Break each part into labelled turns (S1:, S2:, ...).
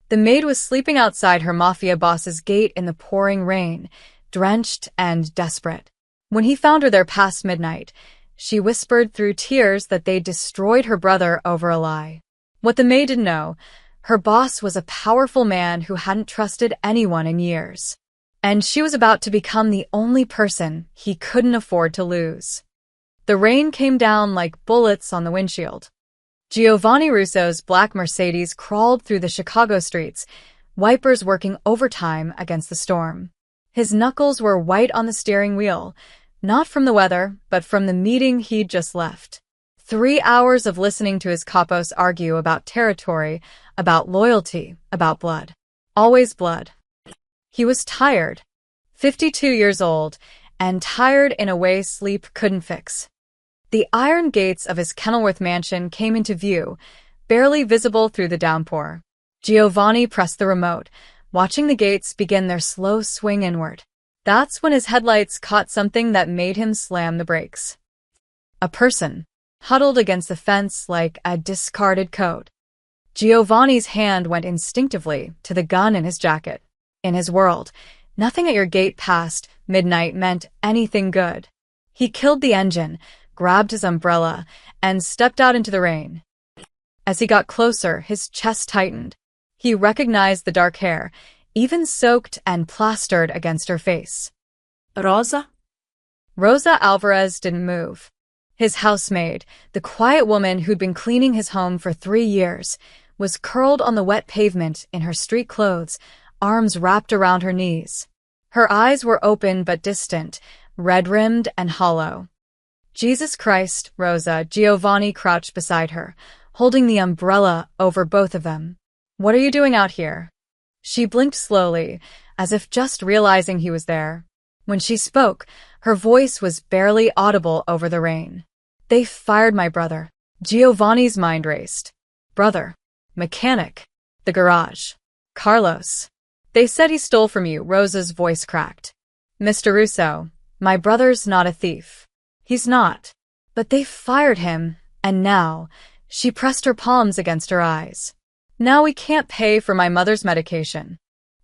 S1: The maid was sleeping outside her Mafia boss's gate in the pouring rain, drenched and desperate. When he found her there past midnight, she whispered through tears that they'd destroyed her brother over a lie. What the maid didn't know, her boss was a powerful man who hadn't trusted anyone in years. And she was about to become the only person he couldn't afford to lose. The rain came down like bullets on the windshield. Giovanni Russo's black Mercedes crawled through the Chicago streets, wipers working overtime against the storm. His knuckles were white on the steering wheel, not from the weather, but from the meeting he'd just left. 3 hours of listening to his capos argue about territory, about loyalty, about blood. Always blood. He was tired, 52 years old, and tired in a way sleep couldn't fix. The iron gates of his Kenilworth mansion came into view, barely visible through the downpour. Giovanni pressed the remote, watching the gates begin their slow swing inward. That's when his headlights caught something that made him slam the brakes. A person, huddled against the fence like a discarded coat. Giovanni's hand went instinctively to the gun in his jacket. In his world, nothing at your gate past midnight meant anything good. He killed the engine, grabbed his umbrella, and stepped out into the rain. As he got closer, his chest tightened. He recognized the dark hair, even soaked and plastered against her face.
S2: Rosa?
S1: Rosa Alvarez didn't move. His housemaid, the quiet woman who'd been cleaning his home for 3 years, was curled on the wet pavement in her street clothes, arms wrapped around her knees. Her eyes were open but distant, red-rimmed and hollow. Jesus Christ, Rosa, Giovanni crouched beside her, holding the umbrella over both of them. What are you doing out here? She blinked slowly, as if just realizing he was there. When she spoke, her voice was barely audible over the rain. They fired my brother. Giovanni's mind raced. Brother. Mechanic. The garage. Carlos. They said he stole from you, Rosa's voice cracked. Mr. Russo, my brother's not a thief. He's not. But they fired him, and now, she pressed her palms against her eyes. Now we can't pay for my mother's medication.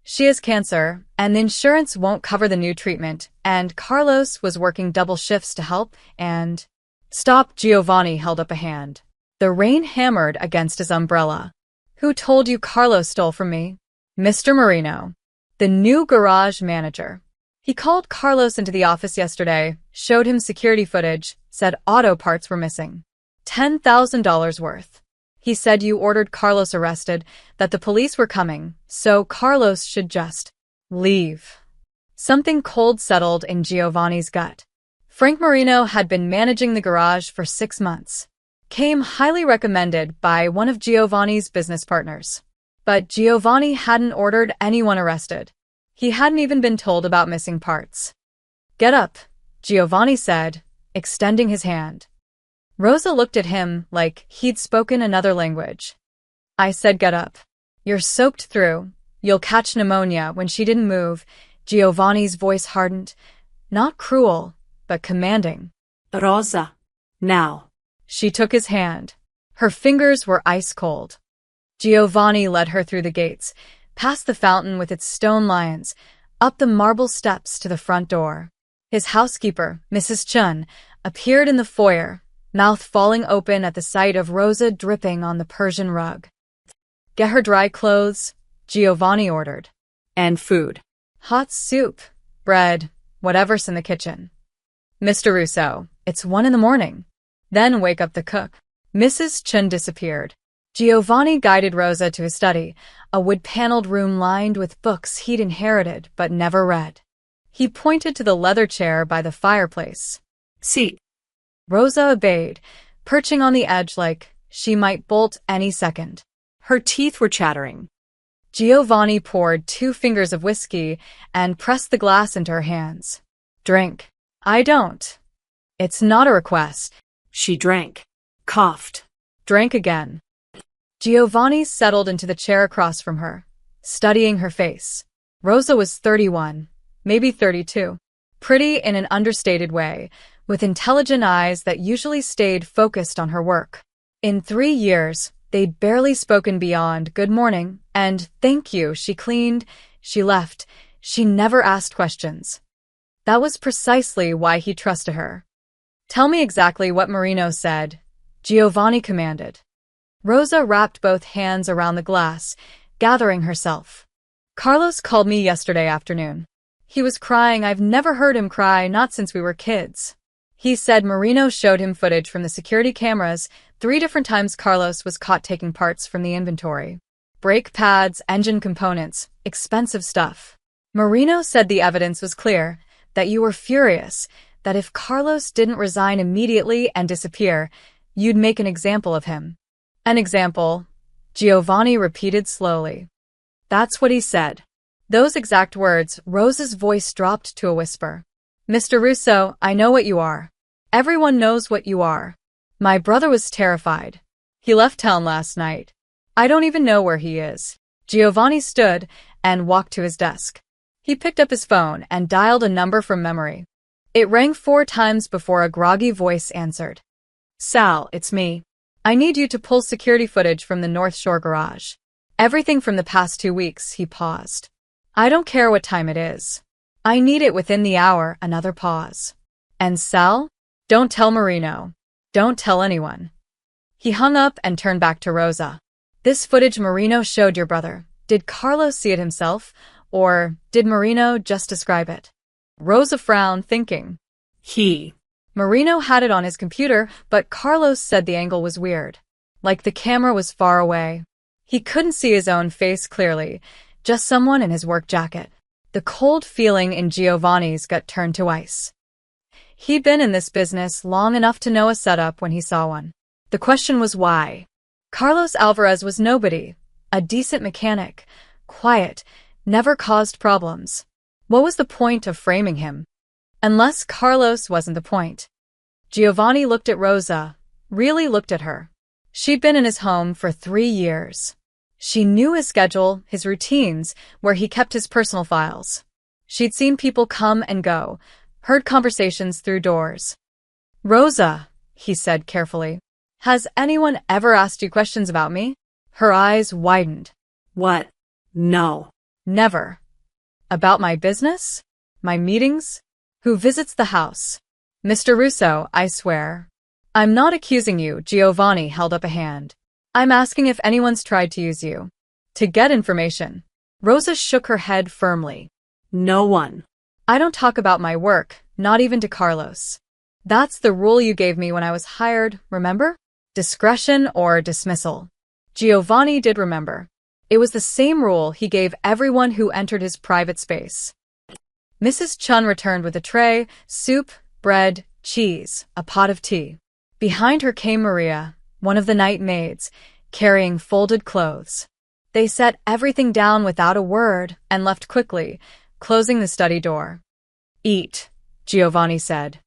S1: She has cancer, and the insurance won't cover the new treatment, and Carlos was working double shifts to help, and... Stop, Giovanni held up a hand. The rain hammered against his umbrella. Who told you Carlos stole from me? Mr. Marino, the new garage manager. He called Carlos into the office yesterday, showed him security footage, said auto parts were missing. $10,000 worth. He said you ordered Carlos arrested, that the police were coming, so Carlos should just leave. Something cold settled in Giovanni's gut. Frank Marino had been managing the garage for 6 months. Came highly recommended by one of Giovanni's business partners. But Giovanni hadn't ordered anyone arrested. He hadn't even been told about missing parts. Get up, Giovanni said, extending his hand. Rosa looked at him like he'd spoken another language. I said get up. You're soaked through. You'll catch pneumonia. When she didn't move, Giovanni's voice hardened. Not cruel, but commanding.
S2: Rosa, now.
S1: She took his hand. Her fingers were ice cold. Giovanni led her through the gates, past the fountain with its stone lions, up the marble steps to the front door. His housekeeper, Mrs. Chun, appeared in the foyer, mouth falling open at the sight of Rosa dripping on the Persian rug. Get her dry clothes, Giovanni ordered.
S2: And food.
S1: Hot soup, bread, whatever's in the kitchen. Mr. Russo, it's 1 a.m. Then wake up the cook. Mrs. Chun disappeared. Giovanni guided Rosa to his study, a wood-paneled room lined with books he'd inherited but never read. He pointed to the leather chair by the fireplace.
S2: Seat.
S1: Rosa obeyed, perching on the edge like she might bolt any second.
S2: Her teeth were chattering.
S1: Giovanni poured 2 fingers of whiskey and pressed the glass into her hands. Drink. I don't. It's not a request.
S2: She drank. Coughed.
S1: Drank again. Giovanni settled into the chair across from her, studying her face. Rosa was 31, maybe 32. Pretty in an understated way, with intelligent eyes that usually stayed focused on her work. In 3 years, They'd barely spoken beyond good morning and thank you. She cleaned, she left, she never asked questions. That was precisely why he trusted her. Tell me exactly what Marino said, Giovanni commanded. Rosa wrapped both hands around the glass, gathering herself. Carlos called me yesterday afternoon. He was crying. I've never heard him cry, not since we were kids. He said Marino showed him footage from the security cameras. 3 different times Carlos was caught taking parts from the inventory. Brake pads, engine components, expensive stuff. Marino said the evidence was clear, that you were furious, that if Carlos didn't resign immediately and disappear, you'd make an example of him. An example, Giovanni repeated slowly. That's what he said. Those exact words. Rosa's voice dropped to a whisper. Mr. Russo, I know what you are. Everyone knows what you are. My brother was terrified. He left town last night. I don't even know where he is. Giovanni stood and walked to his desk. He picked up his phone and dialed a number from memory. It rang 4 times before a groggy voice answered. Sal, it's me. I need you to pull security footage from the North Shore garage. Everything from the past 2 weeks. He paused. I don't care what time it is. I need it within the hour. Another pause. And Sal? Don't tell Marino. Don't tell anyone. He hung up and turned back to Rosa. This footage Marino showed your brother. Did Carlos see it himself, or did Marino just describe it? Rosa frowned, thinking. Marino had it on his computer, but Carlos said the angle was weird. Like the camera was far away. He couldn't see his own face clearly, just someone in his work jacket. The cold feeling in Giovanni's gut turned to ice. He'd been in this business long enough to know a setup when he saw one. The question was why. Carlos Alvarez was nobody, a decent mechanic, quiet, never caused problems. What was the point of framing him? Unless Carlos wasn't the point. Giovanni looked at Rosa, really looked at her. She'd been in his home for 3 years. She knew his schedule, his routines, where he kept his personal files. She'd seen people come and go, heard conversations through doors. Rosa, he said carefully, has anyone ever asked you questions about me? Her eyes widened.
S2: What? No.
S1: Never. About my business? My meetings? Who visits the house? Mr. Russo, I swear. I'm not accusing you. Giovanni held up a hand. I'm asking if anyone's tried to use you. To get information. Rosa shook her head firmly.
S2: No one.
S1: I don't talk about my work, not even to Carlos. That's the rule you gave me when I was hired, remember? Discretion or dismissal. Giovanni did remember. It was the same rule he gave everyone who entered his private space. Mrs. Chun returned with a tray, soup, bread, cheese, a pot of tea. Behind her came Maria, one of the night maids, carrying folded clothes. They set everything down without a word and left quickly, closing the study door. Eat, Giovanni said.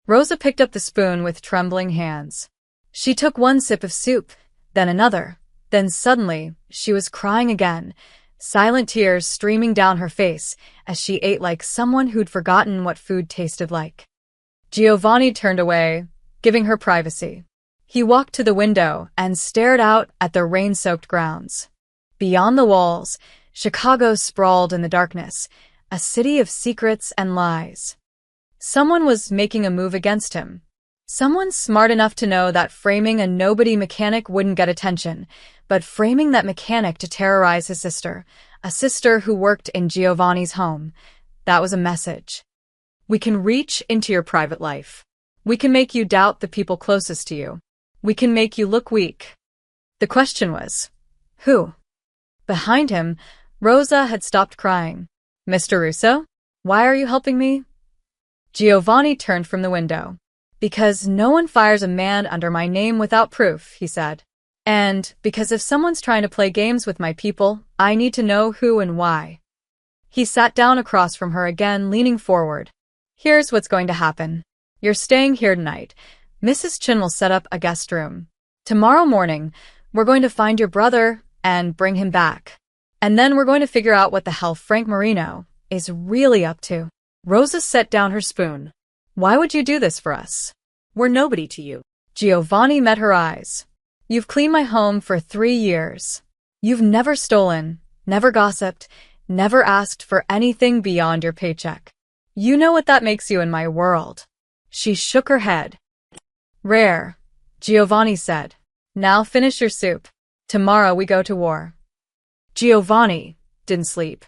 S1: Rosa picked up the spoon with trembling hands. She took 1 sip of soup, then another. Then suddenly, she was crying again, silent tears streaming down her face as she ate like someone who'd forgotten what food tasted like. Giovanni turned away, giving her privacy. He walked to the window and stared out at the rain-soaked grounds. Beyond the walls, Chicago sprawled in the darkness, a city of secrets and lies. Someone was making a move against him. Someone smart enough to know that framing a nobody mechanic wouldn't get attention, but framing that mechanic to terrorize his sister, a sister who worked in Giovanni's home. That was a message. We can reach into your private life. We can make you doubt the people closest to you. We can make you look weak. The question was, who? Behind him, Rosa had stopped crying. Mr. Russo? Why are you helping me? Giovanni turned from the window. Because no one fires a man under my name without proof, he said. And because if someone's trying to play games with my people, I need to know who and why. He sat down across from her again, leaning forward. Here's what's going to happen. You're staying here tonight. Mrs. Chin will set up a guest room. Tomorrow morning, we're going to find your brother and bring him back. And then we're going to figure out what the hell Frank Marino is really up to. Rosa set down her spoon. Why would you do this for us?
S2: We're nobody to you.
S1: Giovanni met her eyes. You've cleaned my home for 3 years. You've never stolen, never gossiped, never asked for anything beyond your paycheck. You know what that makes you in my world." She shook her head. "Rare," Giovanni said. "Now finish your soup. Tomorrow we go to war." Giovanni didn't sleep.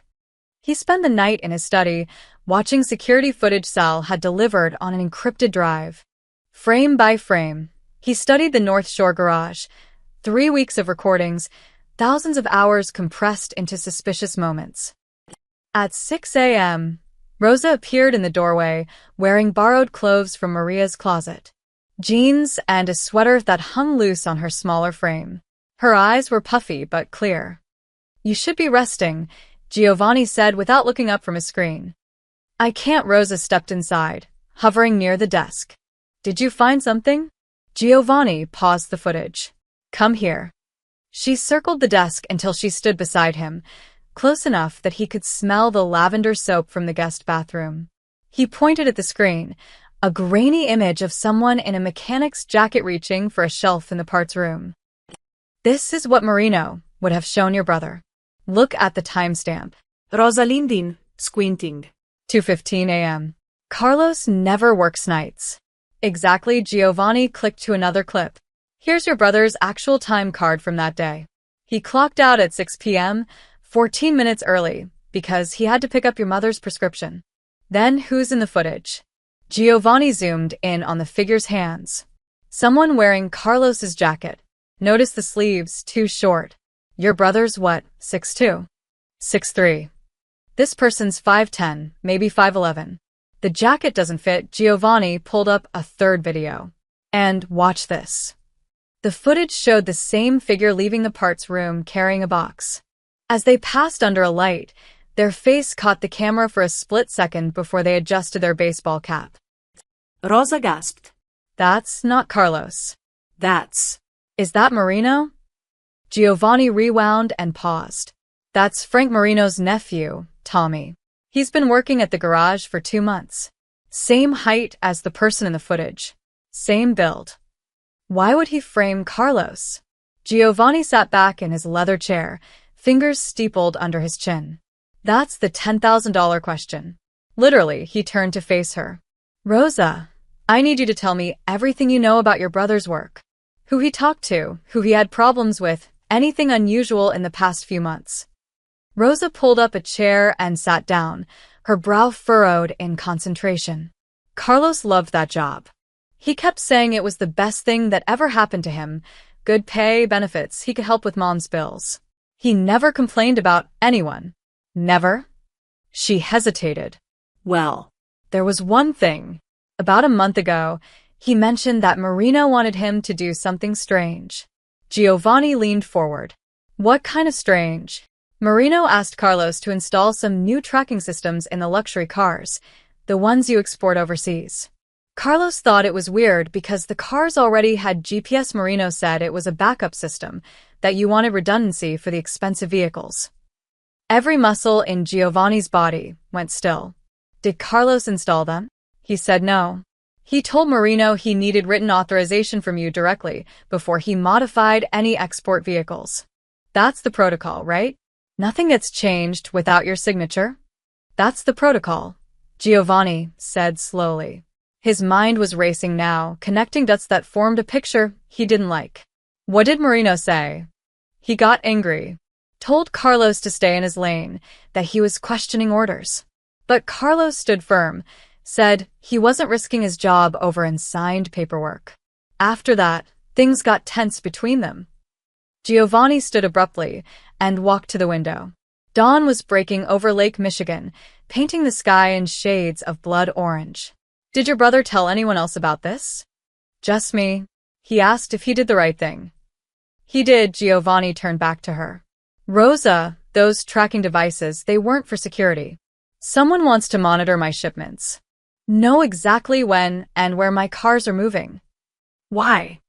S1: He spent the night in his study, watching security footage Sal had delivered on an encrypted drive. Frame by frame, he studied the North Shore garage. 3 weeks of recordings, thousands of hours compressed into suspicious moments. At 6 a.m., Rosa appeared in the doorway, wearing borrowed clothes from Maria's closet. Jeans and a sweater that hung loose on her smaller frame. Her eyes were puffy but clear. "You should be resting," Giovanni said without looking up from his screen. "I can't." Rosa stepped inside, hovering near the desk. "Did you find something?" Giovanni paused the footage. "Come here." She circled the desk until she stood beside him, close enough that he could smell the lavender soap from the guest bathroom. He pointed at the screen, a grainy image of someone in a mechanic's jacket reaching for a shelf in the parts room. "This is what Marino would have shown your brother. Look at the timestamp."
S2: Rosalindin, squinting.
S1: 2:15 a.m. Carlos never works nights. Exactly. Giovanni clicked to another clip. "Here's your brother's actual time card from that day. He clocked out at 6 p.m., 14 minutes early, because he had to pick up your mother's prescription." Then who's in the footage? Giovanni zoomed in on the figure's hands. Someone wearing Carlos's jacket. Notice the sleeves, too short. Your brother's what, 6'2"? 6'3". This person's 5'10", maybe 5'11". The jacket doesn't fit. Giovanni pulled up a third video. And watch this. The footage showed the same figure leaving the parts room carrying a box. As they passed under a light, their face caught the camera for a split second before they adjusted their baseball cap.
S2: Rosa gasped.
S1: "That's not Carlos."
S2: "That's..."
S1: "Is that Marino?" Giovanni rewound and paused. "That's Frank Marino's nephew, Tommy. He's been working at the garage for 2 months. Same height as the person in the footage. Same build. Why would he frame Carlos?" Giovanni sat back in his leather chair, fingers steepled under his chin. "That's the $10,000 question." Literally, he turned to face her. "Rosa, I need you to tell me everything you know about your brother's work. Who he talked to, who he had problems with, anything unusual in the past few months." Rosa pulled up a chair and sat down, her brow furrowed in concentration. Carlos loved that job. He kept saying it was the best thing that ever happened to him. Good pay, benefits, he could help with mom's bills. He never complained about anyone. Never? She hesitated.
S2: "Well,
S1: there was one thing. About a month ago, he mentioned that Marino wanted him to do something strange." Giovanni leaned forward. "What kind of strange?" "Marino asked Carlos to install some new tracking systems in the luxury cars, the ones you export overseas. Carlos thought it was weird because the cars already had GPS. Marino said it was a backup system, that you wanted redundancy for the expensive vehicles." Every muscle in Giovanni's body went still. "Did Carlos install them?" He said no. "He told Marino he needed written authorization from you directly before he modified any export vehicles. That's the protocol, right? Nothing gets changed without your signature?" "That's the protocol," Giovanni said slowly. His mind was racing now, connecting dots that formed a picture he didn't like. "What did Marino say?" "He got angry. Told Carlos to stay in his lane, that he was questioning orders. But Carlos stood firm, said he wasn't risking his job over unsigned paperwork. After that, things got tense between them." Giovanni stood abruptly and walked to the window. Dawn was breaking over Lake Michigan, painting the sky in shades of blood orange. "Did your brother tell anyone else about this?" "Just me." He asked if he did the right thing. "He did." Giovanni turned back to her. "Rosa, those tracking devices, they weren't for security. Someone wants to monitor my shipments. Know exactly when and where my cars are moving."
S2: "Why?"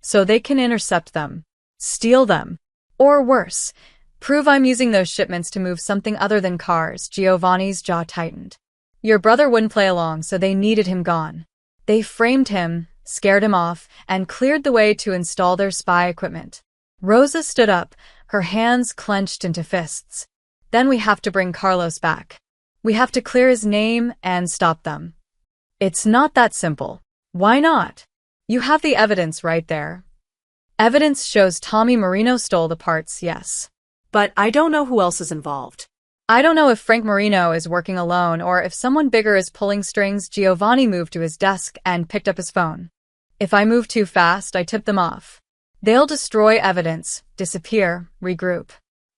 S1: "So they can intercept them, steal them, or worse, prove I'm using those shipments to move something other than cars." Giovanni's jaw tightened. "Your brother wouldn't play along, so they needed him gone. They framed him, scared him off, and cleared the way to install their spy equipment. Rosa stood up, her hands clenched into fists. Then we have to bring Carlos back. We have to clear his name and stop them. It's not that simple. Why not? You have the evidence right there. Evidence shows Tommy Marino stole the parts, yes.
S2: But I don't know who else is involved.
S1: I don't know if Frank Marino is working alone or if someone bigger is pulling strings. Giovanni moved to his desk and picked up his phone. If I move too fast, I tip them off. They'll destroy evidence, disappear, regroup.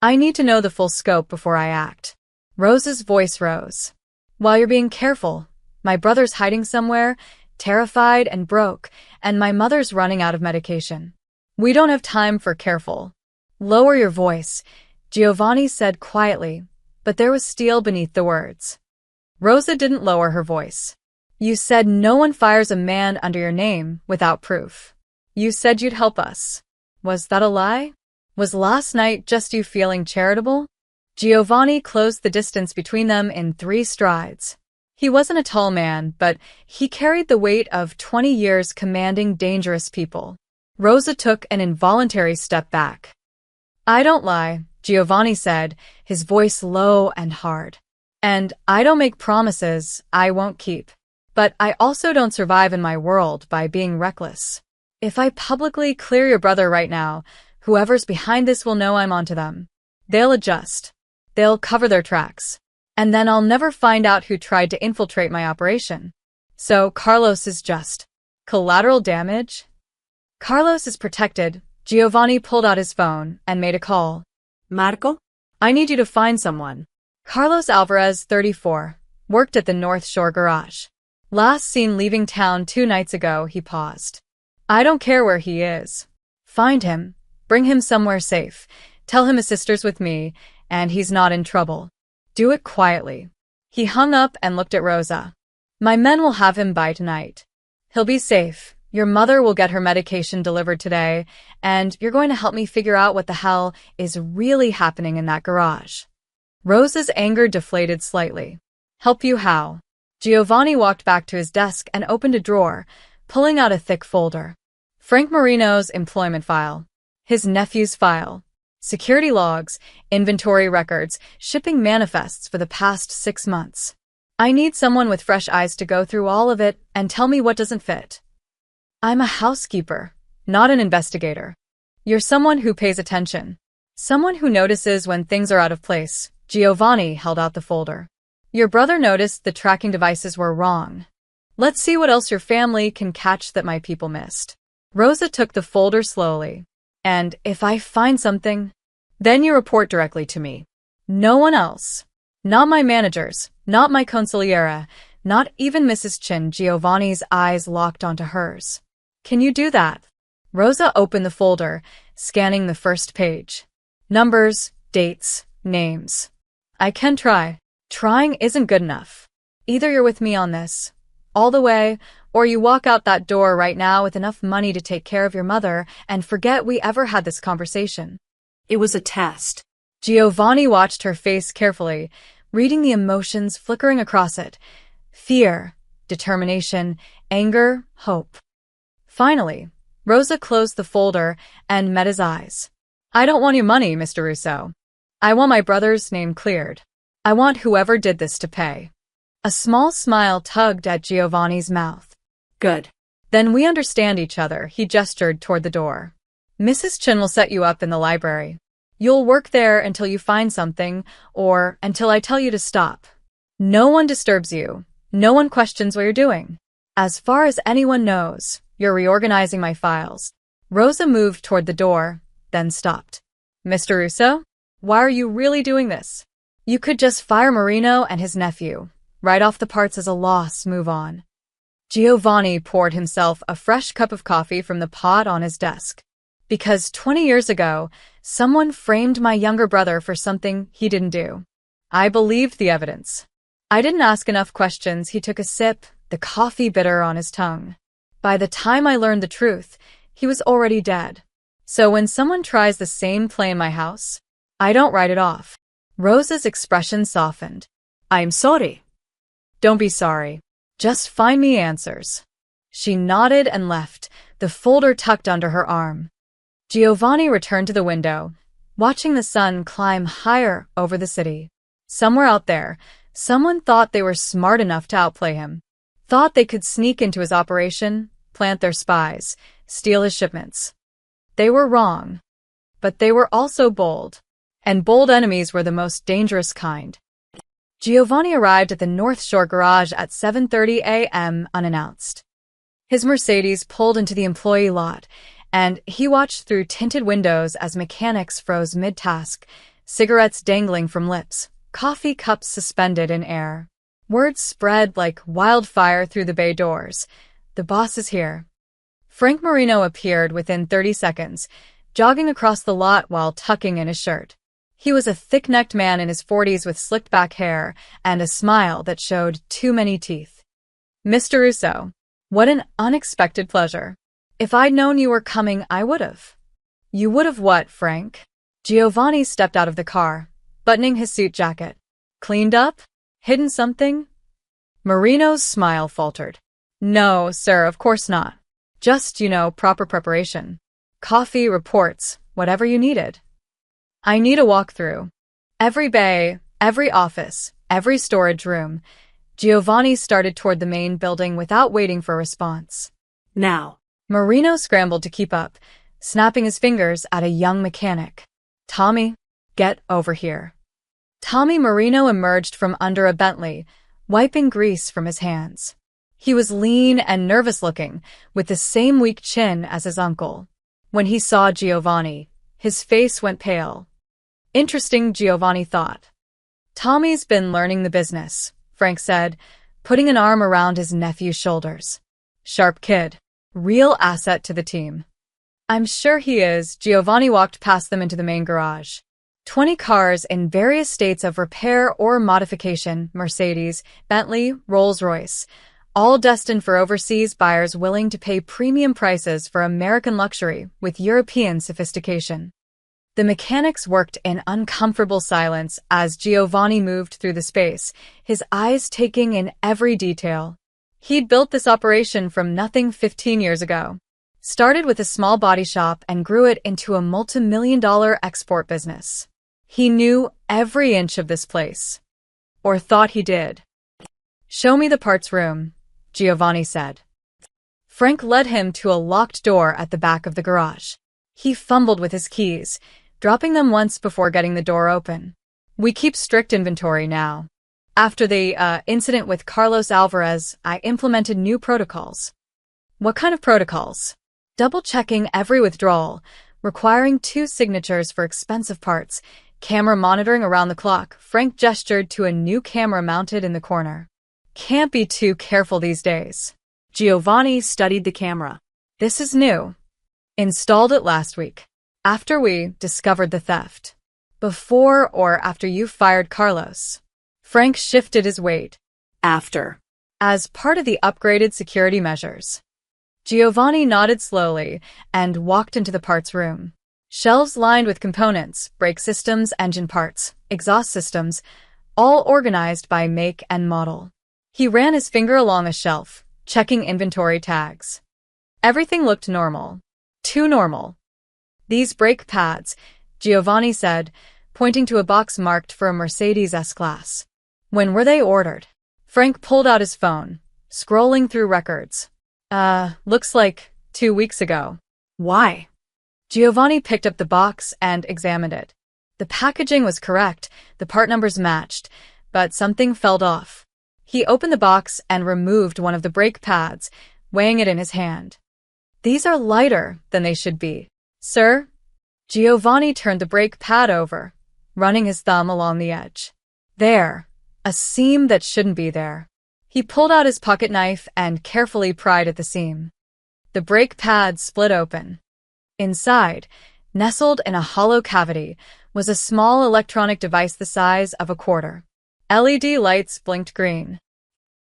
S1: I need to know the full scope before I act. Rosa's voice rose. While you're being careful, my brother's hiding somewhere, terrified and broke, and my mother's running out of medication. We don't have time for careful. Lower your voice, Giovanni said quietly, but there was steel beneath the words. Rosa didn't lower her voice. You said no one fires a man under your name without proof. You said you'd help us. Was that a lie? Was last night just you feeling charitable? Giovanni closed the distance between them in 3 strides. He wasn't a tall man, but he carried the weight of 20 years commanding dangerous people. Rosa took an involuntary step back. I don't lie, Giovanni said, his voice low and hard. And I don't make promises I won't keep. But I also don't survive in my world by being reckless. If I publicly clear your brother right now, whoever's behind this will know I'm onto them. They'll adjust. They'll cover their tracks. And then I'll never find out who tried to infiltrate my operation. So Carlos is just collateral damage? Carlos is protected. Giovanni pulled out his phone and made a call.
S2: Marco?
S1: I need you to find someone. Carlos Alvarez, 34, worked at the North Shore garage. Last seen leaving town 2 nights ago, he paused. I don't care where he is. Find him. Bring him somewhere safe. Tell him his sister's with me, and he's not in trouble. Do it quietly. He hung up and looked at Rosa. My men will have him by tonight. He'll be safe. Your mother will get her medication delivered today, and you're going to help me figure out what the hell is really happening in that garage. Rosa's anger deflated slightly. Help you how? Giovanni walked back to his desk and opened a drawer, pulling out a thick folder. Frank Marino's employment file. His nephew's file. Security logs, inventory records, shipping manifests for the past 6 months. I need someone with fresh eyes to go through all of it and tell me what doesn't fit. I'm a housekeeper, not an investigator. You're someone who pays attention. Someone who notices when things are out of place. Giovanni held out the folder. Your brother noticed the tracking devices were wrong. Let's see what else your family can catch that my people missed. Rosa took the folder slowly. And if I find something, then you report directly to me. No one else. Not my managers, not my consigliera, not even Mrs. Chin. Giovanni's eyes locked onto hers. Can you do that? Rosa opened the folder, scanning the first page. Numbers, dates, names. I can try. Trying isn't good enough. Either you're with me on this, all the way, or you walk out that door right now with enough money to take care of your mother and forget we ever had this conversation.
S2: It was a test.
S1: Giovanni watched her face carefully, reading the emotions flickering across it. Fear, determination, anger, hope. Finally, Rosa closed the folder and met his eyes. I don't want your money, Mr. Russo. I want my brother's name cleared. I want whoever did this to pay. A small smile tugged at Giovanni's mouth.
S2: Good.
S1: Then we understand each other, he gestured toward the door. Mrs. Chin will set you up in the library. You'll work there until you find something, or until I tell you to stop. No one disturbs you. No one questions what you're doing. As far as anyone knows, you're reorganizing my files. Rosa moved toward the door, then stopped. Mr. Russo? Why are you really doing this? You could just fire Marino and his nephew. Write off the parts as a loss, move on. Giovanni poured himself a fresh cup of coffee from the pot on his desk. Because 20 years ago, someone framed my younger brother for something he didn't do. I believed the evidence. I didn't ask enough questions. He took a sip, the coffee bitter on his tongue. By the time I learned the truth, he was already dead. So when someone tries the same play in my house, I don't write it off. Rosa's expression softened. I'm sorry. Don't be sorry. Just find me answers. She nodded and left, the folder tucked under her arm. Giovanni returned to the window, watching the sun climb higher over the city. Somewhere out there, someone thought they were smart enough to outplay him. Thought they could sneak into his operation, plant their spies, steal his shipments. They were wrong. But they were also bold. And bold enemies were the most dangerous kind. Giovanni arrived at the North Shore garage at 7:30 a.m. unannounced. His Mercedes pulled into the employee lot, and he watched through tinted windows as mechanics froze mid-task, cigarettes dangling from lips, coffee cups suspended in air. Word spread like wildfire through the bay doors. The boss is here. Frank Marino appeared within 30 seconds, jogging across the lot while tucking in his shirt. He was a thick-necked man in his 40s with slicked-back hair and a smile that showed too many teeth. Mr. Russo, what an unexpected pleasure. If I'd known you were coming, I would've. You would've what, Frank? Giovanni stepped out of the car, buttoning his suit jacket. Cleaned up? Hidden something? Marino's smile faltered. No, sir, of course not. Just, proper preparation. Coffee, reports, whatever you needed. I need a walkthrough. Every bay, every office, every storage room. Giovanni started toward the main building without waiting for a response.
S2: Now.
S1: Marino scrambled to keep up, snapping his fingers at a young mechanic. Tommy, get over here. Tommy Marino emerged from under a Bentley, wiping grease from his hands. He was lean and nervous-looking, with the same weak chin as his uncle. When he saw Giovanni, his face went pale. Interesting, Giovanni thought. Tommy's been learning the business, Frank said, putting an arm around his nephew's shoulders. Sharp kid. Real asset to the team. I'm sure he is. Giovanni walked past them into the main garage. 20 cars in various states of repair or modification, Mercedes, Bentley, Rolls-Royce, all destined for overseas buyers willing to pay premium prices for American luxury with European sophistication. The mechanics worked in uncomfortable silence as Giovanni moved through the space, his eyes taking in every detail. He'd built this operation from nothing 15 years ago. Started with a small body shop and grew it into a multi-million-dollar export business. He knew every inch of this place. Or thought he did. Show me the parts room, Giovanni said. Frank led him to a locked door at the back of the garage. He fumbled with his keys, dropping them once before getting the door open. We keep strict inventory now. After the incident with Carlos Alvarez, I implemented new protocols. What kind of protocols? Double-checking every withdrawal, requiring 2 signatures for expensive parts, camera monitoring around the clock. Frank gestured to a new camera mounted in the corner. Can't be too careful these days.
S2: Giovanni studied the camera.
S1: This is new. Installed it last week, after we discovered the theft. Before or after you fired Carlos? Frank shifted his weight.
S2: After.
S1: As part of the upgraded security measures. Giovanni nodded slowly and walked into the parts room. Shelves lined with components, brake systems, engine parts, exhaust systems, all organized by make and model. He ran his finger along a shelf, checking inventory tags. Everything looked normal. Too normal. These brake pads, Giovanni said, pointing to a box marked for a Mercedes S-Class. When were they ordered? Frank pulled out his phone, scrolling through records. Looks like 2 weeks ago.
S2: Why?
S1: Giovanni picked up the box and examined it. The packaging was correct, the part numbers matched, but something fell off. He opened the box and removed one of the brake pads, weighing it in his hand. These are lighter than they should be. Sir? Giovanni turned the brake pad over, running his thumb along the edge. There. A seam that shouldn't be there. He pulled out his pocket knife and carefully pried at the seam. The brake pad split open. Inside, nestled in a hollow cavity, was a small electronic device the size of a quarter. LED lights blinked green.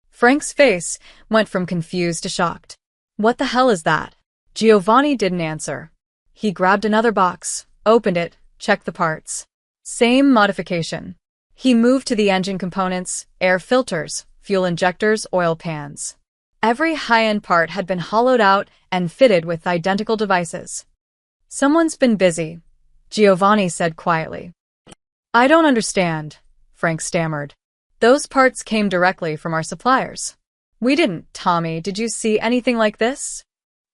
S1: Frank's face went from confused to shocked. What the hell is that? Giovanni didn't answer. He grabbed another box, opened it, checked the parts. Same modification. He moved to the engine components, air filters, fuel injectors, oil pans. Every high-end part had been hollowed out and fitted with identical devices. "Someone's been busy," Giovanni said quietly. "I don't understand," Frank stammered. "Those parts came directly from our suppliers." "We didn't, Tommy. Did you see anything like this?"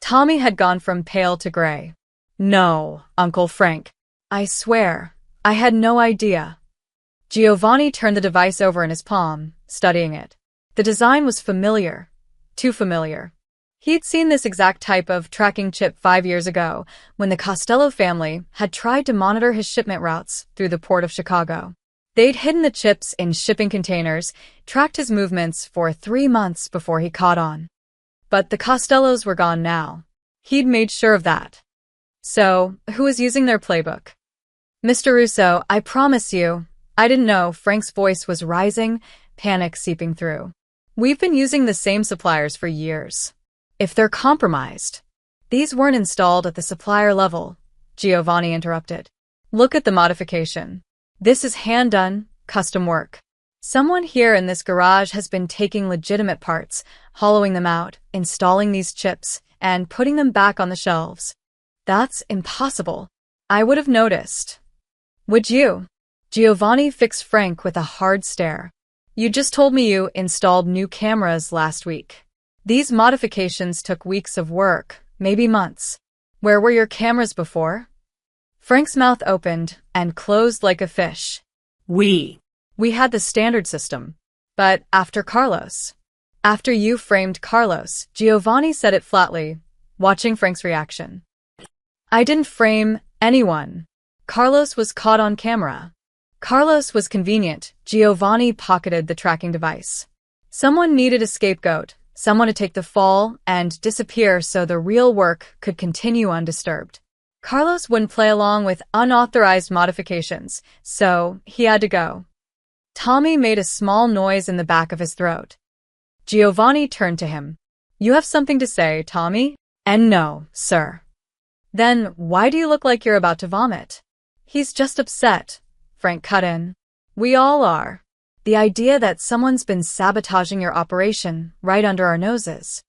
S1: Tommy had gone from pale to gray. "No, Uncle Frank. I swear, I had no idea." Giovanni turned the device over in his palm, studying it. The design was familiar. Too familiar. He'd seen this exact type of tracking chip 5 years ago, when the Costello family had tried to monitor his shipment routes through the port of Chicago. They'd hidden the chips in shipping containers, tracked his movements for 3 months before he caught on. But the Costellos were gone now. He'd made sure of that. So, who was using their playbook? "Mr. Russo, I promise you, I didn't know." Frank's voice was rising, panic seeping through. "We've been using the same suppliers for years. If they're compromised..." "These weren't installed at the supplier level," Giovanni interrupted. "Look at the modification. This is hand-done, custom work. Someone here in this garage has been taking legitimate parts, hollowing them out, installing these chips, and putting them back on the shelves. That's impossible. I would have noticed. Would you?" Giovanni fixed Frank with a hard stare. "You just told me you installed new cameras last week. These modifications took weeks of work, maybe months. Where were your cameras before?" Frank's mouth opened and closed like a fish. We had the standard system. But after Carlos. "After you framed Carlos," Giovanni said it flatly, watching Frank's reaction. "I didn't frame anyone. Carlos was caught on camera." Carlos was convenient. Giovanni pocketed the tracking device. Someone needed a scapegoat, someone to take the fall and disappear so the real work could continue undisturbed. Carlos wouldn't play along with unauthorized modifications, so he had to go. Tommy made a small noise in the back of his throat. Giovanni turned to him. "You have something to say, Tommy?" "And no, sir." "Then why do you look like you're about to vomit?" "He's just upset," Frank cut in. "We all are. The idea that someone's been sabotaging your operation right under our noses."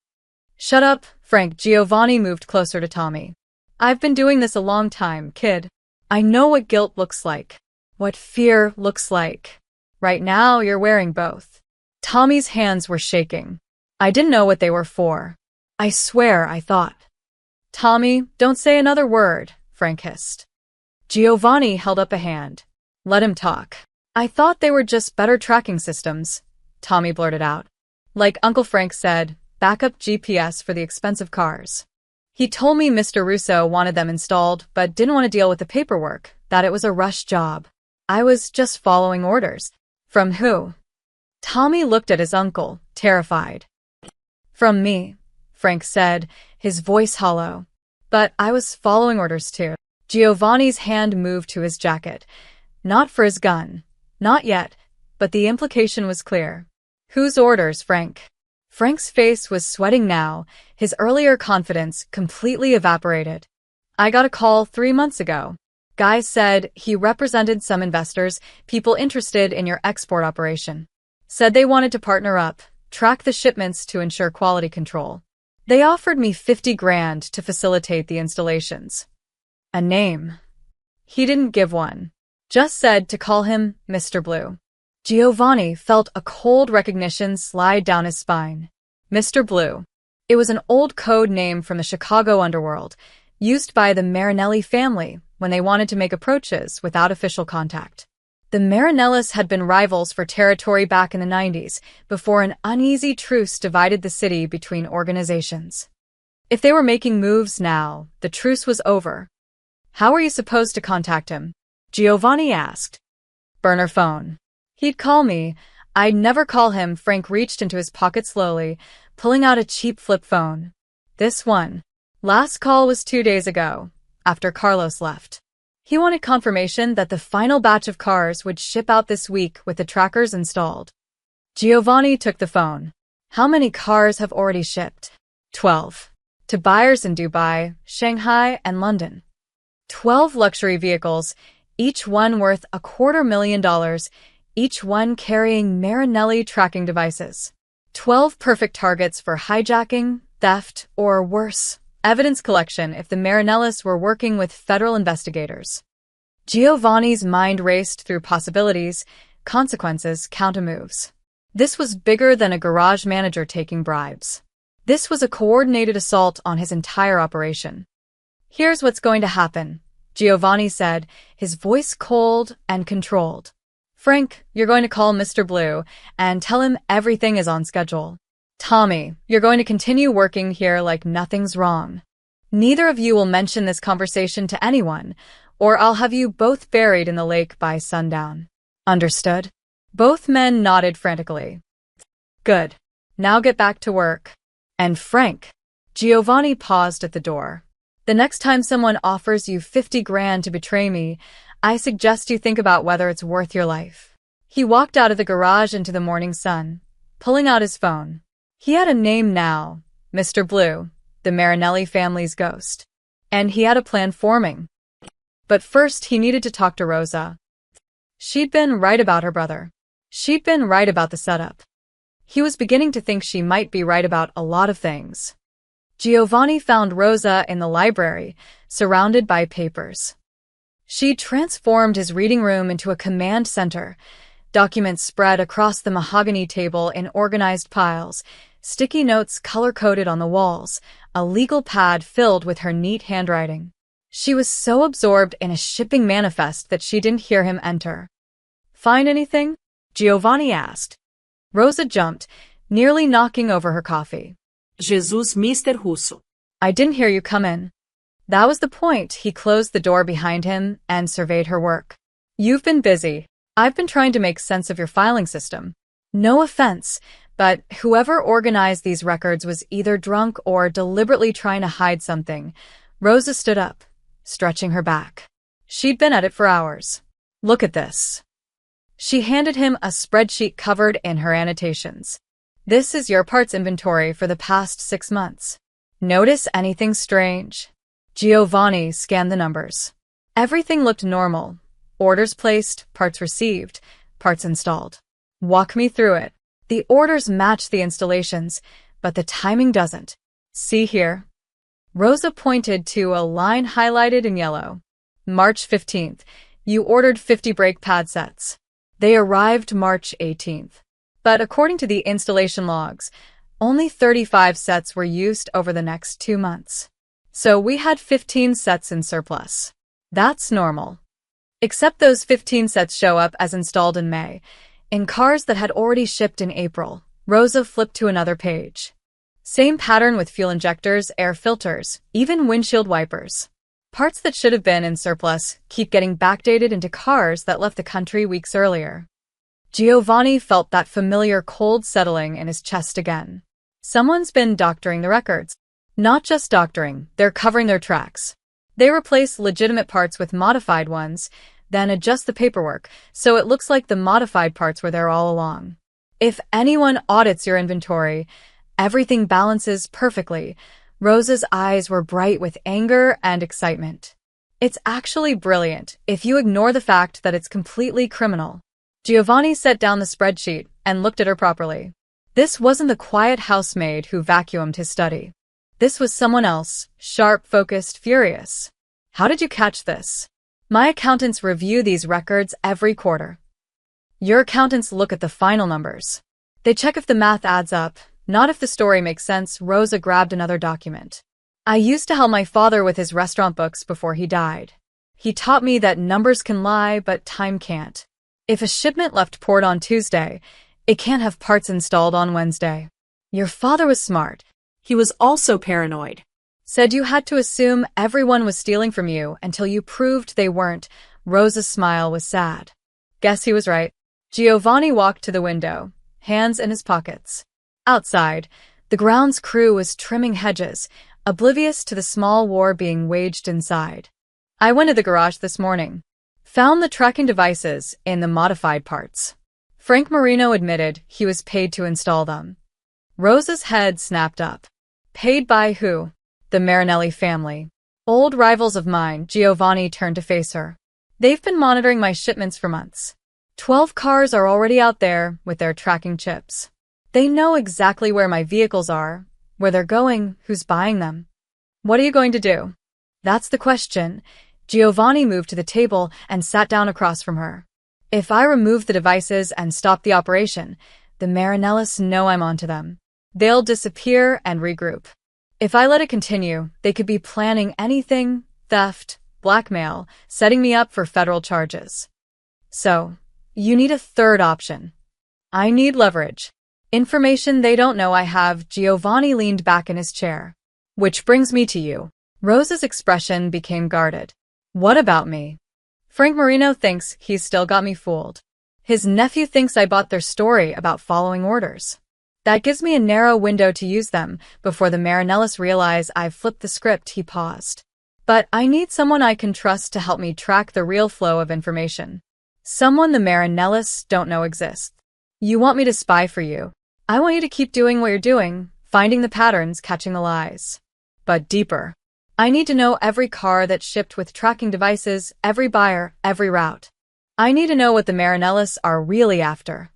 S1: "Shut up, Frank." Giovanni moved closer to Tommy. "I've been doing this a long time, kid. I know what guilt looks like, what fear looks like. Right now, you're wearing both." Tommy's hands were shaking. "I didn't know what they were for. I swear I thought." "Tommy, don't say another word," Frank hissed. Giovanni held up a hand. "Let him talk." "I thought they were just better tracking systems," Tommy blurted out. "Like Uncle Frank said, backup GPS for the expensive cars. He told me Mr. Russo wanted them installed but didn't want to deal with the paperwork, that it was a rush job. I was just following orders." "From who?" Tommy looked at his uncle, terrified. "From me," Frank said, his voice hollow. "But I was following orders too." Giovanni's hand moved to his jacket. Not for his gun. Not yet, but the implication was clear. "Whose orders, Frank?" Frank's face was sweating now, his earlier confidence completely evaporated. "I got a call 3 months ago. Guy said he represented some investors, people interested in your export operation. Said they wanted to partner up, track the shipments to ensure quality control. They offered me 50 grand to facilitate the installations." "A name?" "He didn't give one. Just said to call him Mr. Blue." Giovanni felt a cold recognition slide down his spine. Mr. Blue. It was an old code name from the Chicago underworld, used by the Marinelli family when they wanted to make approaches without official contact. The Marinellis had been rivals for territory back in the 90s, before an uneasy truce divided the city between organizations. If they were making moves now, the truce was over. "How were you supposed to contact him?" Giovanni asked. "Burner phone. He'd call me. I'd never call him." Frank reached into his pocket slowly, pulling out a cheap flip phone. "This one. Last call was 2 days ago, after Carlos left. He wanted confirmation that the final batch of cars would ship out this week with the trackers installed." Giovanni took the phone. "How many cars have already shipped?" 12. To buyers in Dubai, Shanghai, and London. 12 luxury vehicles, each one worth $250,000, each one carrying Marinelli tracking devices. 12 perfect targets for hijacking, theft, or worse, evidence collection if the Marinellis were working with federal investigators. Giovanni's mind raced through possibilities, consequences, countermoves. This was bigger than a garage manager taking bribes. This was a coordinated assault on his entire operation. "Here's what's going to happen," Giovanni said, his voice cold and controlled. "Frank, you're going to call Mr. Blue and tell him everything is on schedule. Tommy, you're going to continue working here like nothing's wrong. Neither of you will mention this conversation to anyone, or I'll have you both buried in the lake by sundown. Understood?" Both men nodded frantically. "Good. Now get back to work. And Frank," Giovanni paused at the door, "the next time someone offers you 50 grand to betray me, I suggest you think about whether it's worth your life." He walked out of the garage into the morning sun, pulling out his phone. He had a name now, Mr. Blue, the Marinelli family's ghost. And he had a plan forming. But first he needed to talk to Rosa. She'd been right about her brother. She'd been right about the setup. He was beginning to think she might be right about a lot of things. Giovanni found Rosa in the library, surrounded by papers. She transformed his reading room into a command center, documents spread across the mahogany table in organized piles, sticky notes color-coded on the walls, a legal pad filled with her neat handwriting. She was so absorbed in a shipping manifest that she didn't hear him enter. "Find anything?" Giovanni asked. Rosa jumped, nearly knocking over her coffee.
S2: Jesus, Mr. Russo.
S1: "I didn't hear you come in." That was the point. He closed the door behind him and surveyed her work. "You've been busy. I've been trying to make sense of your filing system. No offense, but whoever organized these records was either drunk or deliberately trying to hide something." Rosa stood up, stretching her back. She'd been at it for hours. "Look at this." She handed him a spreadsheet covered in her annotations. "This is your parts inventory for the past 6 months. Notice anything strange?" Giovanni scanned the numbers. Everything looked normal. Orders placed, parts received, parts installed. "Walk me through it." "The orders match the installations, but the timing doesn't. See here?" Rosa pointed to a line highlighted in yellow. "March 15th, you ordered 50 brake pad sets. They arrived March 18th. But according to the installation logs, only 35 sets were used over the next 2 months. So we had 15 sets in surplus. That's normal. Except those 15 sets show up as installed in May, in cars that had already shipped in April." Rosa flipped to another page. Same pattern with fuel injectors, air filters, even windshield wipers. Parts that should have been in surplus keep getting backdated into cars that left the country weeks earlier. Giovanni felt that familiar cold settling in his chest again. Someone's been doctoring the records. Not just doctoring, they're covering their tracks. They replace legitimate parts with modified ones, then adjust the paperwork, so it looks like the modified parts were there all along. If anyone audits your inventory, everything balances perfectly. Rosa's eyes were bright with anger and excitement. "It's actually brilliant, if you ignore the fact that it's completely criminal." Giovanni set down the spreadsheet and looked at her properly. This wasn't the quiet housemaid who vacuumed his study. This was someone else, sharp, focused, furious. "How did you catch this?" "My accountants review these records every quarter." "Your accountants look at the final numbers. They check if the math adds up, not if the story makes sense." Rosa grabbed another document. "I used to help my father with his restaurant books before he died. He taught me that numbers can lie, but time can't. If a shipment left port on Tuesday, it can't have parts installed on Wednesday." "Your father was smart."
S2: He was also paranoid.
S1: "Said you had to assume everyone was stealing from you until you proved they weren't." Rosa's smile was sad. "Guess he was right." Giovanni walked to the window, hands in his pockets. Outside, the grounds crew was trimming hedges, oblivious to the small war being waged inside. "I went to the garage this morning. Found the tracking devices in the modified parts." Frank Marino admitted he was paid to install them. Rosa's head snapped up. "Paid by who?" "The Marinelli family. Old rivals of mine." Giovanni turned to face her. "They've been monitoring my shipments for months. 12 cars are already out there with their tracking chips. They know exactly where my vehicles are, where they're going, who's buying them. What are you going to do? That's the question. Giovanni moved to the table and sat down across from her. If I remove the devices and stop the operation, the Marinellis know I'm onto them. They'll disappear and regroup. If I let it continue, they could be planning anything, theft, blackmail, setting me up for federal charges. So, you need a third option. I need leverage. Information they don't know I have. Giovanni leaned back in his chair. Which brings me to you. Rosa's expression became guarded. What about me? Frank Marino thinks he's still got me fooled. His nephew thinks I bought their story about following orders. That gives me a narrow window to use them before the Marinellis realize I've flipped the script. He paused. But I need someone I can trust to help me track the real flow of information. Someone the Marinellis don't know exists. You want me to spy for you. I want you to keep doing what you're doing, finding the patterns, catching the lies. But deeper. I need to know every car that's shipped with tracking devices, every buyer, every route. I need to know what the Marinellis are really after.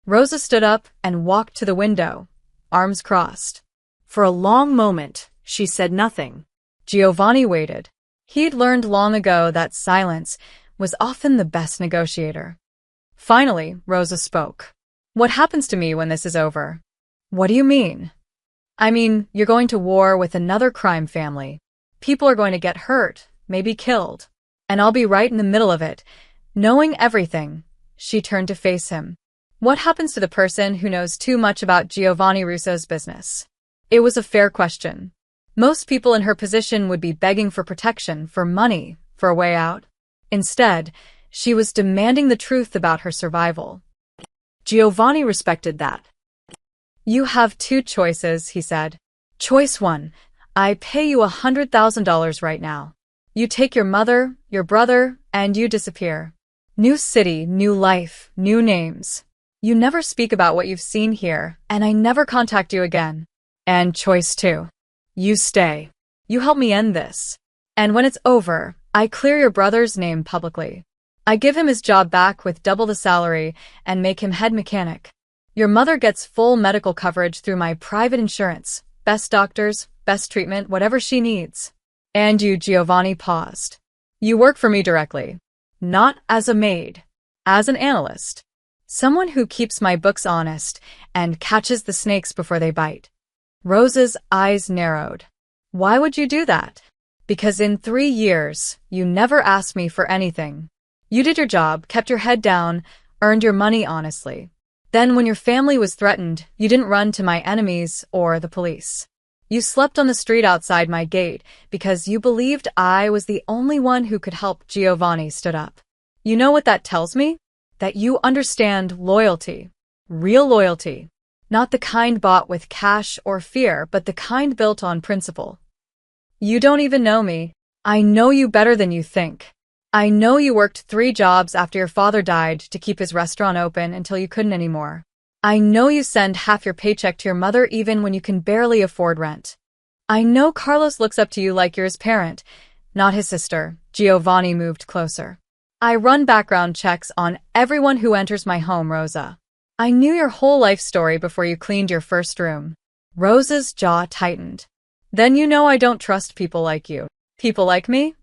S1: Rosa stood up and walked to the window, arms crossed.
S2: For a long moment, she said nothing.
S1: Giovanni waited. He'd learned long ago that silence was often the best negotiator. Finally, Rosa spoke. What happens to me when this is over? What do you mean? I mean, you're going to war with another crime family. People are going to get hurt, maybe killed. And I'll be right in the middle of it, knowing everything. She turned to face him. What happens to the person who knows too much about Giovanni Russo's business? It was a fair question. Most people in her position would be begging for protection, for money, for a way out. Instead, she was demanding the truth about her survival.
S2: Giovanni respected that.
S1: You have two choices, he said. Choice one, I pay you $100,000 right now. You take your mother, your brother, and you disappear. New city, new life, new names. You never speak about what you've seen here, and I never contact you again. And choice two, you stay. You help me end this. And when it's over, I clear your brother's name publicly. I give him his job back with double the salary and make him head mechanic. Your mother gets full medical coverage through my private insurance, best doctors, best treatment, whatever she needs. And you, Giovanni paused. You work for me directly. Not as a maid. As an analyst. Someone who keeps my books honest and catches the snakes before they bite. Rosa's eyes narrowed. Why would you do that? Because in 3 years, you never asked me for anything. You did your job, kept your head down, earned your money honestly. Then when your family was threatened, you didn't run to my enemies or the police. You slept on the street outside my gate because you believed I was the only one who could help. Giovanni stood up. You know what that tells me? That you understand loyalty. Real loyalty. Not the kind bought with cash or fear, but the kind built on principle. You don't even know me. I know you better than you think. I know you worked 3 jobs after your father died to keep his restaurant open until you couldn't anymore. I know you send half your paycheck to your mother even when you can barely afford rent. I know Carlos looks up to you like you're his parent, not his sister. Giovanni moved closer. I run background checks on everyone who enters my home, Rosa. I knew your whole life story before you cleaned your first room. Rosa's jaw tightened. Then you know I don't trust people like you. People like me?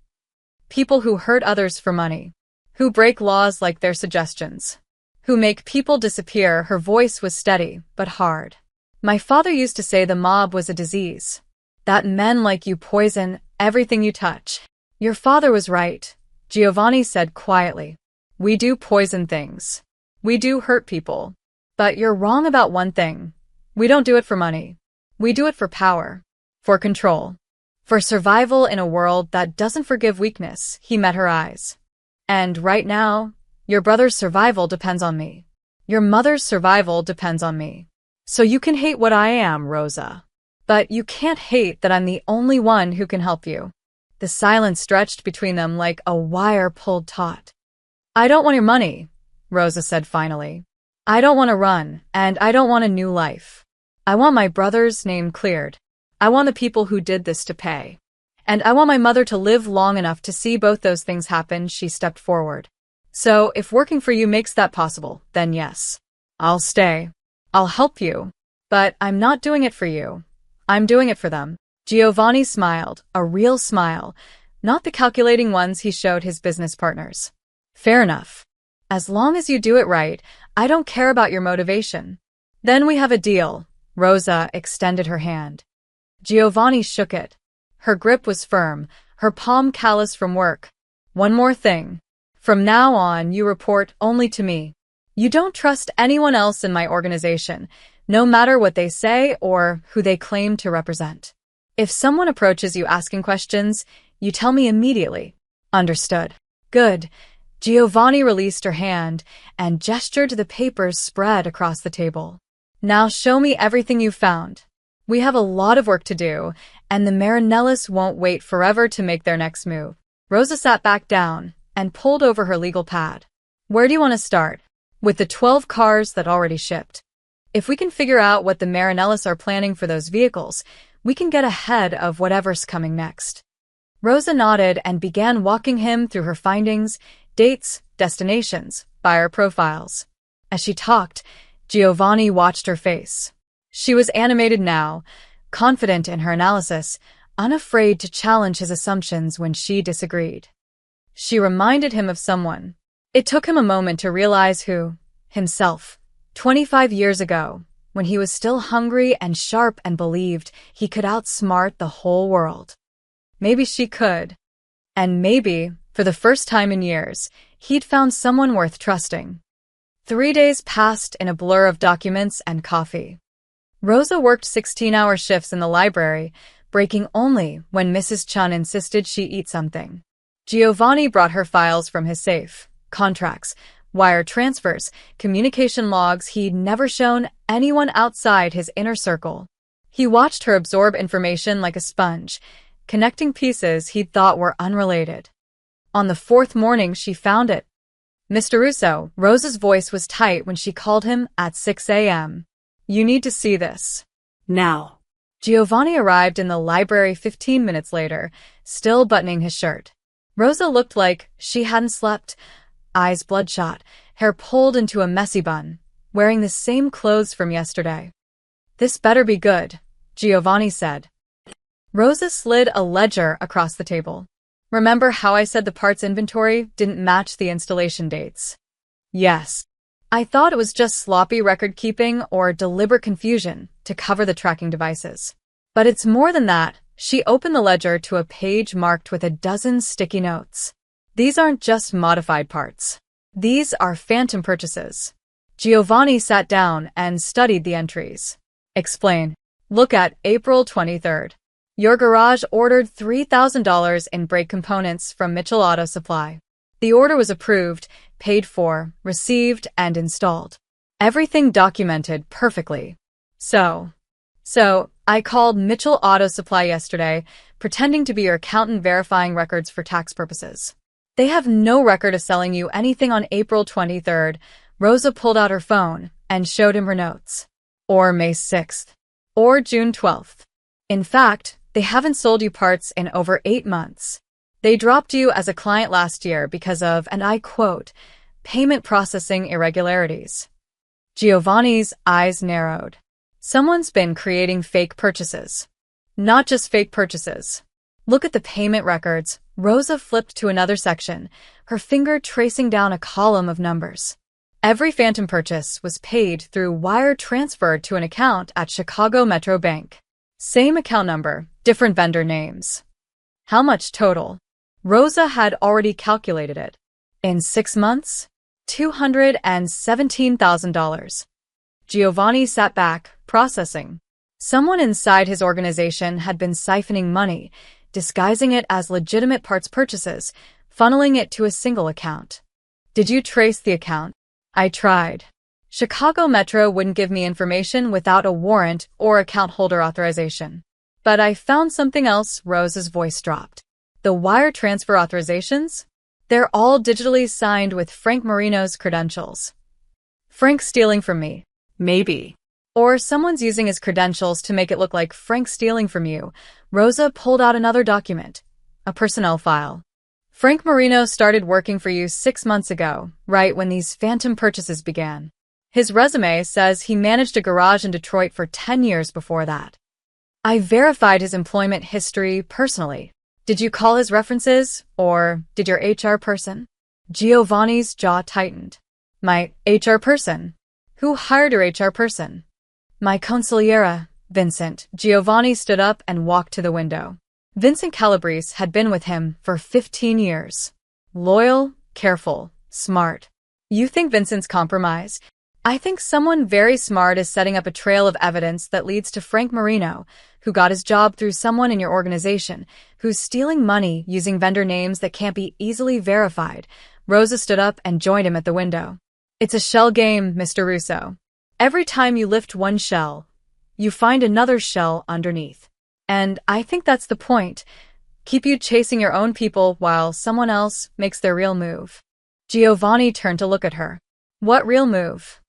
S1: People who hurt others for money. Who break laws like their suggestions. Who make people disappear. Her voice was steady, but hard. My father used to say the mob was a disease. That men like you poison everything you touch. Your father was right, Giovanni said quietly. We do poison things. We do hurt people. But you're wrong about one thing. We don't do it for money. We do it for power. For control. For survival in a world that doesn't forgive weakness. He met her eyes. And right now, your brother's survival depends on me. Your mother's survival depends on me. So you can hate what I am, Rosa. But you can't hate that I'm the only one who can help you. The silence stretched between them like a wire pulled taut. I don't want your money, Rosa said finally. I don't want to run, and I don't want a new life. I want my brother's name cleared. I want the people who did this to pay. And I want my mother to live long enough to see both those things happen. She stepped forward. So, if working for you makes that possible, then yes. I'll stay. I'll help you. But I'm not doing it for you. I'm doing it for them. Giovanni smiled, a real smile, not the calculating ones he showed his business partners. Fair enough. As long as you do it right, I don't care about your motivation. Then we have a deal. Rosa extended her hand. Giovanni shook it. Her grip was firm, her palm callous from work. One more thing. From now on, you report only to me. You don't trust anyone else in my organization, no matter what they say or who they claim to represent. If someone approaches you asking questions, you tell me immediately. Understood. Good. Giovanni released her hand and gestured to the papers spread across the table. Now show me everything you found. We have a lot of work to do, and the Marinellis won't wait forever to make their next move. Rosa sat back down and pulled over her legal pad. Where do you want to start? With the 12 cars that already shipped. If we can figure out what the Marinellis are planning for those vehicles, we can get ahead of whatever's coming next. Rosa nodded and began walking him through her findings, dates, destinations, buyer profiles. As she talked, Giovanni watched her face. She was animated now, confident in her analysis, unafraid to challenge his assumptions when she disagreed. She reminded him of someone. It took him a moment to realize who. Himself. 25 years ago, when he was still hungry and sharp and believed he could outsmart the whole world. Maybe she could. And maybe, for the first time in years, he'd found someone worth trusting. 3 days passed in a blur of documents and coffee. Rosa worked 16-hour shifts in the library, breaking only when Mrs. Chun insisted she eat something. Giovanni brought her files from his safe, contracts, wire transfers, communication logs he'd never shown anyone outside his inner circle. He watched her absorb information like a sponge, connecting pieces he'd thought were unrelated. On the 4th morning, she found it. Mr. Russo, Rosa's voice was tight when she called him at 6 a.m. You need to see this.
S2: Now.
S1: Giovanni arrived in the library 15 minutes later, still buttoning his shirt. Rosa looked like she hadn't slept, eyes bloodshot, hair pulled into a messy bun, wearing the same clothes from yesterday. This better be good, Giovanni said. Rosa slid a ledger across the table. Remember how I said the parts inventory didn't match the installation dates? Yes. I thought it was just sloppy record-keeping or deliberate confusion to cover the tracking devices. But it's more than that. She opened the ledger to a page marked with a dozen sticky notes. These aren't just modified parts. These are phantom purchases. Giovanni sat down and studied the entries. Explain. Look at April 23rd. Your garage ordered $3,000 in brake components from Mitchell Auto Supply. The order was approved, paid for, received, and installed. Everything documented perfectly. So I called Mitchell Auto Supply yesterday, pretending to be your accountant verifying records for tax purposes. They have no record of selling you anything on April 23rd. Rosa pulled out her phone and showed him her notes. Or May 6th. Or June 12th. In fact, they haven't sold you parts in over 8 months. They dropped you as a client last year because of, and I quote, payment processing irregularities. Giovanni's eyes narrowed. Someone's been creating fake purchases. Not just fake purchases. Look at the payment records. Rosa flipped to another section, her finger tracing down a column of numbers. Every phantom purchase was paid through wire transfer to an account at Chicago Metro Bank. Same account number, different vendor names. How much total? Rosa had already calculated it. In 6 months? $217,000. Giovanni sat back, processing. Someone inside his organization had been siphoning money, disguising it as legitimate parts purchases, funneling it to a single account. Did you trace the account? I tried. Chicago Metro wouldn't give me information without a warrant or account holder authorization. But I found something else. Rosa's voice dropped. The wire transfer authorizations? They're all digitally signed with Frank Marino's credentials. Frank's stealing from me.
S2: Maybe.
S1: Or someone's using his credentials to make it look like Frank's stealing from you. Rosa pulled out another document. A personnel file. Frank Marino started working for you 6 months ago, right when these phantom purchases began. His resume says he managed a garage in Detroit for 10 years before that. I verified his employment history personally. Did you call his references, or did your HR person? Giovanni's jaw tightened. My HR person? Who hired your HR person? My consigliera, Vincent. Giovanni stood up and walked to the window. Vincent Calabrese had been with him for 15 years. Loyal, careful, smart. You think Vincent's compromised? I think someone very smart is setting up a trail of evidence that leads to Frank Marino, who got his job through someone in your organization, who's stealing money using vendor names that can't be easily verified. Rosa stood up and joined him at the window. It's a shell game, Mr. Russo. Every time you lift one shell, you find another shell underneath. And I think that's the point. Keep you chasing your own people while someone else makes their real move. Giovanni turned to look at her. What real move?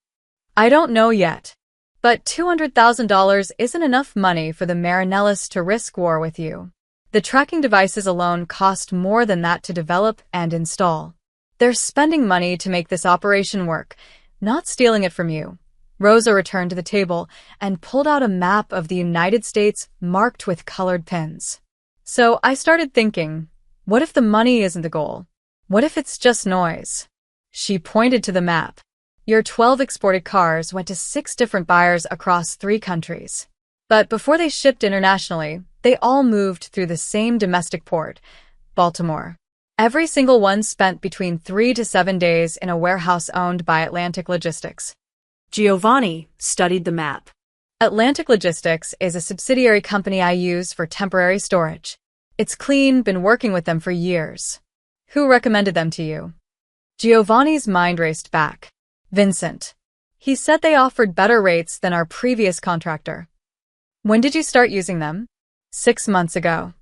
S1: I don't know yet. But $200,000 isn't enough money for the Marinellis to risk war with you. The tracking devices alone cost more than that to develop and install. They're spending money to make this operation work, not stealing it from you. Rosa returned to the table and pulled out a map of the United States marked with colored pins. So I started thinking, what if the money isn't the goal? What if it's just noise? She pointed to the map. Your 12 exported cars went to 6 different buyers across 3 countries. But before they shipped internationally, they all moved through the same domestic port, Baltimore. Every single one spent between 3 to 7 days in a warehouse owned by Atlantic Logistics.
S2: Giovanni studied the map.
S1: Atlantic Logistics is a subsidiary company I use for temporary storage. It's clean, been working with them for years. Who recommended them to you? Giovanni's mind raced back. Vincent. He said they offered better rates than our previous contractor. When did you start using them? 6 months ago.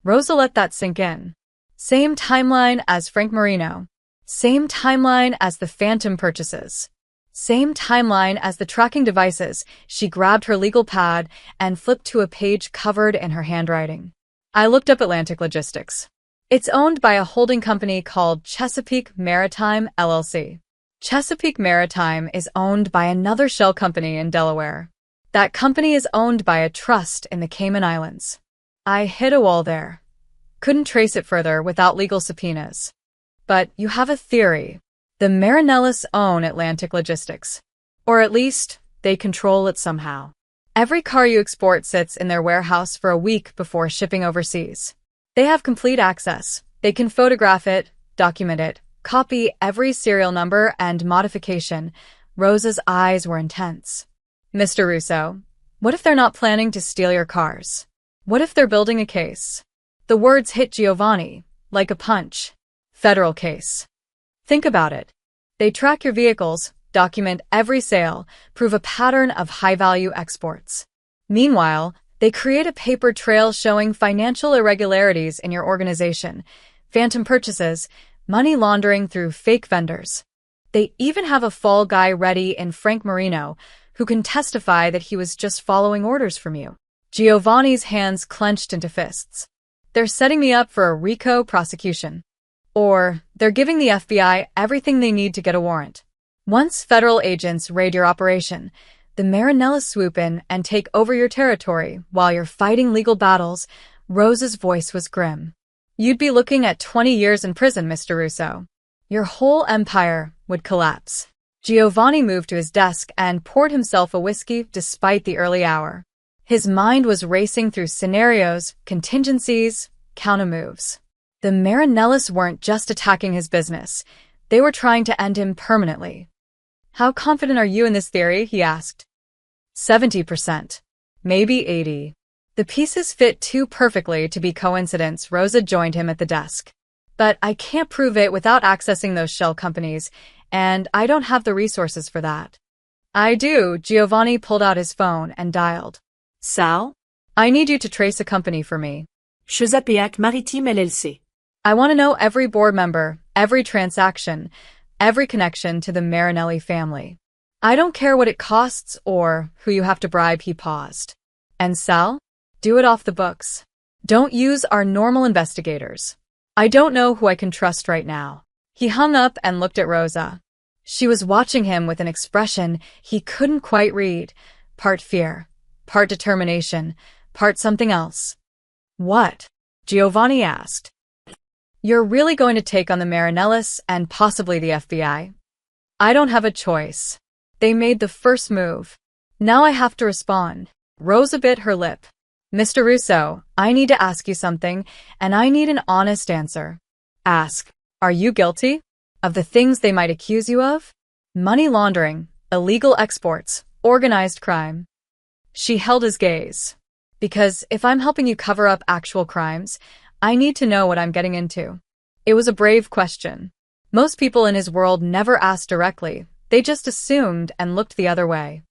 S1: Rosa let that sink in. Same timeline as Frank Marino. Same timeline as the phantom purchases. Same timeline as the tracking devices. She grabbed her legal pad and flipped to a page covered in her handwriting. I looked up Atlantic Logistics. It's owned by a holding company called Chesapeake Maritime, LLC. Chesapeake Maritime is owned by another shell company in Delaware. That company is owned by a trust in the Cayman Islands. I hit a wall there. Couldn't trace it further without legal subpoenas. But you have a theory. The Marinellis own Atlantic Logistics. Or at least, they control it somehow. Every car you export sits in their warehouse for a week before shipping overseas. They have complete access. They can photograph it, document it, copy every serial number and modification. Rosa's eyes were intense. Mr. Russo, what if they're not planning to steal your cars? What if they're building a case? The words hit Giovanni, like a punch. Federal case. Think about it. They track your vehicles, document every sale, prove a pattern of high-value exports. Meanwhile, they create a paper trail showing financial irregularities in your organization, phantom purchases, money laundering through fake vendors. They even have a fall guy ready in Frank Marino, who can testify that he was just following orders from you. Giovanni's hands clenched into fists. They're setting me up for a RICO prosecution. Or they're giving the FBI everything they need to get a warrant. Once federal agents raid your operation, the Marinellis swoop in and take over your territory while you're fighting legal battles. Rosa's voice was grim. You'd be looking at 20 years in prison, Mr. Russo. Your whole empire would collapse. Giovanni moved to his desk and poured himself a whiskey despite the early hour. His mind was racing through scenarios, contingencies, countermoves. The Marinellis weren't just attacking his business. They were trying to end him permanently. How confident are you in this theory? He asked. 70%. Maybe 80%. The pieces fit too perfectly to be coincidence. Rosa joined him at the desk. But I can't prove it without accessing those shell companies, and I don't have the resources for that. I do. Giovanni pulled out his phone and dialed.
S2: Sal?
S1: I need you to trace a company for me.
S2: Chesapeake Maritime LLC.
S1: I want to know every board member, every transaction, every connection to the Marinelli family. I don't care what it costs or who you have to bribe. He paused. And Sal? Do it off the books. Don't use our normal investigators. I don't know who I can trust right now. He hung up and looked at Rosa. She was watching him with an expression he couldn't quite read, part fear, part determination, part something else. What? Giovanni asked. You're really going to take on the Marinellis and possibly the FBI? I don't have a choice. They made the first move. Now I have to respond. Rosa bit her lip. Mr. Russo, I need to ask you something, and I need an honest answer. Ask, are you guilty? Of the things they might accuse you of? Money laundering, illegal exports, organized crime. She held his gaze. Because if I'm helping you cover up actual crimes, I need to know what I'm getting into. It was a brave question. Most people in his world never asked directly. They just assumed and looked the other way.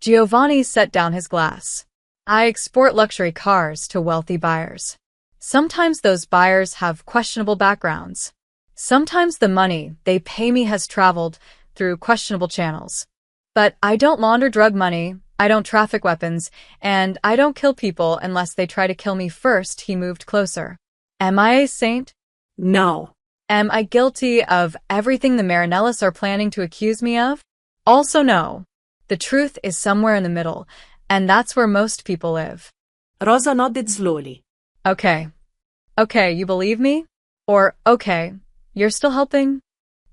S1: Giovanni set down his glass. I export luxury cars to wealthy buyers. Sometimes those buyers have questionable backgrounds. Sometimes the money they pay me has traveled through questionable channels. But I don't launder drug money, I don't traffic weapons, and I don't kill people unless they try to kill me first. He moved closer. Am I a saint?
S2: No.
S1: Am I guilty of everything the Marinellis are planning to accuse me of? Also no. The truth is somewhere in the middle, and that's where most people live.
S2: Rosa nodded slowly.
S1: Okay. Okay, you believe me? Or, okay, you're still helping?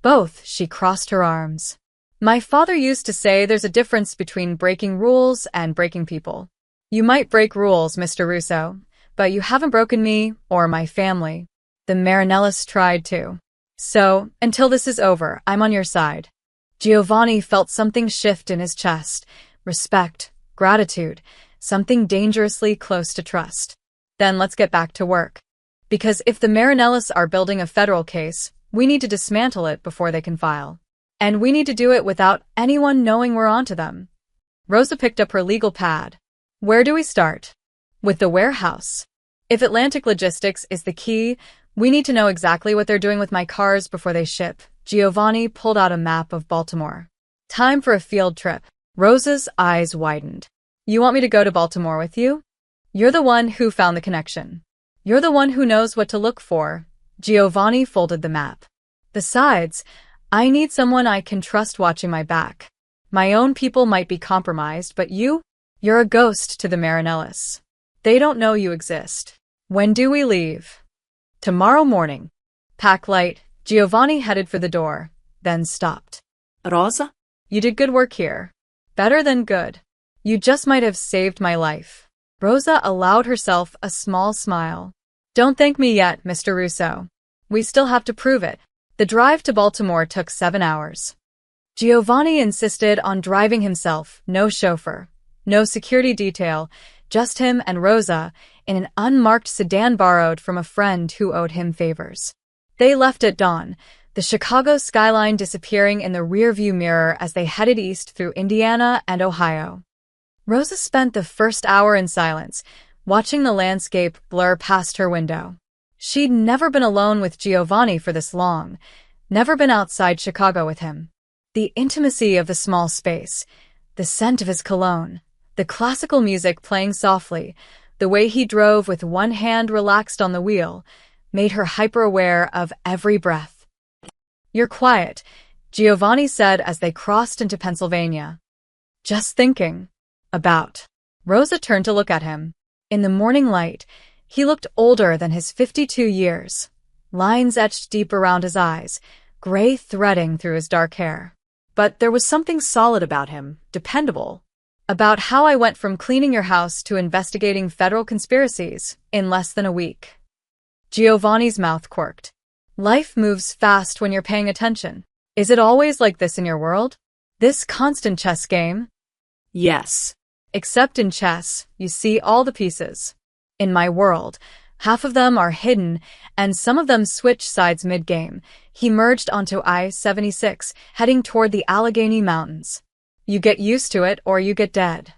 S1: Both, she crossed her arms. My father used to say there's a difference between breaking rules and breaking people. You might break rules, Mr. Russo, but you haven't broken me or my family. The Marinellis tried to. So, until this is over, I'm on your side. Giovanni felt something shift in his chest. Respect, gratitude, something dangerously close to trust. Then let's get back to work. Because if the Marinellis are building a federal case, we need to dismantle it before they can file. And we need to do it without anyone knowing we're onto them. Rosa picked up her legal pad. Where do we start? With the warehouse. If Atlantic Logistics is the key, we need to know exactly what they're doing with my cars before they ship. Giovanni pulled out a map of Baltimore. Time for a field trip. Rosa's eyes widened. You want me to go to Baltimore with you? You're the one who found the connection. You're the one who knows what to look for. Giovanni folded the map. Besides, I need someone I can trust watching my back. My own people might be compromised, but you're a ghost to the Marinellis. They don't know you exist. When do we leave? Tomorrow morning. Pack light. Giovanni headed for the door, then stopped.
S2: Rosa?
S1: You did good work here. Better than good. You just might have saved my life. Rosa allowed herself a small smile. Don't thank me yet, Mr. Russo. We still have to prove it. The drive to Baltimore took 7 hours. Giovanni insisted on driving himself, no chauffeur, no security detail, just him and Rosa, in an unmarked sedan borrowed from a friend who owed him favors. They left at dawn, the Chicago skyline disappearing in the rearview mirror as they headed east through Indiana and Ohio. Rosa spent the first hour in silence, watching the landscape blur past her window. She'd never been alone with Giovanni for this long, never been outside Chicago with him. The intimacy of the small space, the scent of his cologne, the classical music playing softly, the way he drove with one hand relaxed on the wheel, made her hyper-aware of every breath. You're quiet, Giovanni said as they crossed into Pennsylvania. Just thinking. About. Rosa turned to look at him. In the morning light, he looked older than his 52 years. Lines etched deep around his eyes, gray threading through his dark hair. But there was something solid about him, dependable. About how I went from cleaning your house to investigating federal conspiracies in less than a week. Giovanni's mouth quirked. Life moves fast when you're paying attention. Is it always like this in your world? This constant chess game?
S2: Yes.
S1: Except in chess, you see all the pieces. In my world, half of them are hidden, and some of them switch sides mid-game. He merged onto I-76, heading toward the Allegheny Mountains. You get used to it or you get dead.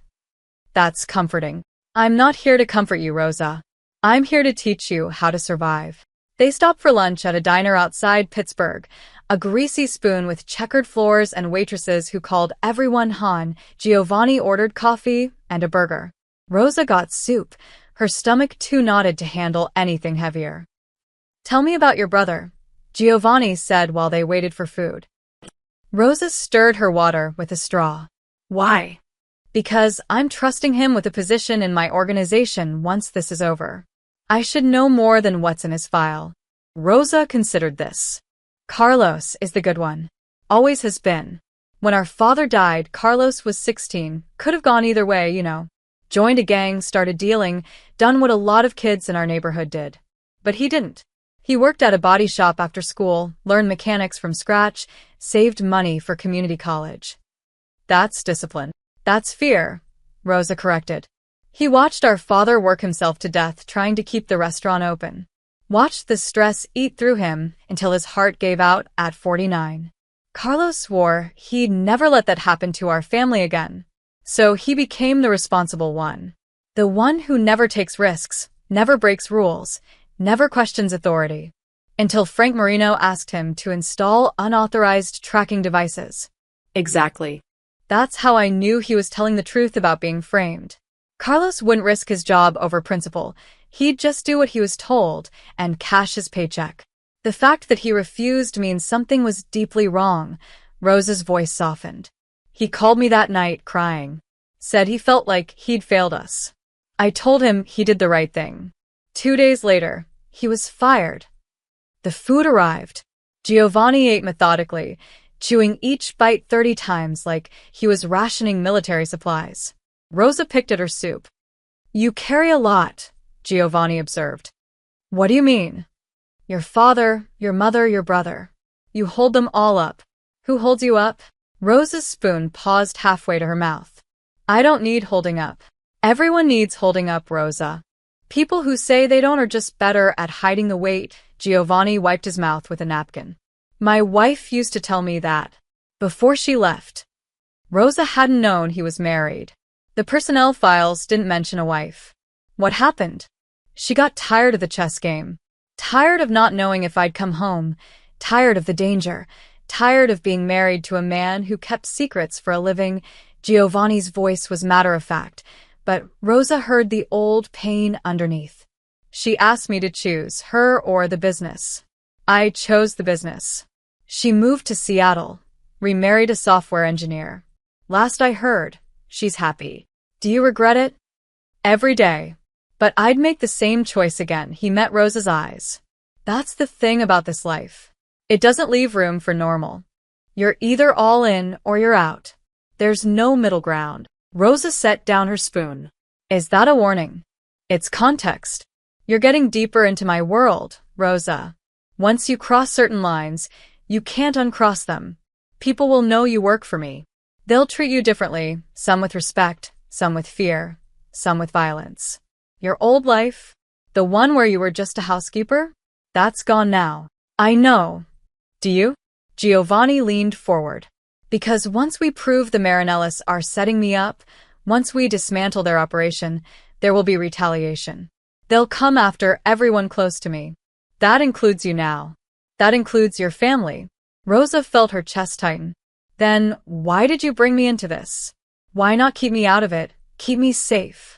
S1: That's comforting. I'm not here to comfort you, Rosa. I'm here to teach you how to survive. They stopped for lunch at a diner outside Pittsburgh, a greasy spoon with checkered floors and waitresses who called everyone Han. Giovanni ordered coffee and a burger. Rosa got soup, her stomach too knotted to handle anything heavier. Tell me about your brother, Giovanni said while they waited for food. Rosa stirred her water with a straw.
S2: Why?
S1: Because I'm trusting him with a position in my organization once this is over. I should know more than what's in his file. Rosa considered this. Carlos is the good one. Always has been. When our father died, Carlos was 16. Could have gone either way, you know. Joined a gang, started dealing, done what a lot of kids in our neighborhood did. But he didn't. He worked at a body shop after school, learned mechanics from scratch, saved money for community college. That's discipline. That's fear, Rosa corrected. He watched our father work himself to death trying to keep the restaurant open. Watched the stress eat through him until his heart gave out at 49. Carlos swore he'd never let that happen to our family again. So he became the responsible one. The one who never takes risks, never breaks rules, never questions authority. Until Frank Marino asked him to install unauthorized tracking devices.
S2: Exactly.
S1: That's how I knew he was telling the truth about being framed. Carlos wouldn't risk his job over principle. He'd just do what he was told and cash his paycheck. The fact that he refused means something was deeply wrong. Rosa's voice softened. He called me that night, crying. Said he felt like he'd failed us. I told him he did the right thing. 2 days later, he was fired. The food arrived. Giovanni ate methodically, chewing each bite 30 times like he was rationing military supplies. Rosa picked at her soup. You carry a lot, Giovanni observed. What do you mean? Your father, your mother, your brother. You hold them all up. Who holds you up? Rosa's spoon paused halfway to her mouth. I don't need holding up. Everyone needs holding up, Rosa. People who say they don't are just better at hiding the weight. Giovanni wiped his mouth with a napkin. My wife used to tell me that. Before she left. Rosa hadn't known he was married. The personnel files didn't mention a wife. What happened? She got tired of the chess game. Tired of not knowing if I'd come home. Tired of the danger. Tired of being married to a man who kept secrets for a living. Giovanni's voice was matter-of-fact, but Rosa heard the old pain underneath. She asked me to choose, her or the business. I chose the business. She moved to Seattle, remarried a software engineer. Last I heard, she's happy. Do you regret it? Every day. But I'd make the same choice again. He met Rosa's eyes. That's the thing about this life. It doesn't leave room for normal. You're either all in or you're out. There's no middle ground. Rosa set down her spoon. Is that a warning? It's context. You're getting deeper into my world, Rosa. Once you cross certain lines, you can't uncross them. People will know you work for me. They'll treat you differently, some with respect, some with fear, some with violence. Your old life, the one where you were just a housekeeper, that's gone now. I know. Do you? Giovanni leaned forward. Because once we prove the Marinellis are setting me up, once we dismantle their operation, there will be retaliation. They'll come after everyone close to me. That includes you now. That includes your family. Rosa felt her chest tighten. Then, why did you bring me into this? Why not keep me out of it? Keep me safe.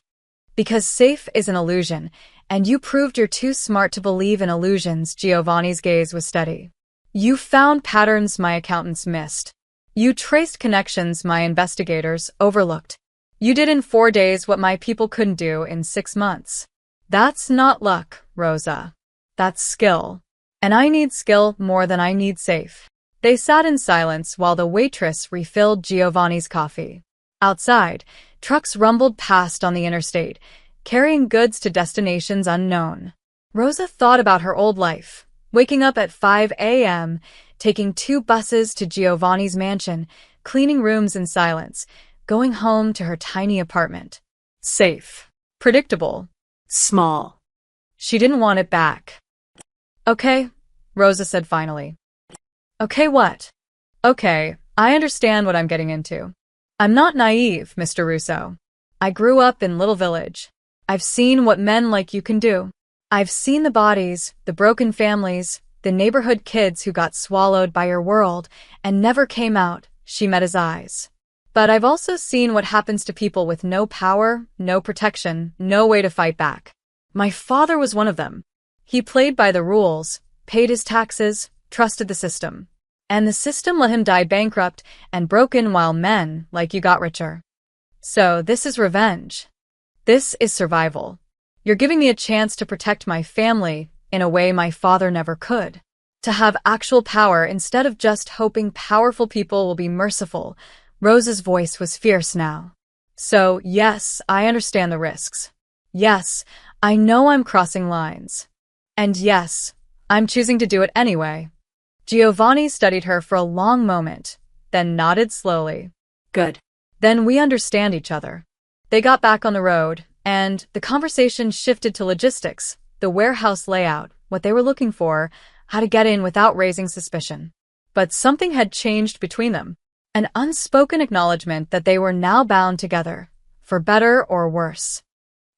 S1: Because safe is an illusion, and you proved you're too smart to believe in illusions. Giovanni's gaze was steady. You found patterns my accountants missed. You traced connections my investigators overlooked. You did in 4 days what my people couldn't do in 6 months. That's not luck, Rosa. That's skill. And I need skill more than I need safe. They sat in silence while the waitress refilled Giovanni's coffee. Outside, trucks rumbled past on the interstate, carrying goods to destinations unknown. Rosa thought about her old life, waking up at 5 a.m., taking 2 buses to Giovanni's mansion, cleaning rooms in silence, going home to her tiny apartment. Safe. Predictable.
S2: Small.
S1: She didn't want it back. Okay, Rosa said finally. Okay, what? Okay, I understand what I'm getting into. I'm not naive, Mr. Russo. I grew up in Little Village. I've seen what men like you can do. I've seen the bodies, the broken families, the neighborhood kids who got swallowed by your world and never came out. She met his eyes. But I've also seen what happens to people with no power, no protection, no way to fight back. My father was one of them. He played by the rules, paid his taxes, trusted the system. And the system let him die bankrupt and broken while men like you got richer. So this is revenge. This is survival. You're giving me a chance to protect my family in a way my father never could. To have actual power instead of just hoping powerful people will be merciful. Rosa's voice was fierce now. So, yes, I understand the risks. Yes, I know I'm crossing lines. And yes, I'm choosing to do it anyway. Giovanni studied her for a long moment, then nodded slowly.
S2: Good.
S1: Then we understand each other. They got back on the road, and the conversation shifted to logistics, the warehouse layout, what they were looking for, how to get in without raising suspicion. But something had changed between them. An unspoken acknowledgement that they were now bound together, for better or worse.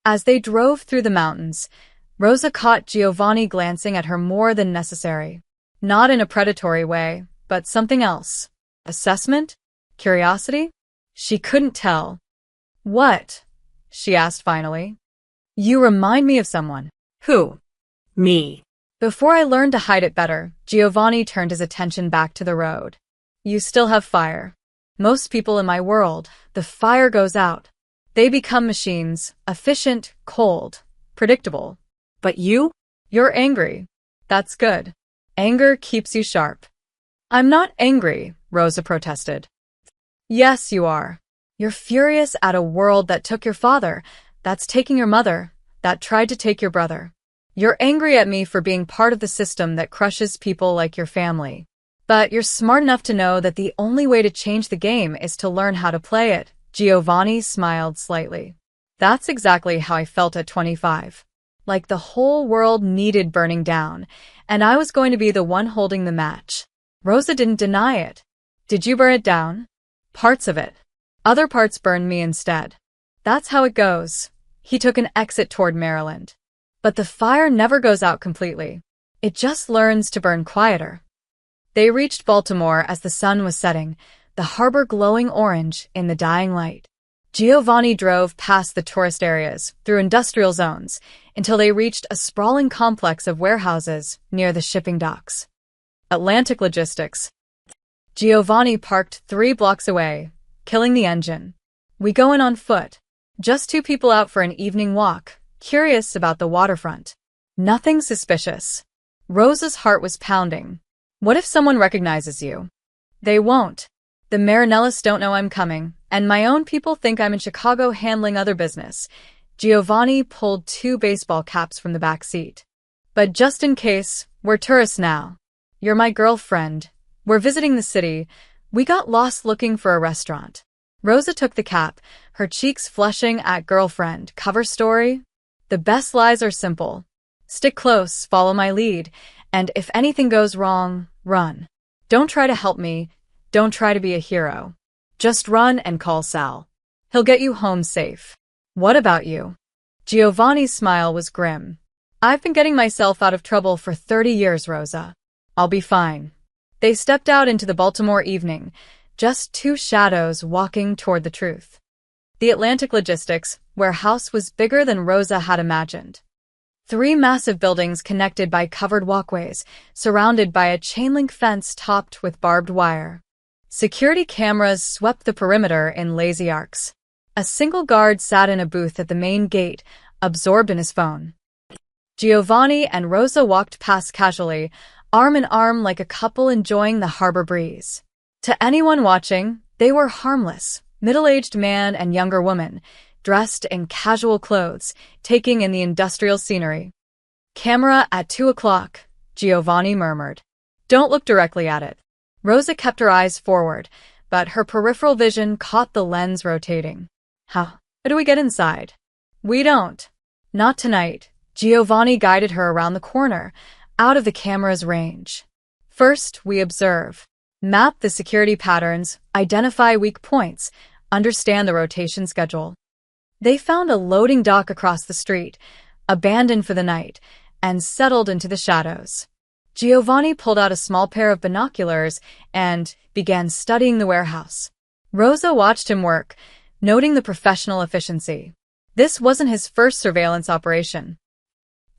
S1: As they drove through the mountains, Rosa caught Giovanni glancing at her more than necessary. Not in a predatory way, but something else. Assessment? Curiosity? She couldn't tell. What? She asked finally. You remind me of someone.
S2: Who? Me.
S1: Before I learned to hide it better, Giovanni turned his attention back to the road. You still have fire. Most people in my world, the fire goes out. They become machines, efficient, cold, predictable.
S2: But you?
S1: You're angry. That's good. Anger keeps you sharp. I'm not angry, Rosa protested. Yes, you are. You're furious at a world that took your father, that's taking your mother, that tried to take your brother. You're angry at me for being part of the system that crushes people like your family. But you're smart enough to know that the only way to change the game is to learn how to play it. Giovanni smiled slightly. That's exactly how I felt at 25. Like the whole world needed burning down, and I was going to be the one holding the match. Rosa didn't deny it. Did you burn it down? Parts of it. Other parts burned me instead. That's how it goes. He took an exit toward Maryland. But the fire never goes out completely. It just learns to burn quieter. They reached Baltimore as the sun was setting, the harbor glowing orange in the dying light. Giovanni drove past the tourist areas, through industrial zones, until they reached a sprawling complex of warehouses near the shipping docks. Atlantic Logistics. Giovanni parked 3 blocks away, killing the engine. We go in on foot. Just 2 people out for an evening walk, curious about the waterfront. Nothing suspicious. Rosa's heart was pounding. What if someone recognizes you? They won't. The Marinellis don't know I'm coming, and my own people think I'm in Chicago handling other business. Giovanni pulled 2 baseball caps from the back seat. But just in case, we're tourists now. You're my girlfriend. We're visiting the city. We got lost looking for a restaurant. Rosa took the cap, her cheeks flushing at girlfriend. Cover story? The best lies are simple. Stick close, follow my lead, and if anything goes wrong, run. Don't try to help me. Don't try to be a hero. Just run and call Sal. He'll get you home safe. What about you? Giovanni's smile was grim. I've been getting myself out of trouble for 30 years, Rosa. I'll be fine. They stepped out into the Baltimore evening, just 2 shadows walking toward the truth. The Atlantic Logistics warehouse was bigger than Rosa had imagined. 3 massive buildings connected by covered walkways, surrounded by a chain-link fence topped with barbed wire. Security cameras swept the perimeter in lazy arcs. A single guard sat in a booth at the main gate, absorbed in his phone. Giovanni and Rosa walked past casually, arm in arm like a couple enjoying the harbor breeze. To anyone watching, they were harmless, middle-aged man and younger woman, dressed in casual clothes, taking in the industrial scenery. Camera at 2 o'clock, Giovanni murmured. Don't look directly at it. Rosa kept her eyes forward, but her peripheral vision caught the lens rotating. How do we get inside? We don't. Not tonight. Giovanni guided her around the corner, out of the camera's range. First, we observe. Map the security patterns, identify weak points, understand the rotation schedule. They found a loading dock across the street, abandoned for the night, and settled into the shadows. Giovanni pulled out a small pair of binoculars and began studying the warehouse. Rosa watched him work, noting the professional efficiency. This wasn't his first surveillance operation.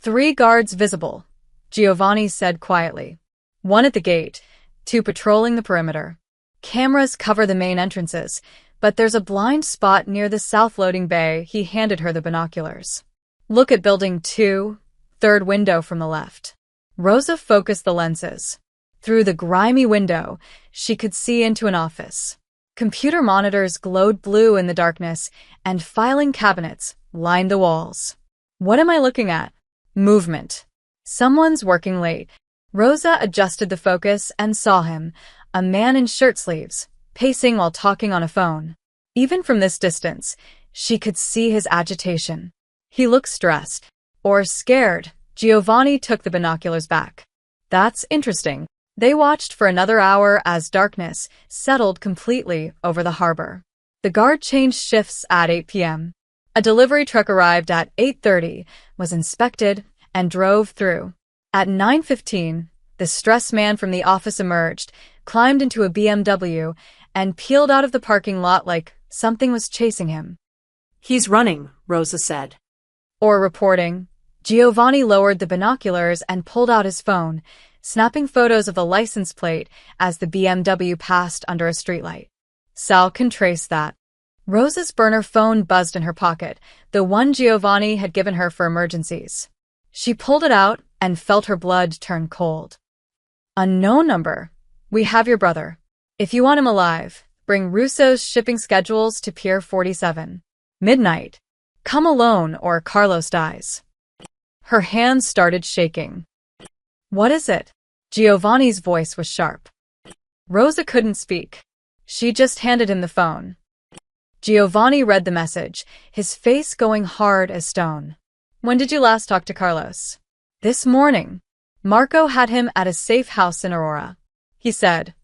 S1: 3 guards visible, Giovanni said quietly. 1 at the gate, to patrolling the perimeter. Cameras cover the main entrances, but there's a blind spot near the south loading bay. He handed her the binoculars. Look at building 2, third window from the left. Rosa focused the lenses. Through the grimy window, she could see into an office. Computer monitors glowed blue in the darkness, and filing cabinets lined the walls. What am I looking at? Movement. Someone's working late. Rosa adjusted the focus and saw him, a man in shirt sleeves, pacing while talking on a phone. Even from this distance, she could see his agitation. He looked stressed. Or scared. Giovanni took the binoculars back. That's interesting. They watched for another hour as darkness settled completely over the harbor. The guard changed shifts at 8 p.m. A delivery truck arrived at 8:30, was inspected, and drove through. At 9:15, the stressed man from the office emerged, climbed into a BMW, and peeled out of the parking lot like something was chasing him.
S2: He's running, Rosa said.
S1: Or reporting. Giovanni lowered the binoculars and pulled out his phone, snapping photos of the license plate as the BMW passed under a streetlight. Sal can trace that. Rosa's burner phone buzzed in her pocket, the one Giovanni had given her for emergencies. She pulled it out and felt her blood turn cold. Unknown number. We have your brother. If you want him alive, bring Russo's shipping schedules to Pier 47. Midnight. Come alone or Carlos dies. Her hands started shaking. What is it? Giovanni's voice was sharp. Rosa couldn't speak. She just handed him the phone. Giovanni read the message, his face going hard as stone. When did you last talk to Carlos? This morning. Marco had him at a safe house in Aurora. He said.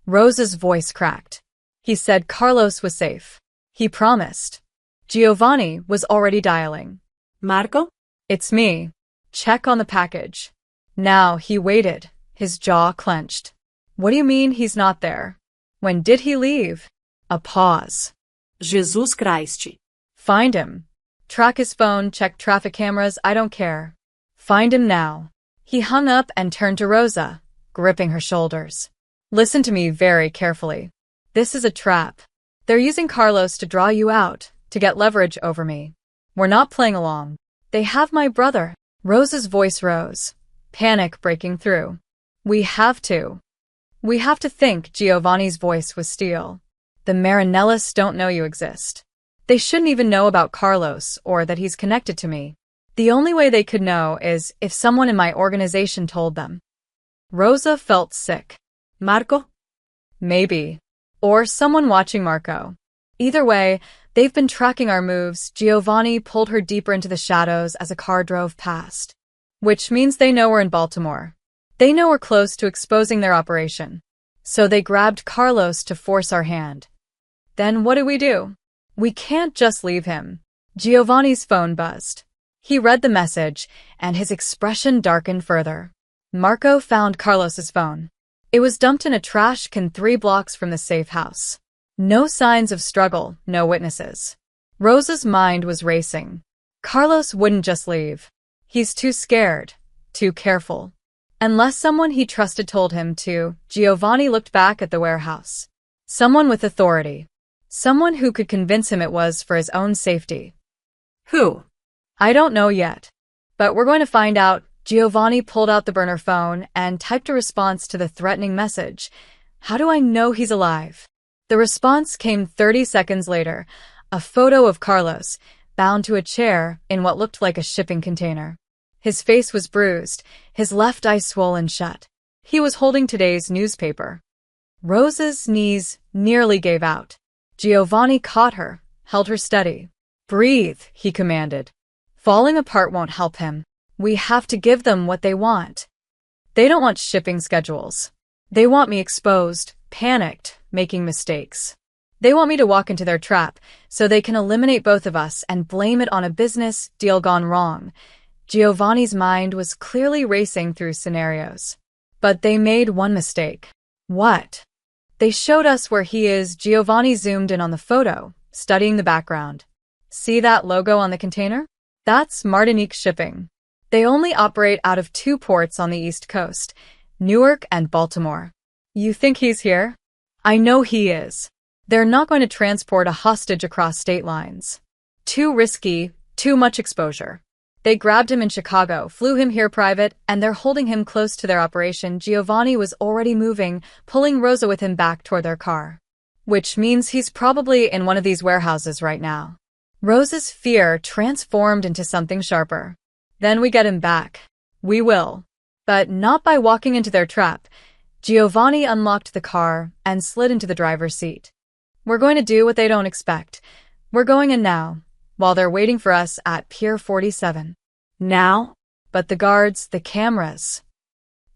S1: Rosa's voice cracked. He said Carlos was safe. He promised. Giovanni was already dialing.
S2: Marco?
S1: It's me. Check on the package. Now he waited, his jaw clenched. What do you mean he's not there? When did he leave? A pause.
S2: Jesus Christ.
S1: Find him. Track his phone, check traffic cameras, I don't care. Find him now. He hung up and turned to Rosa, gripping her shoulders. Listen to me very carefully. This is a trap. They're using Carlos to draw you out, to get leverage over me. We're not playing along. They have my brother. Rosa's voice rose, panic breaking through. We have to. We have to think. Giovanni's voice was steel. The Marinellis don't know you exist. They shouldn't even know about Carlos or that he's connected to me. The only way they could know is if someone in my organization told them. Rosa felt sick.
S2: Marco?
S1: Maybe. Or someone watching Marco. Either way, they've been tracking our moves. Giovanni pulled her deeper into the shadows as a car drove past. Which means they know we're in Baltimore. They know we're close to exposing their operation. So they grabbed Carlos to force our hand. Then what do? We can't just leave him. Giovanni's phone buzzed. He read the message, and his expression darkened further. Marco found Carlos's phone. It was dumped in a trash can 3 blocks from the safe house. No signs of struggle, no witnesses. Rosa's mind was racing. Carlos wouldn't just leave. He's too scared, too careful. Unless someone he trusted told him to, Giovanni looked back at the warehouse. Someone with authority. Someone who could convince him it was for his own safety.
S2: Who?
S1: I don't know yet. But we're going to find out. Giovanni pulled out the burner phone and typed a response to the threatening message. How do I know he's alive? The response came 30 seconds later, a photo of Carlos, bound to a chair in what looked like a shipping container. His face was bruised, his left eye swollen shut. He was holding today's newspaper. Rosa's knees nearly gave out. Giovanni caught her, held her steady. Breathe, he commanded. Falling apart won't help him. We have to give them what they want. They don't want shipping schedules. They want me exposed, panicked, making mistakes. They want me to walk into their trap so they can eliminate both of us and blame it on a business deal gone wrong. Giovanni's mind was clearly racing through scenarios. But they made one mistake. What? They showed us where he is. Giovanni zoomed in on the photo, studying the background. See that logo on the container? That's Martinique Shipping. They only operate out of 2 ports on the East Coast, Newark and Baltimore. You think he's here? I know he is. They're not going to transport a hostage across state lines. Too risky, too much exposure. They grabbed him in Chicago, flew him here private, and they're holding him close to their operation. Giovanni was already moving, pulling Rosa with him back toward their car. Which means he's probably in one of these warehouses right now. Rosa's fear transformed into something sharper. Then we get him back. We will. But not by walking into their trap. Giovanni unlocked the car and slid into the driver's seat. We're going to do what they don't expect. We're going in now, while they're waiting for us at Pier 47.
S2: Now?
S1: But the guards, the cameras,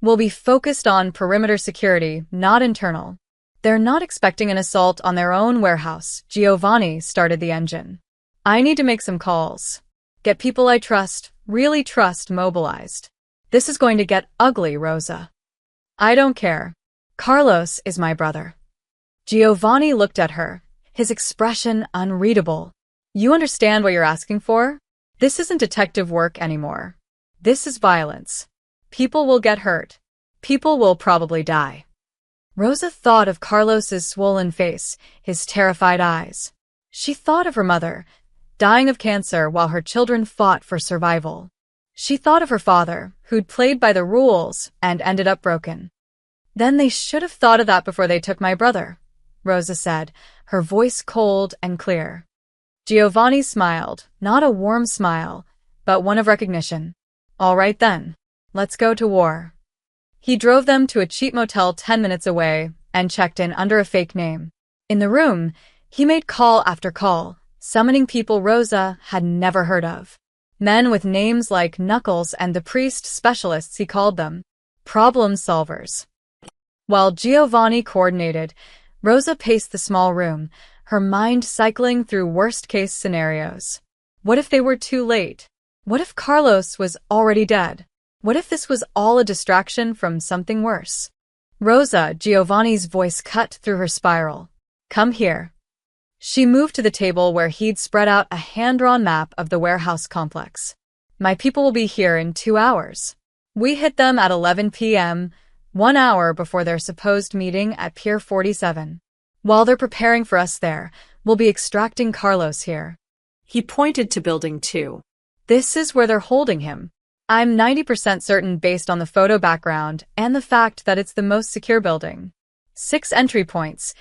S1: will be focused on perimeter security, not internal. They're not expecting an assault on their own warehouse. Giovanni started the engine. I need to make some calls. Get people I trust, really trust, mobilized. This is going to get ugly, Rosa. I don't care. Carlos is my brother. Giovanni looked at her, his expression unreadable. You understand what you're asking for? This isn't detective work anymore. This is violence. People will get hurt. People will probably die. Rosa thought of Carlos's swollen face, his terrified eyes. She thought of her mother, dying of cancer while her children fought for survival. She thought of her father, who'd played by the rules and ended up broken. Then they should have thought of that before they took my brother, Rosa said, her voice cold and clear. Giovanni smiled, not a warm smile, but one of recognition. All right then, let's go to war. He drove them to a cheap motel 10 minutes away and checked in under a fake name. In the room, he made call after call, summoning people Rosa had never heard of. Men with names like Knuckles and the priest specialists he called them. Problem solvers. While Giovanni coordinated, Rosa paced the small room, her mind cycling through worst-case scenarios. What if they were too late? What if Carlos was already dead? What if this was all a distraction from something worse? Rosa, Giovanni's voice cut through her spiral. Come here. She moved to the table where he'd spread out a hand-drawn map of the warehouse complex. My people will be here in 2 hours. We hit them at 11 p.m., 1 hour before their supposed meeting at Pier 47. While they're preparing for us there, we'll be extracting Carlos here.
S2: He pointed to Building 2.
S1: This is where they're holding him. I'm 90% certain based on the photo background and the fact that it's the most secure building. 6 entry points,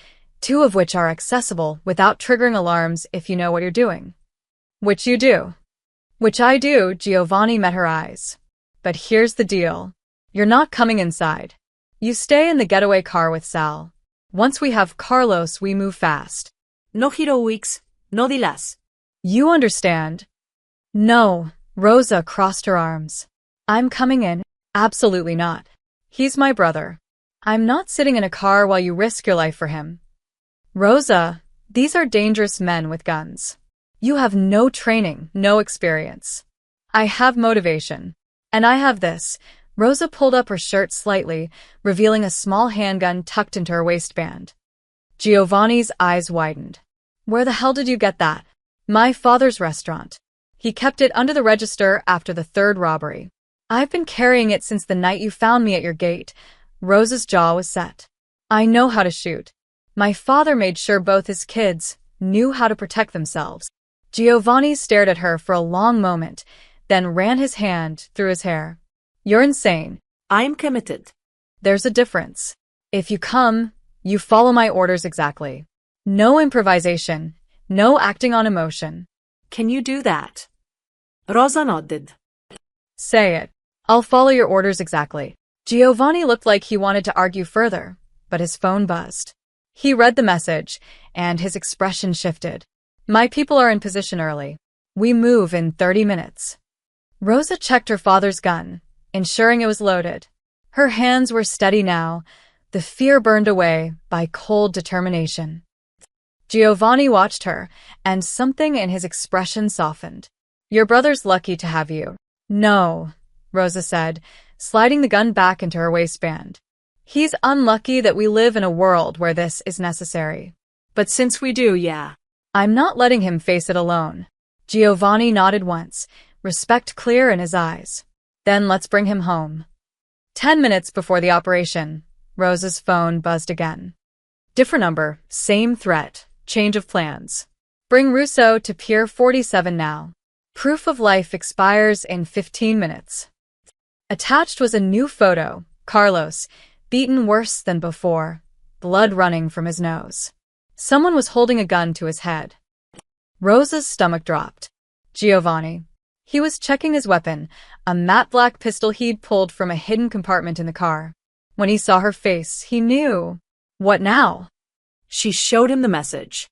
S1: 2 of which are accessible without triggering alarms if you know what you're doing. Which you do. Which I do, Giovanni met her eyes. But here's the deal. You're not coming inside. You stay in the getaway car with Sal. Once we have Carlos, we move fast.
S2: No heroics, no dilas.
S1: You understand? No. Rosa crossed her arms. I'm coming in. Absolutely not. He's my brother. I'm not sitting in a car while you risk your life for him. Rosa, these are dangerous men with guns. You have no training, no experience. I have motivation. And I have this. Rosa pulled up her shirt slightly, revealing a small handgun tucked into her waistband. Giovanni's eyes widened. Where the hell did you get that? My father's restaurant. He kept it under the register after the 3rd robbery. I've been carrying it since the night you found me at your gate. Rosa's jaw was set. I know how to shoot. My father made sure both his kids knew how to protect themselves. Giovanni stared at her for a long moment, then ran his hand through his hair. You're insane.
S2: I'm committed.
S1: There's a difference. If you come, you follow my orders exactly. No improvisation, no acting on emotion.
S2: Can you do that? Rosa nodded.
S1: Say it. I'll follow your orders exactly. Giovanni looked like he wanted to argue further, but his phone buzzed. He read the message, and his expression shifted. My people are in position early. We move in 30 minutes. Rosa checked her father's gun, ensuring it was loaded. Her hands were steady now, the fear burned away by cold determination. Giovanni watched her, and something in his expression softened. Your brother's lucky to have you. No, Rosa said, sliding the gun back into her waistband. He's unlucky that we live in a world where this is necessary.
S2: But since we do, yeah.
S1: I'm not letting him face it alone. Giovanni nodded once, respect clear in his eyes. Then let's bring him home. 10 minutes before the operation, Rosa's phone buzzed again. Different number, same threat, change of plans. Bring Russo to Pier 47 now. Proof of life expires in 15 minutes. Attached was a new photo, Carlos, beaten worse than before, blood running from his nose. Someone was holding a gun to his head. Rosa's stomach dropped. Giovanni. He was checking his weapon, a matte black pistol he'd pulled from a hidden compartment in the car. When he saw her face, he knew. What now?
S2: She showed him the message.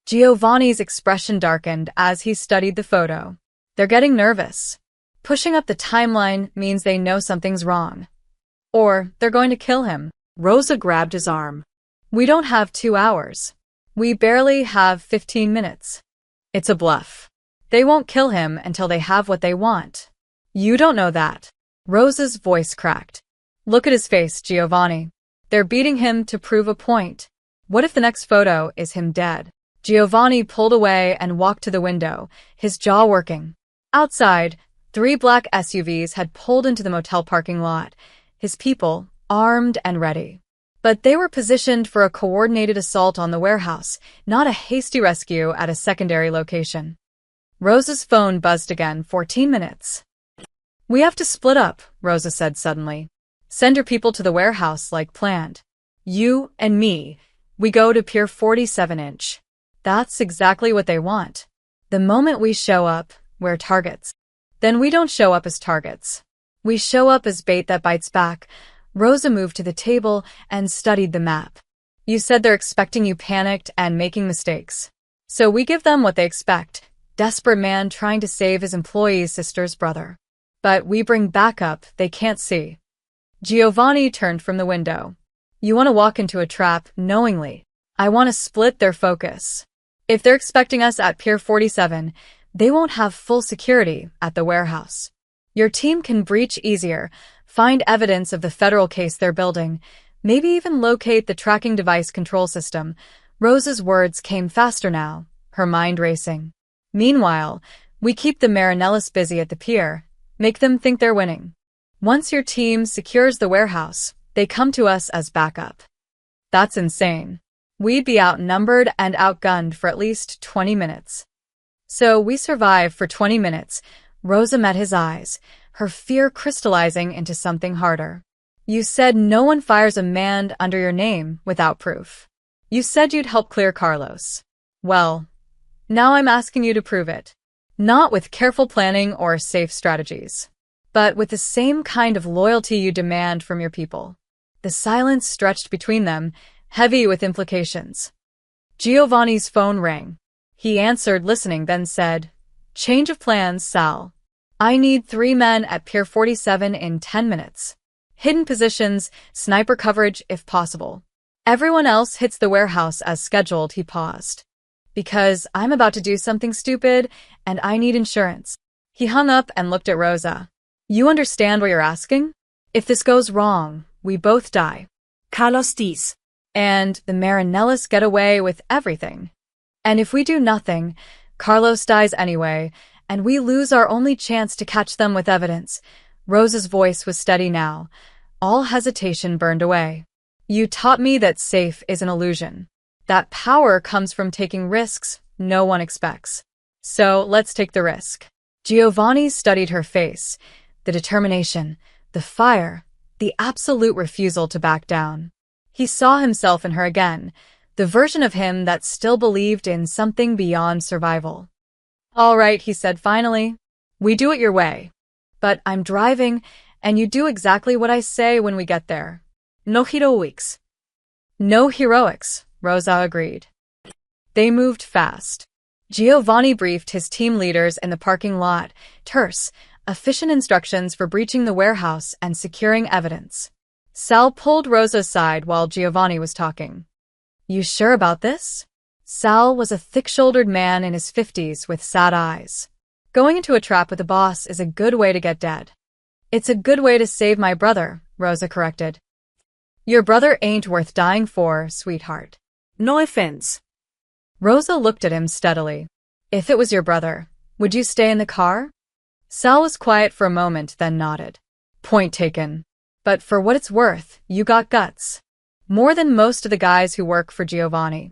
S1: Giovanni's expression darkened as he studied the photo. They're getting nervous. Pushing up the timeline means they know something's wrong. Or they're going to kill him.
S2: Rosa grabbed his arm.
S1: We don't have 2 hours. We barely have 15 minutes. It's a bluff. They won't kill him until they have what they want. You don't know that. Rosa's voice cracked. Look at his face, Giovanni. They're beating him to prove a point. What if the next photo is him dead? Giovanni pulled away and walked to the window, his jaw working. Outside, 3 black SUVs had pulled into the motel parking lot, his people armed and ready. But they were positioned for a coordinated assault on the warehouse, not a hasty rescue at a secondary location. Rosa's phone buzzed again. 14 minutes. We have to split up, Rosa said suddenly. Send your people to the warehouse like planned. You and me, we go to Pier 47". That's exactly what they want. The moment we show up, we're targets. Then we don't show up as targets. We show up as bait that bites back. Rosa moved to the table and studied the map. You said they're expecting you panicked and making mistakes. So we give them what they expect. Desperate man trying to save his employee's sister's brother. But we bring backup they can't see. Giovanni turned from the window. You want to walk into a trap knowingly. I want to split their focus. If they're expecting us at Pier 47, they won't have full security at the warehouse. Your team can breach easier, find evidence of the federal case they're building, maybe even locate the tracking device control system. Rosa's words came faster now, her mind racing. Meanwhile, we keep the Marinellis busy at the pier, make them think they're winning. Once your team secures the warehouse, they come to us as backup. That's insane. We'd be outnumbered and outgunned for at least 20 minutes. So we survive for 20 minutes. Rosa met his eyes, her fear crystallizing into something harder. You said no one fires a man under your name without proof. You said you'd help clear Carlos. Well, now I'm asking you to prove it. Not with careful planning or safe strategies, but with the same kind of loyalty you demand from your people. The silence stretched between them, heavy with implications. Giovanni's phone rang. He answered, listening, then said, Change of plans, Sal. I need 3 men at Pier 47 in 10 minutes. Hidden positions, sniper coverage if possible. Everyone else hits the warehouse as scheduled. He paused. Because I'm about to do something stupid, and I need insurance. He hung up and looked at Rosa. You understand what you're asking? If this goes wrong, we both die.
S2: Carlos dies.
S1: And the Marinellis get away with everything. And if we do nothing, Carlos dies anyway, and we lose our only chance to catch them with evidence. Rosa's voice was steady now. All hesitation burned away. You taught me that safe is an illusion. That power comes from taking risks no one expects. So let's take the risk. Giovanni studied her face, the determination, the fire, the absolute refusal to back down. He saw himself in her again, the version of him that still believed in something beyond survival. All right, he said finally. We do it your way. But I'm driving, and you do exactly what I say when we get there. No heroics. No heroics, Rosa agreed. They moved fast. Giovanni briefed his team leaders in the parking lot, terse, efficient instructions for breaching the warehouse and securing evidence. Sal pulled Rosa aside while Giovanni was talking. You sure about this? Sal was a thick-shouldered man in his 50s with sad eyes. Going into a trap with the boss is a good way to get dead. It's a good way to save my brother, Rosa corrected. Your brother ain't worth dying for, sweetheart.
S2: No offense.
S1: Rosa looked at him steadily. If it was your brother, would you stay in the car? Sal was quiet for a moment, then nodded. Point taken. But for what it's worth, you got guts. More than most of the guys who work for Giovanni.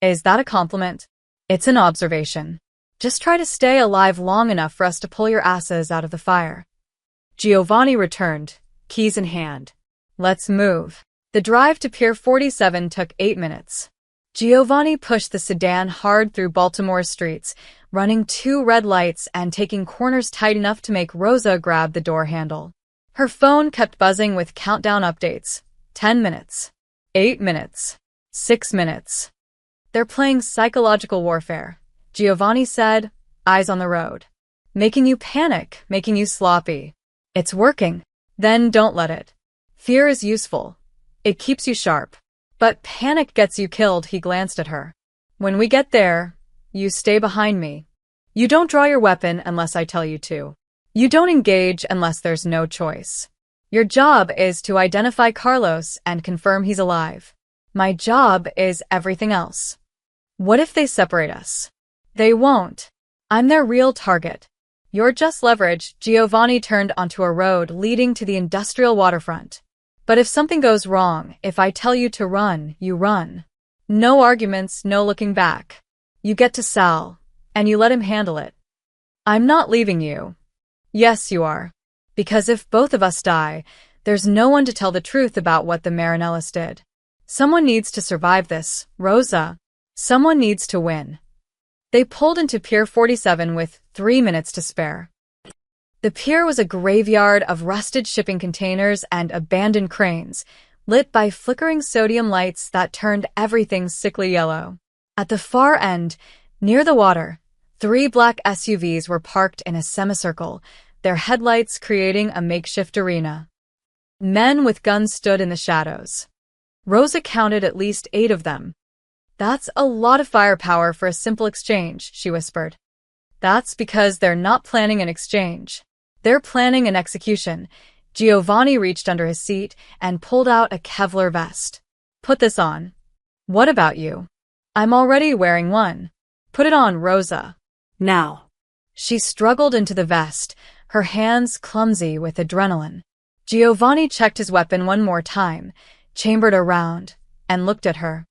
S1: Is that a compliment? It's an observation. Just try to stay alive long enough for us to pull your asses out of the fire. Giovanni returned, keys in hand. Let's move. The drive to Pier 47 took 8 minutes. Giovanni pushed the sedan hard through Baltimore's streets, running 2 red lights and taking corners tight enough to make Rosa grab the door handle. Her phone kept buzzing with countdown updates. 10 minutes. 8 minutes. 6 minutes. They're playing psychological warfare, Giovanni said, eyes on the road. Making you panic, making you sloppy. It's working. Then don't let it. Fear is useful. It keeps you sharp. But panic gets you killed, he glanced at her. When we get there, you stay behind me. You don't draw your weapon unless I tell you to. You don't engage unless there's no choice. Your job is to identify Carlos and confirm he's alive. My job is everything else. What if they separate us? They won't. I'm their real target. You're just leverage. Giovanni turned onto a road leading to the industrial waterfront. But if something goes wrong, if I tell you to run, you run. No arguments, no looking back. You get to Sal, and you let him handle it. I'm not leaving you. Yes, you are. Because if both of us die, there's no one to tell the truth about what the Marinellis did. Someone needs to survive this, Rosa. Someone needs to win. They pulled into Pier 47 with 3 minutes to spare. The pier was a graveyard of rusted shipping containers and abandoned cranes, lit by flickering sodium lights that turned everything sickly yellow. At the far end, near the water, 3 black SUVs were parked in a semicircle, their headlights creating a makeshift arena. Men with guns stood in the shadows. Rosa counted at least 8 of them. That's a lot of firepower for a simple exchange, she whispered. That's because they're not planning an exchange. They're planning an execution. Giovanni reached under his seat and pulled out a Kevlar vest. Put this on. What about you? I'm already wearing one. Put it on, Rosa.
S2: Now.
S1: She struggled into the vest, her hands clumsy with adrenaline. Giovanni checked his weapon one more time, chambered a round, and looked at her.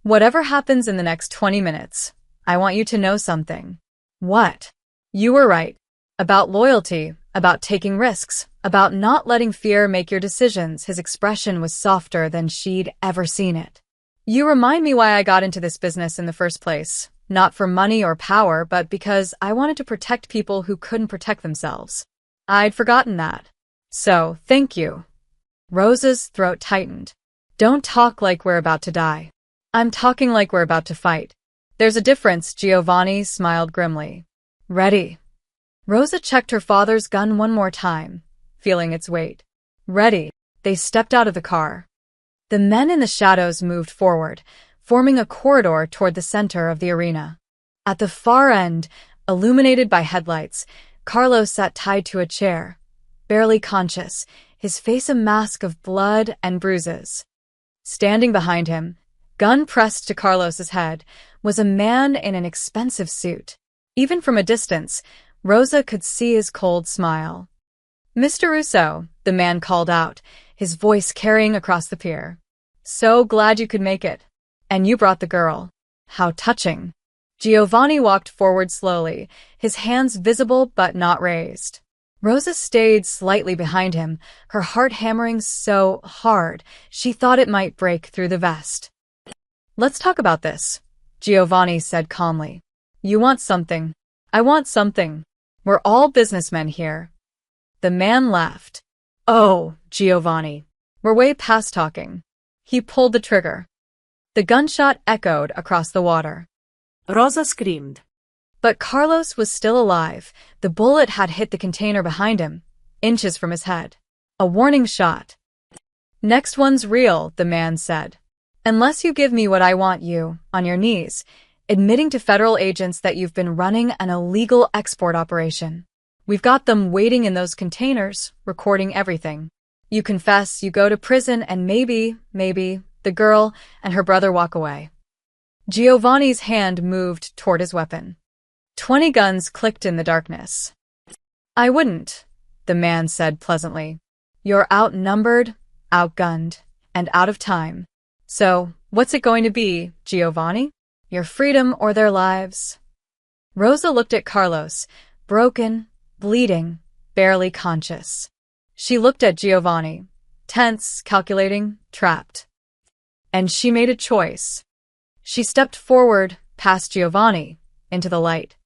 S1: Whatever happens in the next 20 minutes, I want you to know something. What? You were right. About loyalty, about taking risks, about not letting fear make your decisions. His expression was softer than she'd ever seen it. You remind me why I got into this business in the first place. Not for money or power, but because I wanted to protect people who couldn't protect themselves. I'd forgotten that. So, thank you. Rosa's throat tightened. Don't talk like we're about to die. I'm talking like we're about to fight. There's a difference, Giovanni smiled grimly. Ready. Rosa checked her father's gun one more time, feeling its weight. Ready. They stepped out of the car. The men in the shadows moved forward, forming a corridor toward the center of the arena. At the far end, illuminated by headlights, Carlos sat tied to a chair, barely conscious, his face a mask of blood and bruises. Standing behind him, gun pressed to Carlos's head, was a man in an expensive suit. Even from a distance, Rosa could see his cold smile. Mr. Russo, the man called out, his voice carrying across the pier. So glad you could make it. And you brought the girl. How touching. Giovanni walked forward slowly, his hands visible but not raised. Rosa stayed slightly behind him, her heart hammering so hard she thought it might break through the vest. Let's talk about this, Giovanni said calmly. You want something. I want something. We're all businessmen here. The man laughed. Oh, Giovanni. We're way past talking. He pulled the trigger. The gunshot echoed across the water.
S2: Rosa screamed.
S1: But Carlos was still alive. The bullet had hit the container behind him, inches from his head. A warning shot. Next one's real, the man said. Unless you give me what I want you, on your knees, admitting to federal agents that you've been running an illegal export operation. We've got them waiting in those containers, recording everything. You confess, you go to prison, and maybe, the girl and her brother walk away. Giovanni's hand moved toward his weapon. 20 guns clicked in the darkness. I wouldn't, the man said pleasantly. You're outnumbered, outgunned, and out of time. So, what's it going to be, Giovanni? Your freedom or their lives? Rosa looked at Carlos, broken, bleeding, barely conscious. She looked at Giovanni, tense, calculating, trapped. And she made a choice. She stepped forward, past Giovanni, into the light.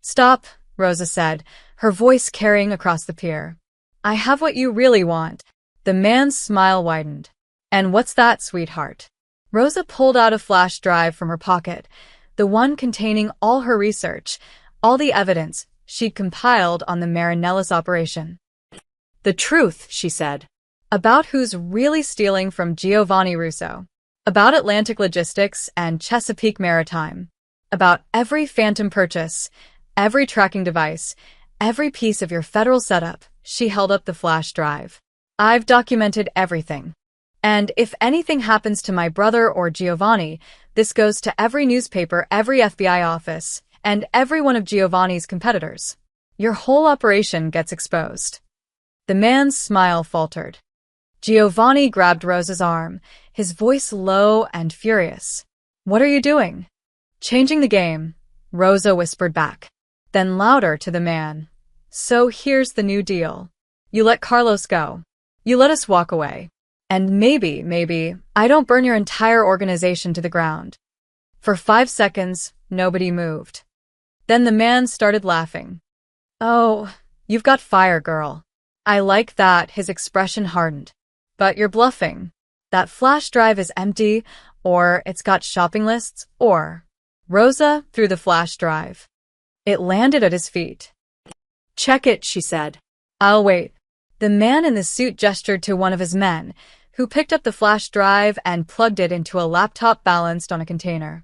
S1: Stop, Rosa said, her voice carrying across the pier. I have what you really want. The man's smile widened. And what's that, sweetheart? Rosa pulled out a flash drive from her pocket, the one containing all her research, all the evidence she'd compiled on the Marinellis operation. The truth, she said. About who's really stealing from Giovanni Russo. About Atlantic Logistics and Chesapeake Maritime. About every phantom purchase, every tracking device, every piece of your federal setup. She held up the flash drive. I've documented everything. And if anything happens to my brother or Giovanni, this goes to every newspaper, every FBI office, and every one of Giovanni's competitors. Your whole operation gets exposed. The man's smile faltered. Giovanni grabbed Rosa's arm, his voice low and furious. What are you doing? Changing the game, Rosa whispered back. Then louder to the man. So here's the new deal. You let Carlos go. You let us walk away. And maybe, I don't burn your entire organization to the ground. For 5 seconds, nobody moved. Then the man started laughing. Oh, you've got fire, girl. I like that, his expression hardened. But you're bluffing. That flash drive is empty, or it's got shopping lists, or... Rosa threw the flash drive. It landed at his feet. Check it, she said. I'll wait. The man in the suit gestured to one of his men, who picked up the flash drive and plugged it into a laptop balanced on a container.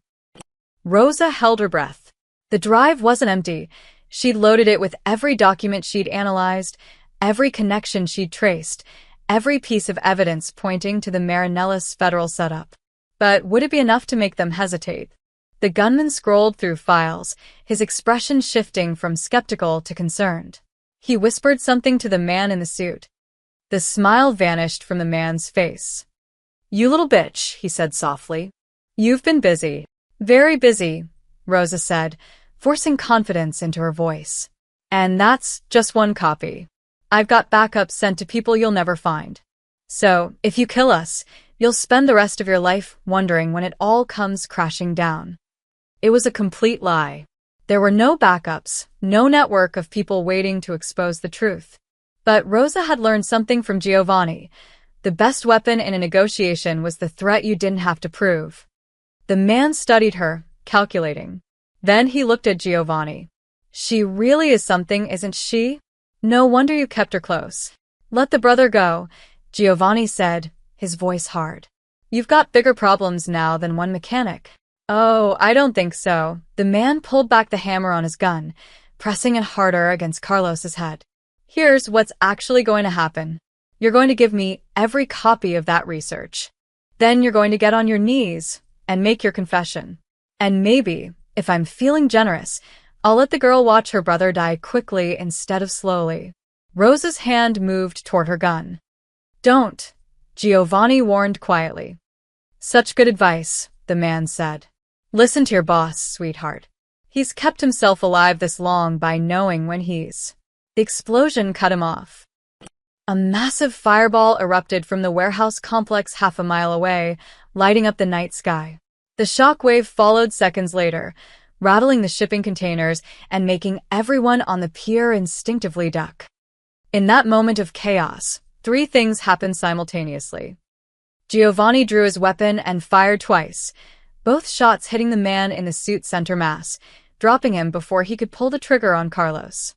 S1: Rosa held her breath. The drive wasn't empty. She'd loaded it with every document she'd analyzed, every connection she'd traced, every piece of evidence pointing to the Marinellis federal setup. But would it be enough to make them hesitate? The gunman scrolled through files, his expression shifting from skeptical to concerned. He whispered something to the man in the suit. The smile vanished from the man's face. You little bitch, he said softly. You've been busy. Very busy, Rosa said, forcing confidence into her voice. And that's just one copy. I've got backups sent to people you'll never find. So, if you kill us, you'll spend the rest of your life wondering when it all comes crashing down. It was a complete lie. There were no backups, no network of people waiting to expose the truth. But Rosa had learned something from Giovanni. The best weapon in a negotiation was the threat you didn't have to prove. The man studied her, calculating. Then he looked at Giovanni. She really is something, isn't she? No wonder you kept her close. Let the brother go, Giovanni said, his voice hard. You've got bigger problems now than one mechanic. Oh, I don't think so. The man pulled back the hammer on his gun, pressing it harder against Carlos's head. Here's what's actually going to happen. You're going to give me every copy of that research. Then you're going to get on your knees and make your confession. And maybe, if I'm feeling generous, I'll let the girl watch her brother die quickly instead of slowly. Rosa's hand moved toward her gun. Don't, Giovanni warned quietly. Such good advice, the man said. Listen to your boss, sweetheart. He's kept himself alive this long by knowing when he's... The explosion cut him off. A massive fireball erupted from the warehouse complex half a mile away, lighting up the night sky. The shockwave followed seconds later, rattling the shipping containers and making everyone on the pier instinctively duck. In that moment of chaos, 3 things happened simultaneously. Giovanni drew his weapon and fired twice, both shots hitting the man in the suit's center mass, dropping him before he could pull the trigger on Carlos.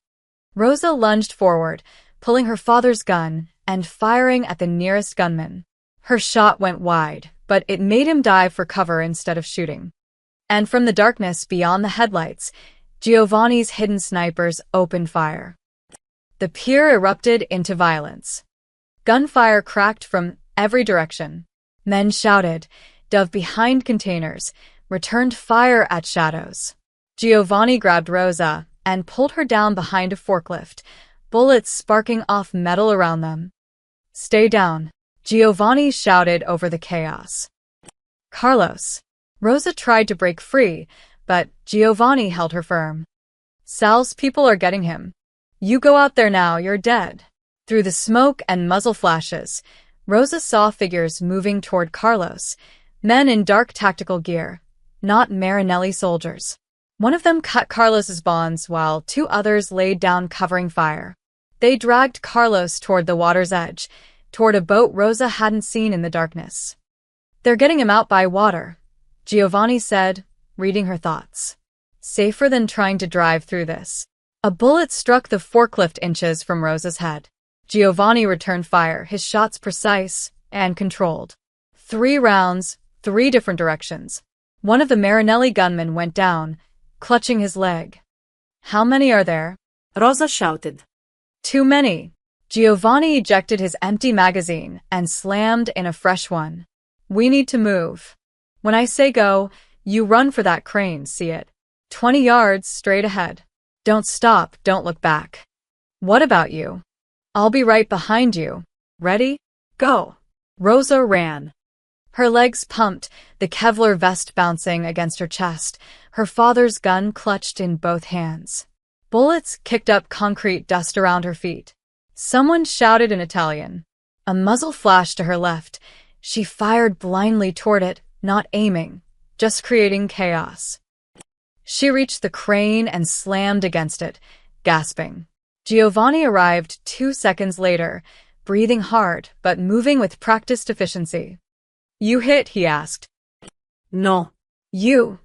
S1: Rosa lunged forward, pulling her father's gun and firing at the nearest gunman. Her shot went wide, but it made him dive for cover instead of shooting. And from the darkness beyond the headlights, Giovanni's hidden snipers opened fire. The pier erupted into violence. Gunfire cracked from every direction. Men shouted, dove behind containers, returned fire at shadows. Giovanni grabbed Rosa and pulled her down behind a forklift, bullets sparking off metal around them. Stay down, Giovanni shouted over the chaos. Carlos. Rosa tried to break free, but Giovanni held her firm. Sal's people are getting him. You go out there now, you're dead. Through the smoke and muzzle flashes, Rosa saw figures moving toward Carlos, men in dark tactical gear, not Marinelli soldiers. One of them cut Carlos's bonds while two others laid down covering fire. They dragged Carlos toward the water's edge, toward a boat Rosa hadn't seen in the darkness. They're getting him out by water, Giovanni said, reading her thoughts. Safer than trying to drive through this. A bullet struck the forklift inches from Rosa's head. Giovanni returned fire, his shots precise and controlled. 3 rounds, 3 different directions. One of the Marinelli gunmen went down, clutching his leg. How many are there?
S2: Rosa shouted.
S1: Too many. Giovanni ejected his empty magazine and slammed in a fresh one. We need to move. When I say go, you run for that crane, see it? 20 yards straight ahead. Don't stop, don't look back. What about you? I'll be right behind you. Ready? Go. Rosa ran. Her legs pumped, the Kevlar vest bouncing against her chest, her father's gun clutched in both hands. Bullets kicked up concrete dust around her feet. Someone shouted in Italian. A muzzle flashed to her left. She fired blindly toward it, not aiming, just creating chaos. She reached the crane and slammed against it, gasping. Giovanni arrived 2 seconds later, breathing hard but moving with practiced efficiency. You hit, he asked.
S2: No.
S1: You.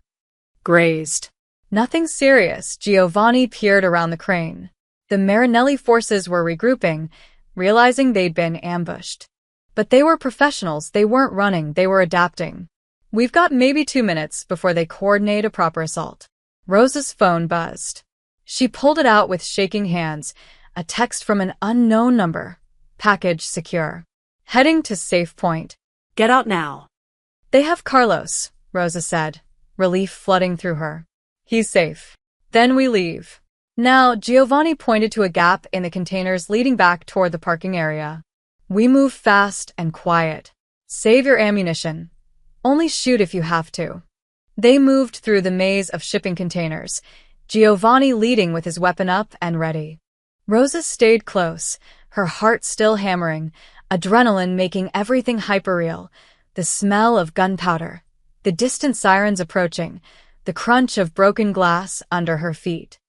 S2: Grazed.
S1: Nothing serious. Giovanni peered around the crane. The Marinelli forces were regrouping, realizing they'd been ambushed. But they were professionals, they weren't running, they were adapting. We've got maybe 2 minutes before they coordinate a proper assault. Rosa's phone buzzed. She pulled it out with shaking hands, a text from an unknown number. Package secure. Heading to safe point.
S2: Get out now.
S1: They have Carlos, Rosa said, relief flooding through her. He's safe. Then we leave. Now, Giovanni pointed to a gap in the containers leading back toward the parking area. We move fast and quiet. Save your ammunition. Only shoot if you have to. They moved through the maze of shipping containers, Giovanni leading with his weapon up and ready. Rosa stayed close, her heart still hammering, adrenaline making everything hyperreal, the smell of gunpowder, the distant sirens approaching, the crunch of broken glass under her feet.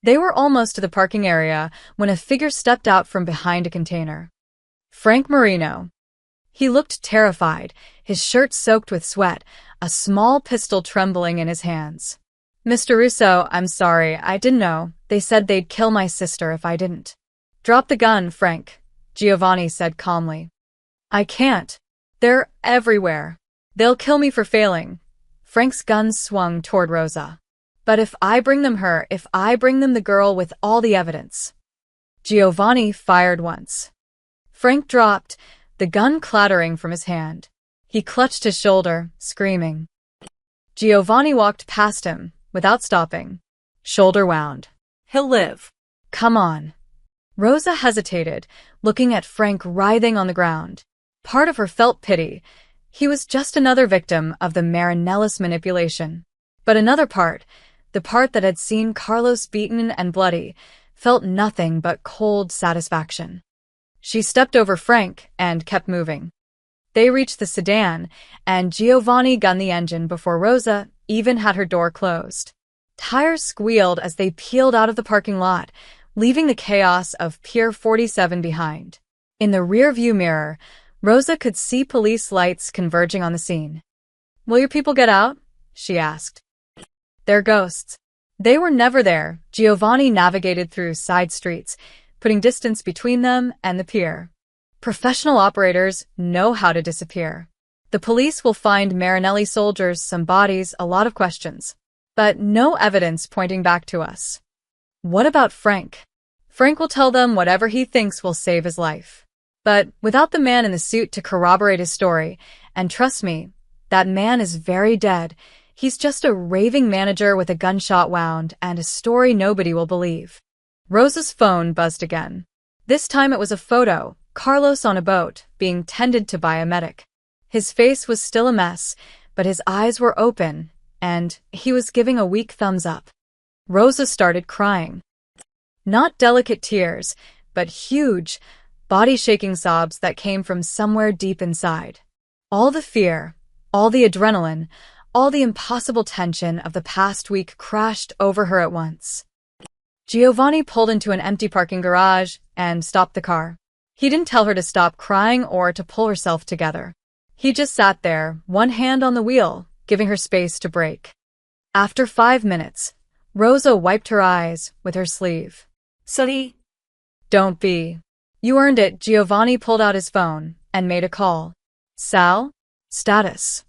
S1: They were almost to the parking area when a figure stepped out from behind a container. Frank Marino. He looked terrified, his shirt soaked with sweat, a small pistol trembling in his hands. Mr. Russo, I'm sorry, I didn't know. They said they'd kill my sister if I didn't. Drop the gun, Frank, Giovanni said calmly. I can't. They're everywhere. They'll kill me for failing. Frank's gun swung toward Rosa. But if I bring them her, if I bring them the girl with all the evidence. Giovanni fired once. Frank dropped, the gun clattering from his hand. He clutched his shoulder, screaming. Giovanni walked past him, without stopping. Shoulder wound.
S2: He'll live.
S1: Come on. Rosa hesitated, looking at Frank writhing on the ground. Part of her felt pity. He was just another victim of the Marinellis manipulation. But another part, the part that had seen Carlos beaten and bloody, felt nothing but cold satisfaction. She stepped over Frank and kept moving. They reached the sedan, and Giovanni gunned the engine before Rosa even had her door closed. Tires squealed as they peeled out of the parking lot, leaving the chaos of Pier 47 behind. In the rear-view mirror, Rosa could see police lights converging on the scene. Will your people get out? She asked. They're ghosts. They were never there. Giovanni navigated through side streets, putting distance between them and the pier. Professional operators know how to disappear. The police will find Marinelli soldiers, some bodies, a lot of questions. But no evidence pointing back to us. What about Frank? Frank will tell them whatever he thinks will save his life. But without the man in the suit to corroborate his story, and trust me, that man is very dead. He's just a raving manager with a gunshot wound and a story nobody will believe. Rosa's phone buzzed again. This time it was a photo, Carlos on a boat, being tended to by a medic. His face was still a mess, but his eyes were open, and he was giving a weak thumbs up. Rosa started crying. Not delicate tears, but huge, body-shaking sobs that came from somewhere deep inside. All the fear, all the adrenaline, all the impossible tension of the past week crashed over her at once. Giovanni pulled into an empty parking garage and stopped the car. He didn't tell her to stop crying or to pull herself together. He just sat there, one hand on the wheel, giving her space to break. After 5 minutes, Rosa wiped her eyes with her sleeve.
S2: Sorry.
S1: Don't be. You earned it. Giovanni pulled out his phone and made a call. Sal? Status.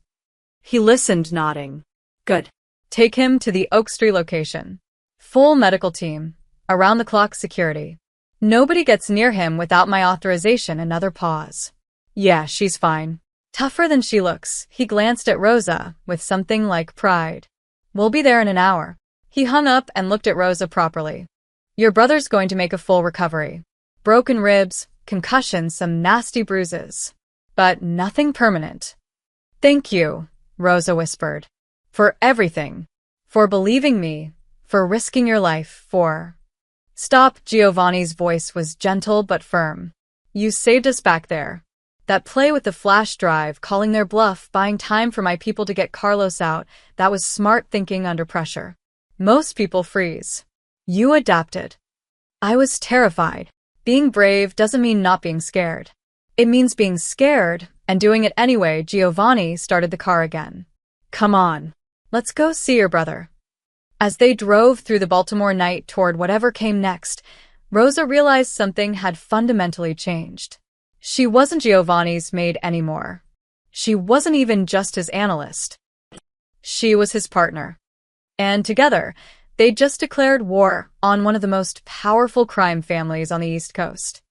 S1: He listened, nodding.
S2: Good.
S1: Take him to the Oak Street location. Full medical team. Around-the-clock security. Nobody gets near him without my authorization. Another pause. Yeah, she's fine. Tougher than she looks. He glanced at Rosa with something like pride. We'll be there in an hour. He hung up and looked at Rosa properly. Your brother's going to make a full recovery. Broken ribs, concussions, some nasty bruises. But nothing permanent. Thank you, Rosa whispered. For everything. For believing me. For risking your life. For... Stop. Giovanni's voice was gentle but firm. You saved us back there. That play with the flash drive, calling their bluff, buying time for my people to get Carlos out, that was smart thinking under pressure. Most people freeze. You adapted. I was terrified. Being brave doesn't mean not being scared. It means being scared and doing it anyway. Giovanni started the car again. Come on. Let's go see your brother. As they drove through the Baltimore night toward whatever came next, Rosa realized something had fundamentally changed. She wasn't Giovanni's maid anymore. She wasn't even just his analyst. She was his partner. And together, they'd just declared war on one of the most powerful crime families on the East Coast.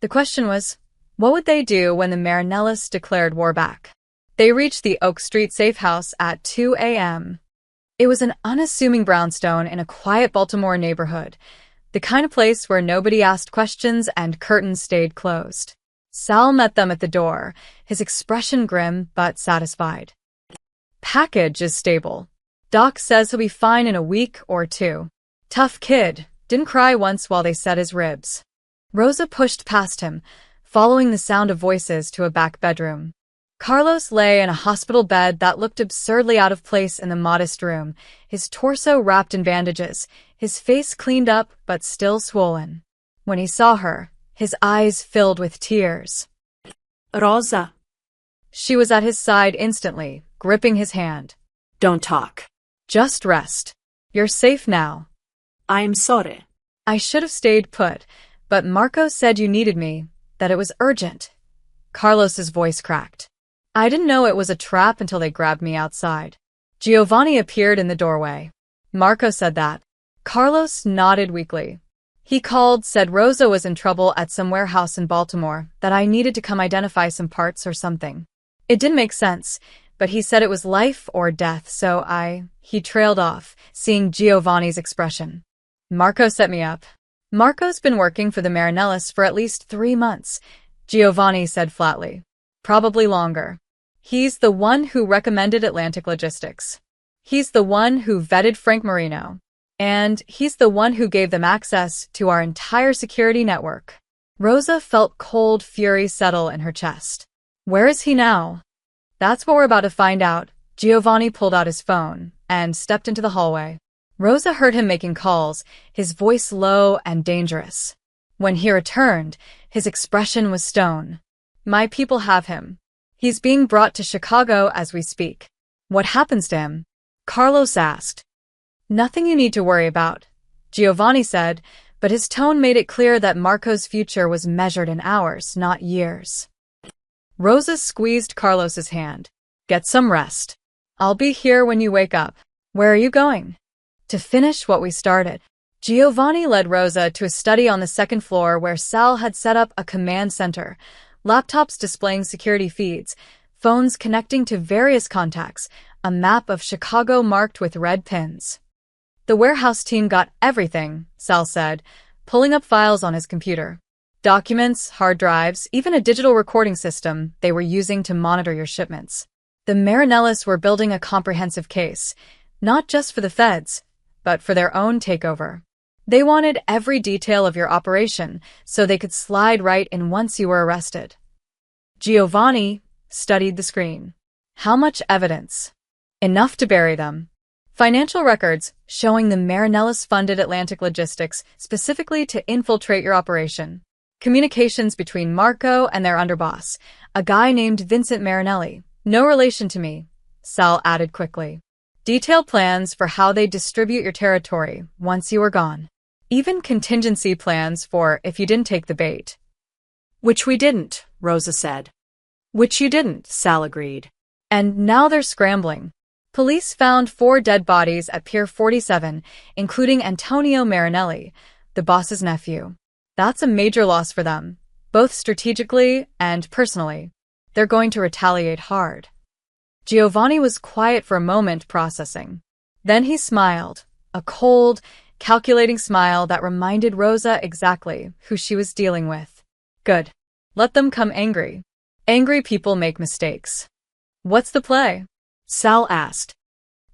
S1: The question was, what would they do when the Marinellis declared war back? They reached the Oak Street safe house at 2 a.m. It was an unassuming brownstone in a quiet Baltimore neighborhood, the kind of place where nobody asked questions and curtains stayed closed. Sal met them at the door, his expression grim but satisfied. Package is stable. Doc says he'll be fine in a week or 2. Tough kid, didn't cry once while they set his ribs. Rosa pushed past him, following the sound of voices to a back bedroom. Carlos lay in a hospital bed that looked absurdly out of place in the modest room, his torso wrapped in bandages, his face cleaned up but still swollen. When he saw her, his eyes filled with tears.
S2: Rosa.
S1: She was at his side instantly, gripping his hand.
S2: Don't talk.
S1: Just rest. You're safe now.
S2: I'm sorry.
S1: I should have stayed put, but Marco said you needed me, that it was urgent. Carlos's voice cracked. I didn't know it was a trap until they grabbed me outside. Giovanni appeared in the doorway. Marco said that. Carlos nodded weakly. He called, said Rosa was in trouble at some warehouse in Baltimore, that I needed to come identify some parts or something. It didn't make sense, but he said it was life or death, so He trailed off, seeing Giovanni's expression. Marco set me up. Marco's been working for the Marinellis for at least 3 months, Giovanni said flatly. Probably longer. He's the one who recommended Atlantic Logistics. He's the one who vetted Frank Marino. And he's the one who gave them access to our entire security network. Rosa felt cold fury settle in her chest. Where is he now? That's what we're about to find out. Giovanni pulled out his phone and stepped into the hallway. Rosa heard him making calls, his voice low and dangerous. When he returned, his expression was stone. My people have him. He's being brought to Chicago as we speak. What happens to him? Carlos asked. Nothing you need to worry about, Giovanni said, but his tone made it clear that Marco's future was measured in hours, not years. Rosa squeezed Carlos's hand. Get some rest. I'll be here when you wake up. Where are you going? To finish what we started. Giovanni led Rosa to a study on the second floor where Sal had set up a command center, laptops displaying security feeds, phones connecting to various contacts, a map of Chicago marked with red pins. The warehouse team got everything, Sal said, pulling up files on his computer. Documents, hard drives, even a digital recording system they were using to monitor your shipments. The Marinellis were building a comprehensive case, not just for the feds, but for their own takeover. They wanted every detail of your operation so they could slide right in once you were arrested. Giovanni studied the screen. How much evidence? Enough to bury them. Financial records showing the Marinellis funded Atlantic Logistics specifically to infiltrate your operation. Communications between Marco and their underboss, a guy named Vincent Marinelli. No relation to me, Sal added quickly. Detailed plans for how they distribute your territory once you are gone. Even contingency plans for if you didn't take the bait.
S2: Which we didn't, Rosa said. Which you didn't, Sal agreed.
S1: And now they're scrambling. Police found 4 dead bodies at Pier 47, including Antonio Marinelli, the boss's nephew. That's a major loss for them, both strategically and personally. They're going to retaliate hard. Giovanni was quiet for a moment, processing. Then he smiled, a cold, calculating smile that reminded Rosa exactly who she was dealing with. Good. Let them come angry. Angry people make mistakes. What's the play?
S2: Sal asked.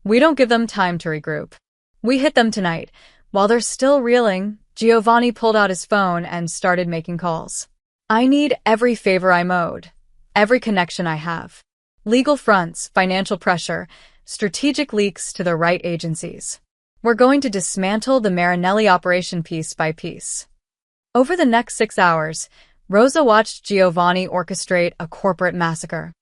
S1: We don't give them time to regroup. We hit them tonight. While they're still reeling, Giovanni pulled out his phone and started making calls. I need every favor I'm owed. Every connection I have. Legal fronts, financial pressure, strategic leaks to the right agencies. We're going to dismantle the Marinelli operation piece by piece. Over the next 6 hours, Rosa watched Giovanni orchestrate a corporate massacre.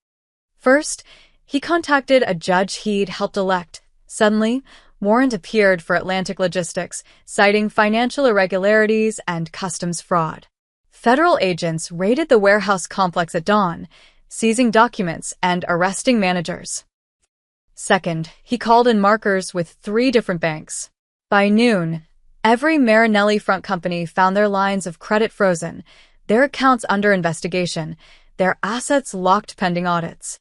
S1: First, he contacted a judge he'd helped elect. Suddenly, warrant appeared for Atlantic Logistics, citing financial irregularities and customs fraud. Federal agents raided the warehouse complex at dawn, seizing documents and arresting managers. Second, he called in markers with 3 different banks. By noon, every Marinelli front company found their lines of credit frozen, their accounts under investigation, their assets locked pending audits.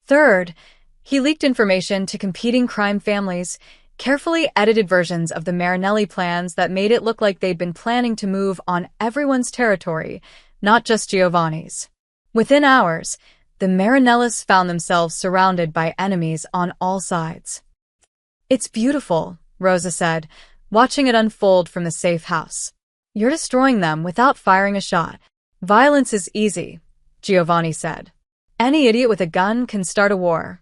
S1: Third, he leaked information to competing crime families, carefully edited versions of the Marinelli plans that made it look like they'd been planning to move on everyone's territory, not just Giovanni's. Within hours, the Marinellis found themselves surrounded by enemies on all sides. It's beautiful, Rosa said, watching it unfold from the safe house. You're destroying them without firing a shot. Violence is easy, Giovanni said. Any idiot with a gun can start a war.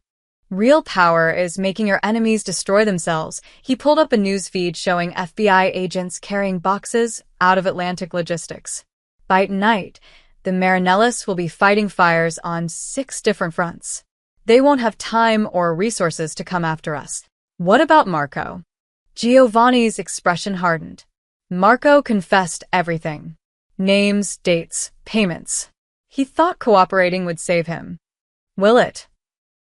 S1: Real power is making your enemies destroy themselves. He pulled up a news feed showing FBI agents carrying boxes out of Atlantic Logistics. By night, the Marinellis will be fighting fires on 6 different fronts. They won't have time or resources to come after us. What about Marco? Giovanni's expression hardened. Marco confessed everything. Names, dates, payments. He thought cooperating would save him. Will it?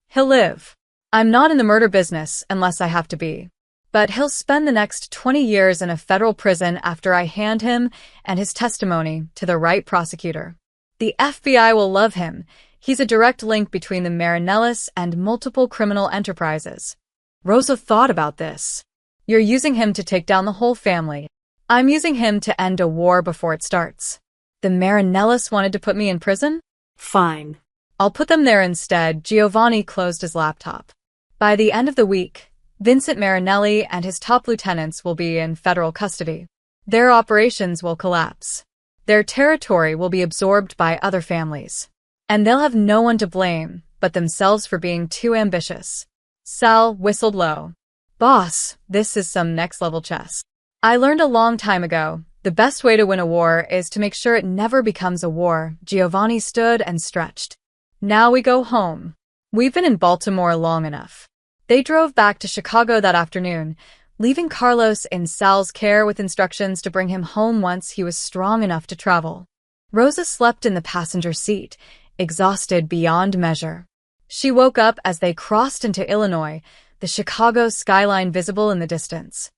S1: He'll live. I'm not in the murder business unless I have to be. But he'll spend the next 20 years in a federal prison after I hand him and his testimony to the right prosecutor. The FBI will love him. He's a direct link between the Marinellis and multiple criminal enterprises. Rosa thought about this. You're using him to take down the whole family. I'm using him to end a war before it starts. The Marinellis wanted to put me in prison?
S2: Fine.
S1: I'll put them there instead. Giovanni closed his laptop. By the end of the week, Vincent Marinelli and his top lieutenants will be in federal custody. Their operations will collapse. Their territory will be absorbed by other families. And they'll have no one to blame but themselves for being too ambitious. Sal whistled low. Boss, this is some next-level chess. I learned a long time ago, the best way to win a war is to make sure it never becomes a war. Giovanni stood and stretched. Now we go home. We've been in Baltimore long enough. They drove back to Chicago that afternoon, leaving Carlos in Sal's care with instructions to bring him home once he was strong enough to travel. Rosa slept in the passenger seat, exhausted beyond measure. She woke up as they crossed into Illinois, the Chicago skyline visible in the distance.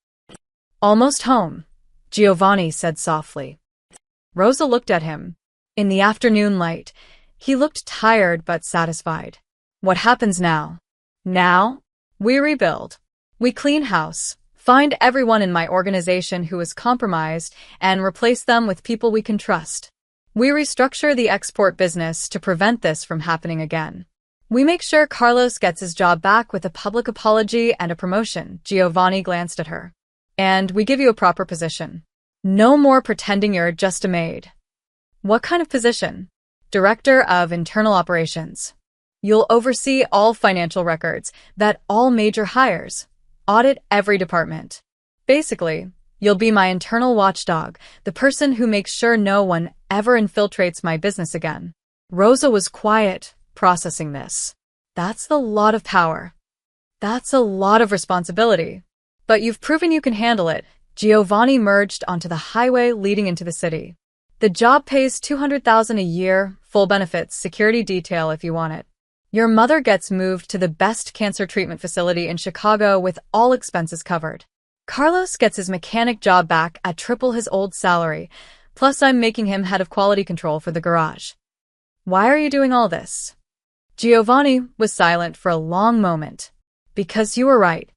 S1: Almost home, Giovanni said softly. Rosa looked at him. In the afternoon light, he looked tired but satisfied. What happens now? Now? We rebuild. We clean house, Find everyone in my organization who is compromised and replace them with people we can trust. We restructure the export business to prevent this from happening again. We make sure Carlos gets his job back with a public apology and a promotion. Giovanni glanced at her. And we give you a proper position. No more pretending you're just a maid. What kind of position? Director of Internal Operations. You'll oversee all financial records, vet all major hires, audit every department. Basically, you'll be my internal watchdog, the person who makes sure no one ever infiltrates my business again. Rosa was quiet, processing this. That's a lot of power. That's a lot of responsibility. But you've proven you can handle it. Giovanni merged onto the highway leading into the city. The job pays $200,000 a year, full benefits, security detail if you want it. Your mother gets moved to the best cancer treatment facility in Chicago with all expenses covered. Carlos gets his mechanic job back at triple his old salary, plus I'm making him head of quality control for the garage. Why are you doing all this? Giovanni was silent for a long moment. Because you were right.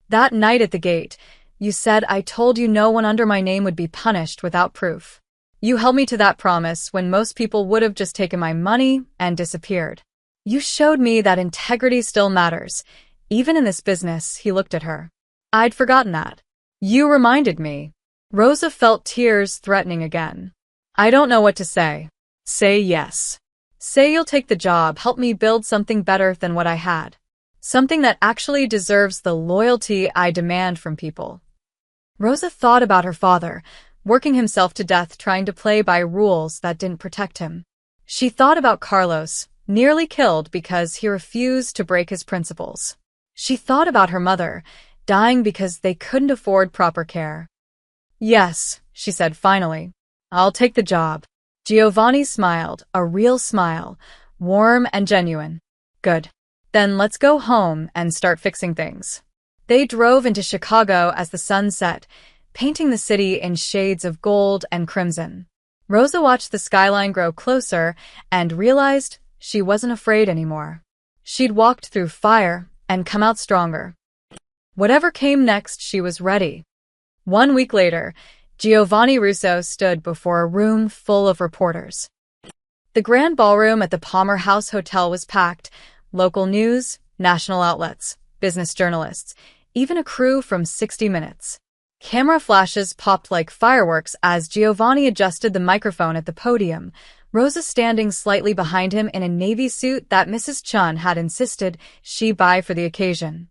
S1: That night at the gate, you said I told you no one under my name would be punished without proof. You held me to that promise when most people would have just taken my money and disappeared. You showed me that integrity still matters. Even in this business, he looked at her. I'd forgotten that. You reminded me. Rosa felt tears threatening again. I don't know what to say. Say yes. Say you'll take the job, help me build something better than what I had. Something that actually deserves the loyalty I demand from people. Rosa thought about her father, working himself to death trying to play by rules that didn't protect him. She thought about Carlos, nearly killed because he refused to break his principles. She thought about her mother, dying because they couldn't afford proper care. Yes, she said finally. I'll take the job. Giovanni smiled, a real smile, warm and genuine. Good. Then let's go home and start fixing things. They drove into Chicago as the sun set, painting the city in shades of gold and crimson. Rosa watched the skyline grow closer and realized she wasn't afraid anymore. She'd walked through fire and come out stronger. Whatever came next, she was ready. 1 week later, Giovanni Russo stood before a room full of reporters. The grand ballroom at the Palmer House Hotel was packed. Local news, national outlets, business journalists, even a crew from 60 Minutes. Camera flashes popped like fireworks as Giovanni adjusted the microphone at the podium, Rosa standing slightly behind him in a navy suit that Mrs. Chun had insisted she buy for the occasion.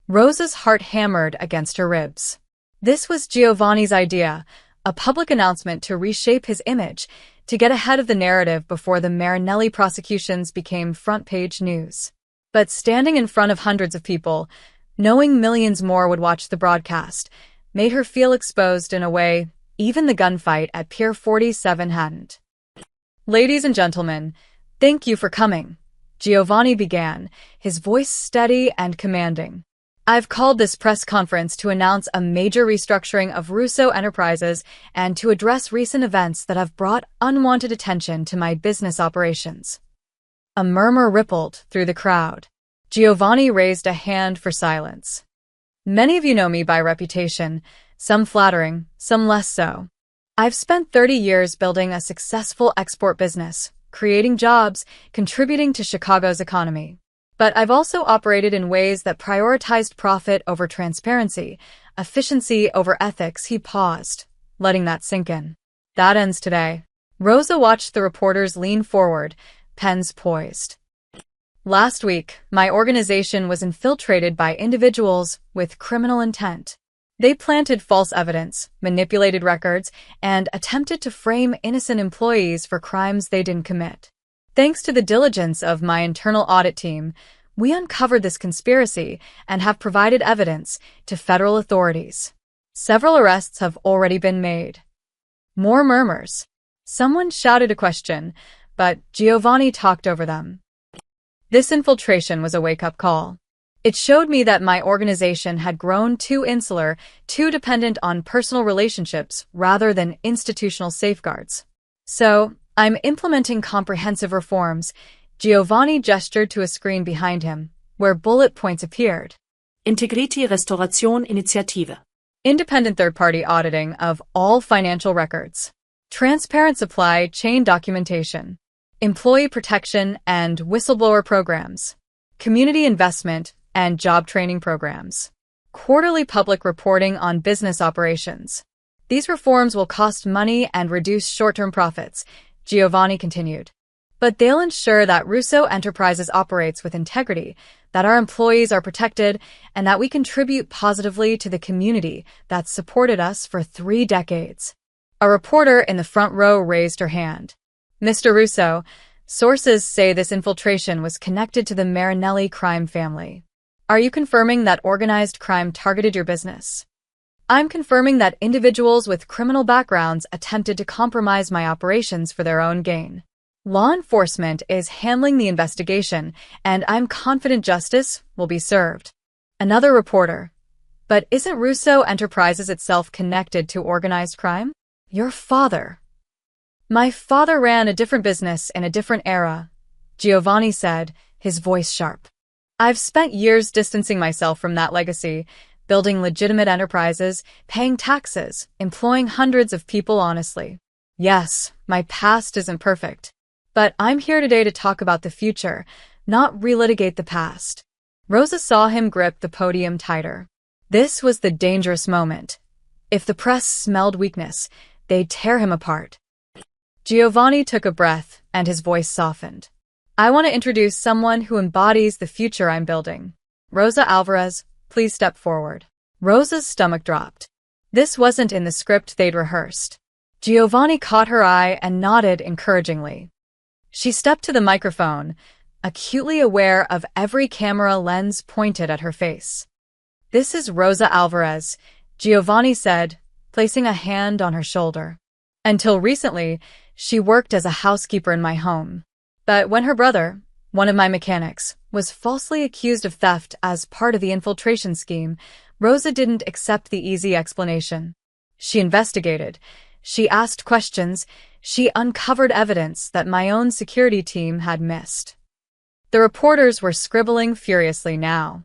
S1: Rosa's heart hammered against her ribs. This was Giovanni's idea, a public announcement to reshape his image, to get ahead of the narrative before the Marinelli prosecutions became front-page news. But standing in front of hundreds of people, knowing millions more would watch the broadcast, made her feel exposed in a way even the gunfight at Pier 47 hadn't. Ladies and gentlemen, thank you for coming, Giovanni began, his voice steady and commanding. I've called this press conference to announce a major restructuring of Russo Enterprises and to address recent events that have brought unwanted attention to my business operations. A murmur rippled through the crowd. Giovanni raised a hand for silence. Many of you know me by reputation, some flattering, some less so. I've spent 30 years building a successful export business, creating jobs, contributing to Chicago's economy. But I've also operated in ways that prioritized profit over transparency, efficiency over ethics. He paused, letting that sink in. That ends today. Rosa watched the reporters lean forward, pens poised. Last week, my organization was infiltrated by individuals with criminal intent. They planted false evidence, manipulated records, and attempted to frame innocent employees for crimes they didn't commit. Thanks to the diligence of my internal audit team, we uncovered this conspiracy and have provided evidence to federal authorities. Several arrests have already been made. More murmurs. Someone shouted a question, but Giovanni talked over them. This infiltration was a wake-up call. It showed me that my organization had grown too insular, too dependent on personal relationships rather than institutional safeguards. So, I'm implementing comprehensive reforms. Giovanni gestured to a screen behind him, where bullet points appeared.
S2: Integritätsrestauration-Initiative.
S1: Independent third-party auditing of all financial records. Transparent supply chain documentation. Employee protection and whistleblower programs. Community investment and job training programs. Quarterly public reporting on business operations. These reforms will cost money and reduce short-term profits, Giovanni continued. But they'll ensure that Russo Enterprises operates with integrity, that our employees are protected, and that we contribute positively to the community that's supported us for 3 decades. A reporter in the front row raised her hand. Mr. Russo, sources say this infiltration was connected to the Marinelli crime family. Are you confirming that organized crime targeted your business? I'm confirming that individuals with criminal backgrounds attempted to compromise my operations for their own gain. Law enforcement is handling the investigation, and I'm confident justice will be served. Another reporter. But isn't Russo Enterprises itself connected to organized crime? Your father. My father ran a different business in a different era, Giovanni said, his voice sharp. I've spent years distancing myself from that legacy, building legitimate enterprises, paying taxes, employing hundreds of people honestly. Yes, my past isn't perfect. But I'm here today to talk about the future, not relitigate the past. Rosa saw him grip the podium tighter. This was the dangerous moment. If the press smelled weakness, they'd tear him apart. Giovanni took a breath, and his voice softened. I want to introduce someone who embodies the future I'm building. Rosa Alvarez, please step forward. Rosa's stomach dropped. This wasn't in the script they'd rehearsed. Giovanni caught her eye and nodded encouragingly. She stepped to the microphone, acutely aware of every camera lens pointed at her face. This is Rosa Alvarez, Giovanni said, placing a hand on her shoulder. Until recently, she worked as a housekeeper in my home. But when her brother, one of my mechanics, was falsely accused of theft as part of the infiltration scheme, Rosa didn't accept the easy explanation. She investigated. She asked questions. She uncovered evidence that my own security team had missed. The reporters were scribbling furiously now.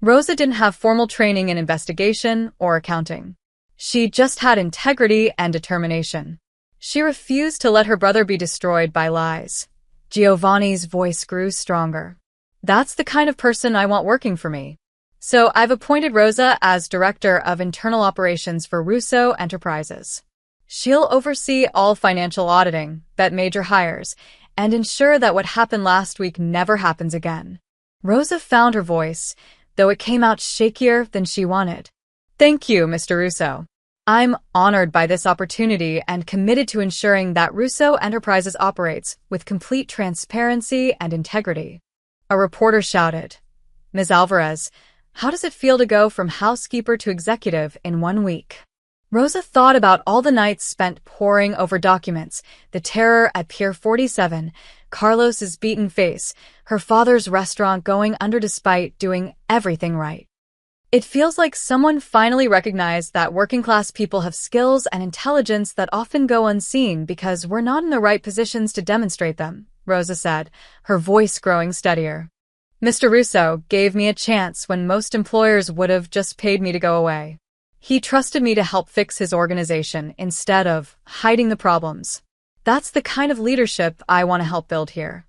S1: Rosa didn't have formal training in investigation or accounting. She just had integrity and determination. She refused to let her brother be destroyed by lies. Giovanni's voice grew stronger. That's the kind of person I want working for me. So I've appointed Rosa as Director of Internal Operations for Russo Enterprises. She'll oversee all financial auditing, vet major hires, and ensure that what happened last week never happens again. Rosa found her voice, though it came out shakier than she wanted. Thank you, Mr. Russo. I'm honored by this opportunity and committed to ensuring that Russo Enterprises operates with complete transparency and integrity. A reporter shouted, Ms. Alvarez, how does it feel to go from housekeeper to executive in 1 week? Rosa thought about all the nights spent poring over documents, the terror at Pier 47, Carlos's beaten face, her father's restaurant going under despite doing everything right. It feels like someone finally recognized that working-class people have skills and intelligence that often go unseen because we're not in the right positions to demonstrate them, Rosa said, her voice growing steadier. Mr. Russo gave me a chance when most employers would have just paid me to go away. He trusted me to help fix his organization instead of hiding the problems. That's the kind of leadership I want to help build here.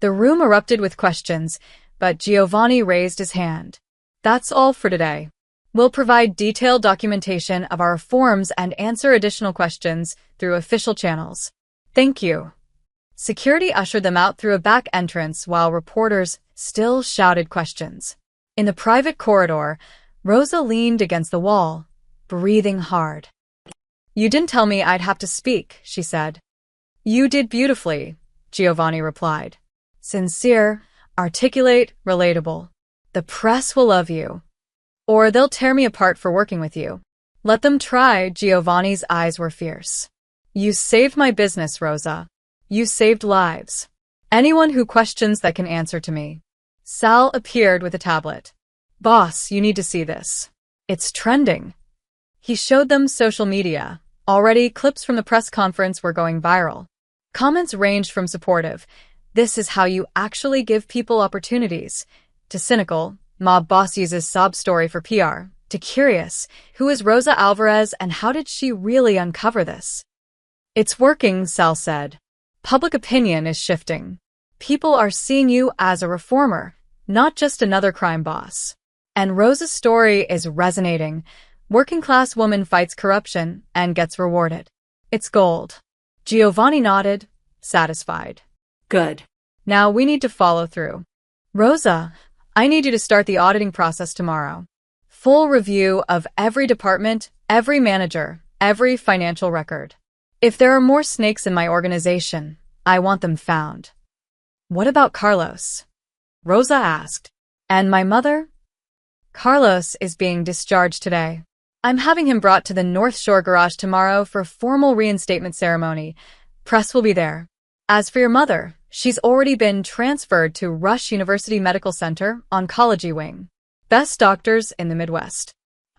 S1: The room erupted with questions, but Giovanni raised his hand. That's all for today. We'll provide detailed documentation of our reforms and answer additional questions through official channels. Thank you. Security ushered them out through a back entrance while reporters still shouted questions. In the private corridor, Rosa leaned against the wall, breathing hard. You didn't tell me I'd have to speak, she said. You did beautifully, Giovanni replied. Sincere, articulate, relatable. The press will love you. Or they'll tear me apart for working with you. Let them try, Giovanni's eyes were fierce. You saved my business, Rosa. You saved lives. Anyone who questions that can answer to me. Sal appeared with a tablet. Boss, you need to see this. It's trending. He showed them social media. Already, clips from the press conference were going viral. Comments ranged from supportive, this is how you actually give people opportunities, to cynical, Mob boss uses sob story for PR. To curious, who is Rosa Alvarez and how did she really uncover this? It's working, Sal said. Public opinion is shifting. People are seeing you as a reformer, not just another crime boss. And Rosa's story is resonating. Working-class woman fights corruption and gets rewarded. It's gold. Giovanni nodded, satisfied.
S2: Good.
S1: Now we need to follow through. Rosa, I need you to start the auditing process tomorrow. Full review of every department, every manager, every financial record. If there are more snakes in my organization, I want them found. What about Carlos? Rosa asked. And my mother? Carlos is being discharged today. I'm having him brought to the North Shore garage tomorrow for a formal reinstatement ceremony. Press will be there. As for your mother, she's already been transferred to Rush University Medical Center, Oncology Wing. Best doctors in the Midwest.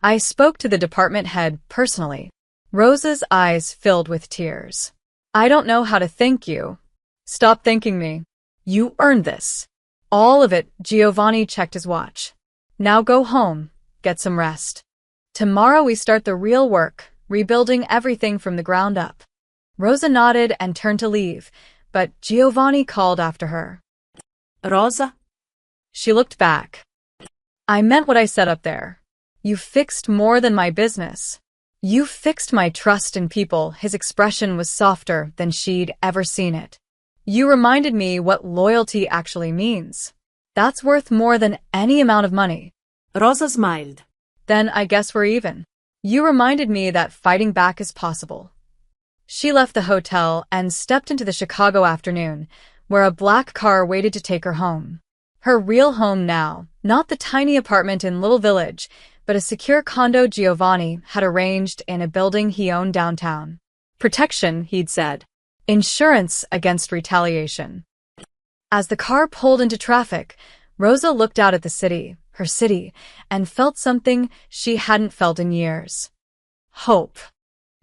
S1: I spoke to the department head personally. Rosa's eyes filled with tears. I don't know how to thank you. Stop thanking me. You earned this. All of it. Giovanni checked his watch. Now go home, get some rest. Tomorrow we start the real work, rebuilding everything from the ground up. Rosa nodded and turned to leave, but Giovanni called after her.
S2: Rosa?
S1: She looked back. I meant what I said up there. You fixed more than my business. You fixed my trust in people. His expression was softer than she'd ever seen it. You reminded me what loyalty actually means. That's worth more than any amount of money.
S2: Rosa smiled.
S1: Then I guess we're even. You reminded me that fighting back is possible. She left the hotel and stepped into the Chicago afternoon, where a black car waited to take her home. Her real home now, not the tiny apartment in Little Village, but a secure condo Giovanni had arranged in a building he owned downtown. Protection, he'd said. Insurance against retaliation. As the car pulled into traffic, Rosa looked out at the city, her city, and felt something she hadn't felt in years. Hope.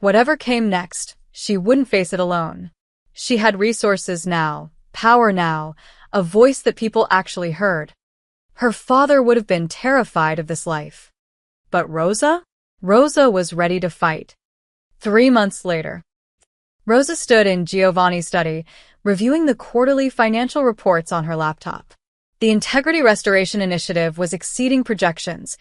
S1: Whatever came next, she wouldn't face it alone. She had resources now, power now, a voice that people actually heard. Her father would have been terrified of this life. But Rosa? Rosa was ready to fight. 3 months later. Rosa stood in Giovanni's study, reviewing the quarterly financial reports on her laptop. The Integrity Restoration Initiative was exceeding projections.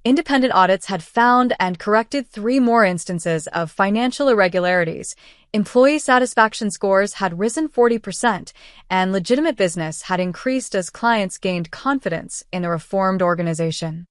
S1: Independent audits had found and corrected 3 more instances of financial irregularities. Employee satisfaction scores had risen 40%, and legitimate business had increased as clients gained confidence in the reformed organization.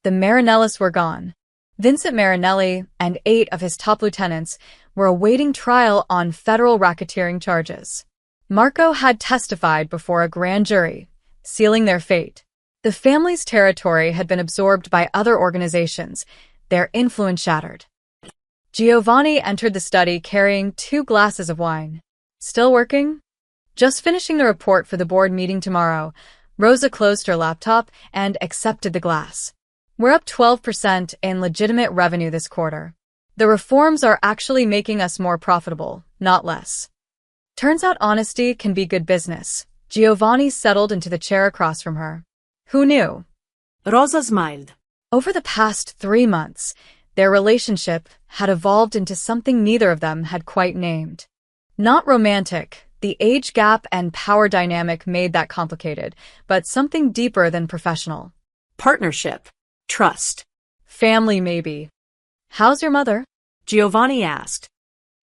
S1: The Marinellis were gone. Vincent Marinelli and 8 of his top lieutenants were awaiting trial on federal racketeering charges. Marco had testified before a grand jury, sealing their fate. The family's territory had been absorbed by other organizations, their influence shattered. Giovanni entered the study carrying 2 glasses of wine. Still working? Just finishing the report for the board meeting tomorrow. Rosa closed her laptop and accepted the glass. We're up 12% in legitimate revenue this quarter. The reforms are actually making us more profitable, not less. Turns out honesty can be good business. Giovanni settled into the chair across from her. Who knew?
S2: Rosa smiled.
S1: Over the past 3 months, their relationship had evolved into something neither of them had quite named. Not romantic, the age gap and power dynamic made that complicated, but something deeper than professional.
S2: Partnership. Trust.
S1: Family, maybe. How's your mother?
S2: Giovanni asked.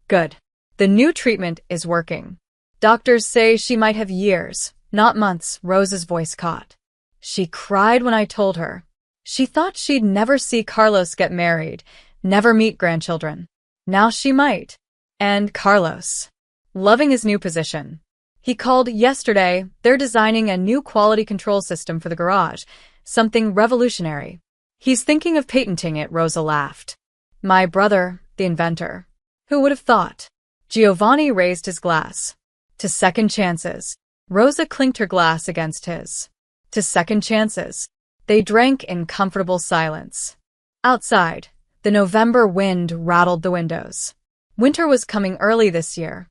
S1: Good. The new treatment is working. Doctors say she might have years, not months. Rosa's voice caught. She cried when I told her. She thought she'd never see Carlos get married, never meet grandchildren. Now she might. And Carlos. Loving his new position. He called yesterday. They're designing a new quality control system for the garage, something revolutionary. He's thinking of patenting it, Rosa laughed. My brother, the inventor. Who would have thought? Giovanni raised his glass. To second chances. Rosa clinked her glass against his. To second chances. They drank in comfortable silence. Outside, the November wind rattled the windows. Winter was coming early this year.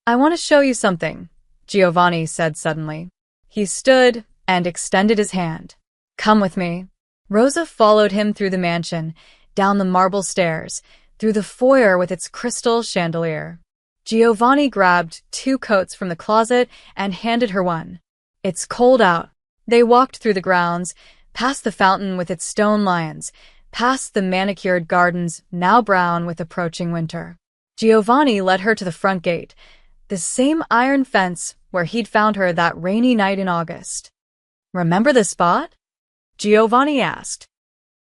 S1: I want to show you something, Giovanni said suddenly. He stood and extended his hand. Come with me. Rosa followed him through the mansion, down the marble stairs, through the foyer with its crystal chandelier. Giovanni grabbed 2 coats from the closet and handed her one. It's cold out. They walked through the grounds, past the fountain with its stone lions, past the manicured gardens now brown with approaching winter. Giovanni led her to the front gate, the same iron fence where he'd found her that rainy night in August. Remember the spot? Giovanni asked.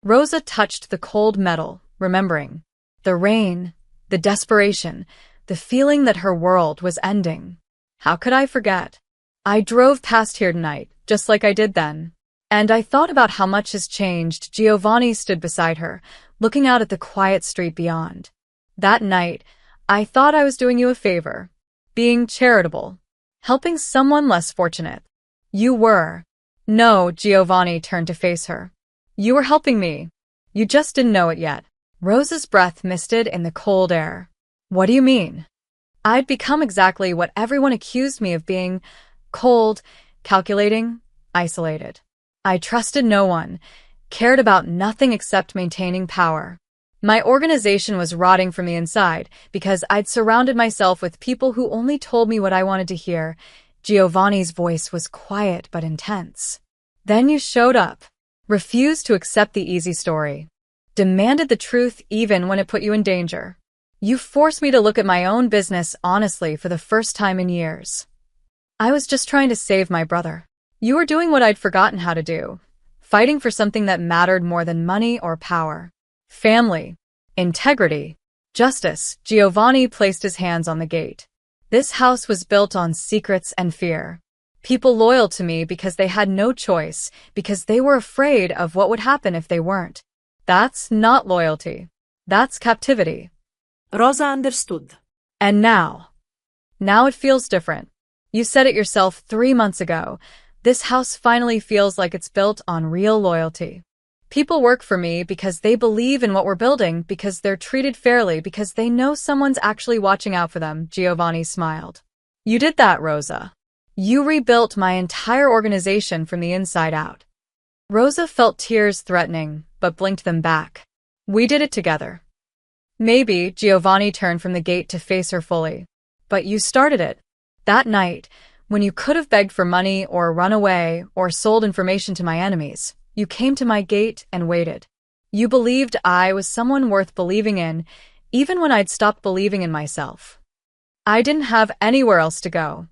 S1: Rosa touched the cold metal, remembering. The rain, the desperation, the feeling that her world was ending. How could I forget? I drove past here tonight, just like I did then. And I thought about how much has changed. Giovanni stood beside her, looking out at the quiet street beyond. That night, I thought I was doing you a favor. Being charitable. Helping someone less fortunate. You were. No, Giovanni turned to face her. You were helping me. You just didn't know it yet. Rosa's breath misted in the cold air. What do you mean? I'd become exactly what everyone accused me of being: cold, calculating, isolated. I trusted no one, cared about nothing except maintaining power. My organization was rotting from the inside because I'd surrounded myself with people who only told me what I wanted to hear. Giovanni's voice was quiet but intense. Then you showed up, refused to accept the easy story, demanded the truth even when it put you in danger. You forced me to look at my own business honestly for the first time in years. I was just trying to save my brother. You were doing what I'd forgotten how to do, fighting for something that mattered more than money or power. Family, integrity, justice. Giovanni placed his hands on the gate. This house was built on secrets and fear. People loyal to me because they had no choice, because they were afraid of what would happen if they weren't. That's not loyalty. That's captivity.
S2: Rosa understood.
S1: And now it feels different. You said it yourself 3 months ago. This house finally feels like it's built on real loyalty. People work for me because they believe in what we're building, because they're treated fairly, because they know someone's actually watching out for them. Giovanni smiled. You did that, Rosa. You rebuilt my entire organization from the inside out. Rosa felt tears threatening, but blinked them back. We did it together. Maybe. Giovanni turned from the gate to face her fully. But you started it. That night, when you could have begged for money or run away or sold information to my enemies, you came to my gate and waited. You believed I was someone worth believing in, even when I'd stopped believing in myself. I didn't have anywhere else to go.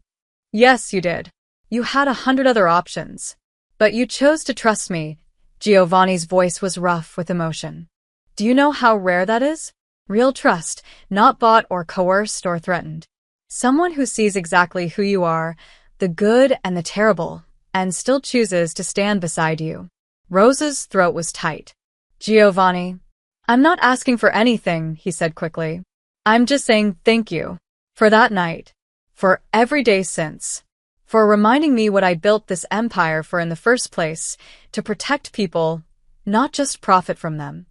S1: Yes, you did. You had 100 other options. But you chose to trust me. Giovanni's voice was rough with emotion. Do you know how rare that is? Real trust, not bought or coerced or threatened. Someone who sees exactly who you are, the good and the terrible, and still chooses to stand beside you. Rosa's throat was tight. Giovanni, I'm not asking for anything, he said quickly. I'm just saying thank you. For that night. For every day since. For reminding me what I built this empire for in the first place, to protect people, not just profit from them.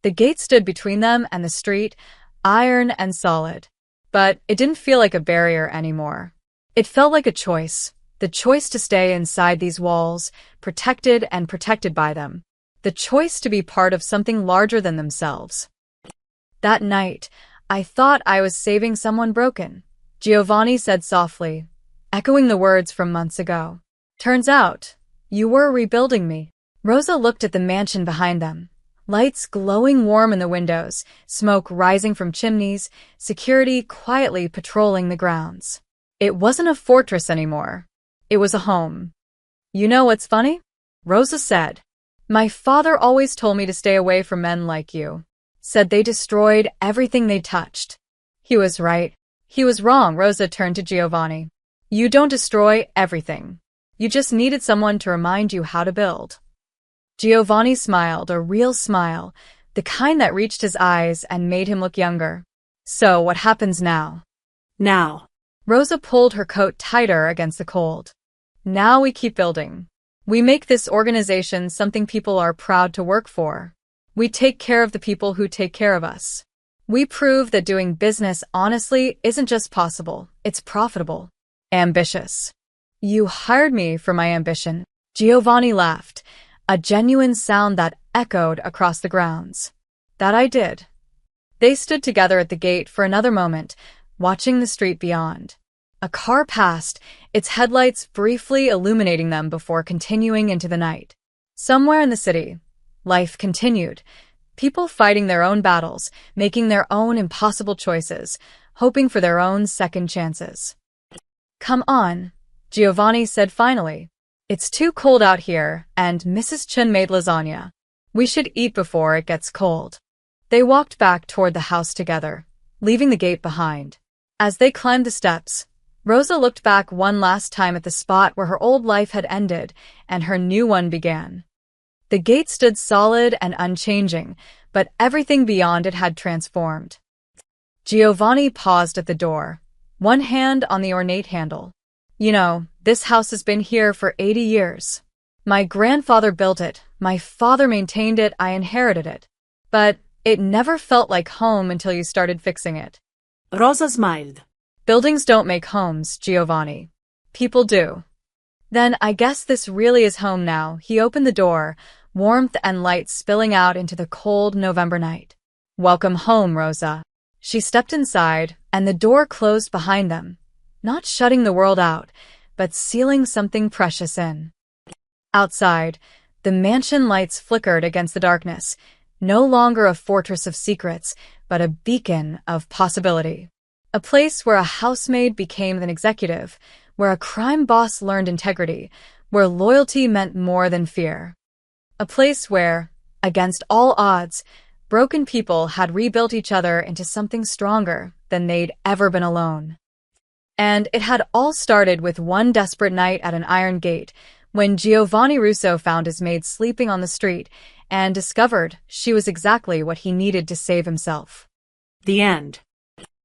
S1: The gate stood between them and the street, iron and solid. But it didn't feel like a barrier anymore. It felt like a choice. The choice to stay inside these walls, protected and protected by them. The choice to be part of something larger than themselves. That night, I thought I was saving someone broken, Giovanni said softly, echoing the words from months ago. Turns out, you were rebuilding me. Rosa looked at the mansion behind them. Lights glowing warm in the windows, smoke rising from chimneys, security quietly patrolling the grounds. It wasn't a fortress anymore. It was a home. You know what's funny? Rosa said. My father always told me to stay away from men like you. Said they destroyed everything they touched. He was right. He was wrong. Rosa turned to Giovanni. You don't destroy everything. You just needed someone to remind you how to build. Giovanni smiled, a real smile, the kind that reached his eyes and made him look younger. So what happens now?
S2: Now.
S1: Rosa pulled her coat tighter against the cold. Now we keep building. We make this organization something people are proud to work for. We take care of the people who take care of us. We prove that doing business honestly isn't just possible, it's profitable. Ambitious. You hired me for my ambition. Giovanni laughed, a genuine sound that echoed across the grounds. That I did. They stood together at the gate for another moment, watching the street beyond. A car passed, its headlights briefly illuminating them before continuing into the night. Somewhere in the city, life continued. People fighting their own battles, making their own impossible choices, hoping for their own second chances. "Come on," Giovanni said finally. "It's too cold out here, and Mrs. Chen made lasagna. We should eat before it gets cold." They walked back toward the house together, leaving the gate behind. As they climbed the steps, Rosa looked back one last time at the spot where her old life had ended and her new one began. The gate stood solid and unchanging, but everything beyond it had transformed. Giovanni paused at the door, one hand on the ornate handle. "You know, this house has been here for 80 years. My grandfather built it, my father maintained it, I inherited it. But it never felt like home until you started fixing it."
S2: Rosa smiled.
S1: "Buildings don't make homes, Giovanni. People do." "Then I guess this really is home now." He opened the door, warmth and light spilling out into the cold November night. "Welcome home, Rosa." She stepped inside, and the door closed behind them, not shutting the world out, but sealing something precious in. Outside, the mansion lights flickered against the darkness, no longer a fortress of secrets, but a beacon of possibility. A place where a housemaid became an executive, where a crime boss learned integrity, where loyalty meant more than fear. A place where, against all odds, broken people had rebuilt each other into something stronger than they'd ever been alone. And it had all started with one desperate night at an iron gate, when Giovanni Russo found his maid sleeping on the street and discovered she was exactly what he needed to save himself.
S2: The end.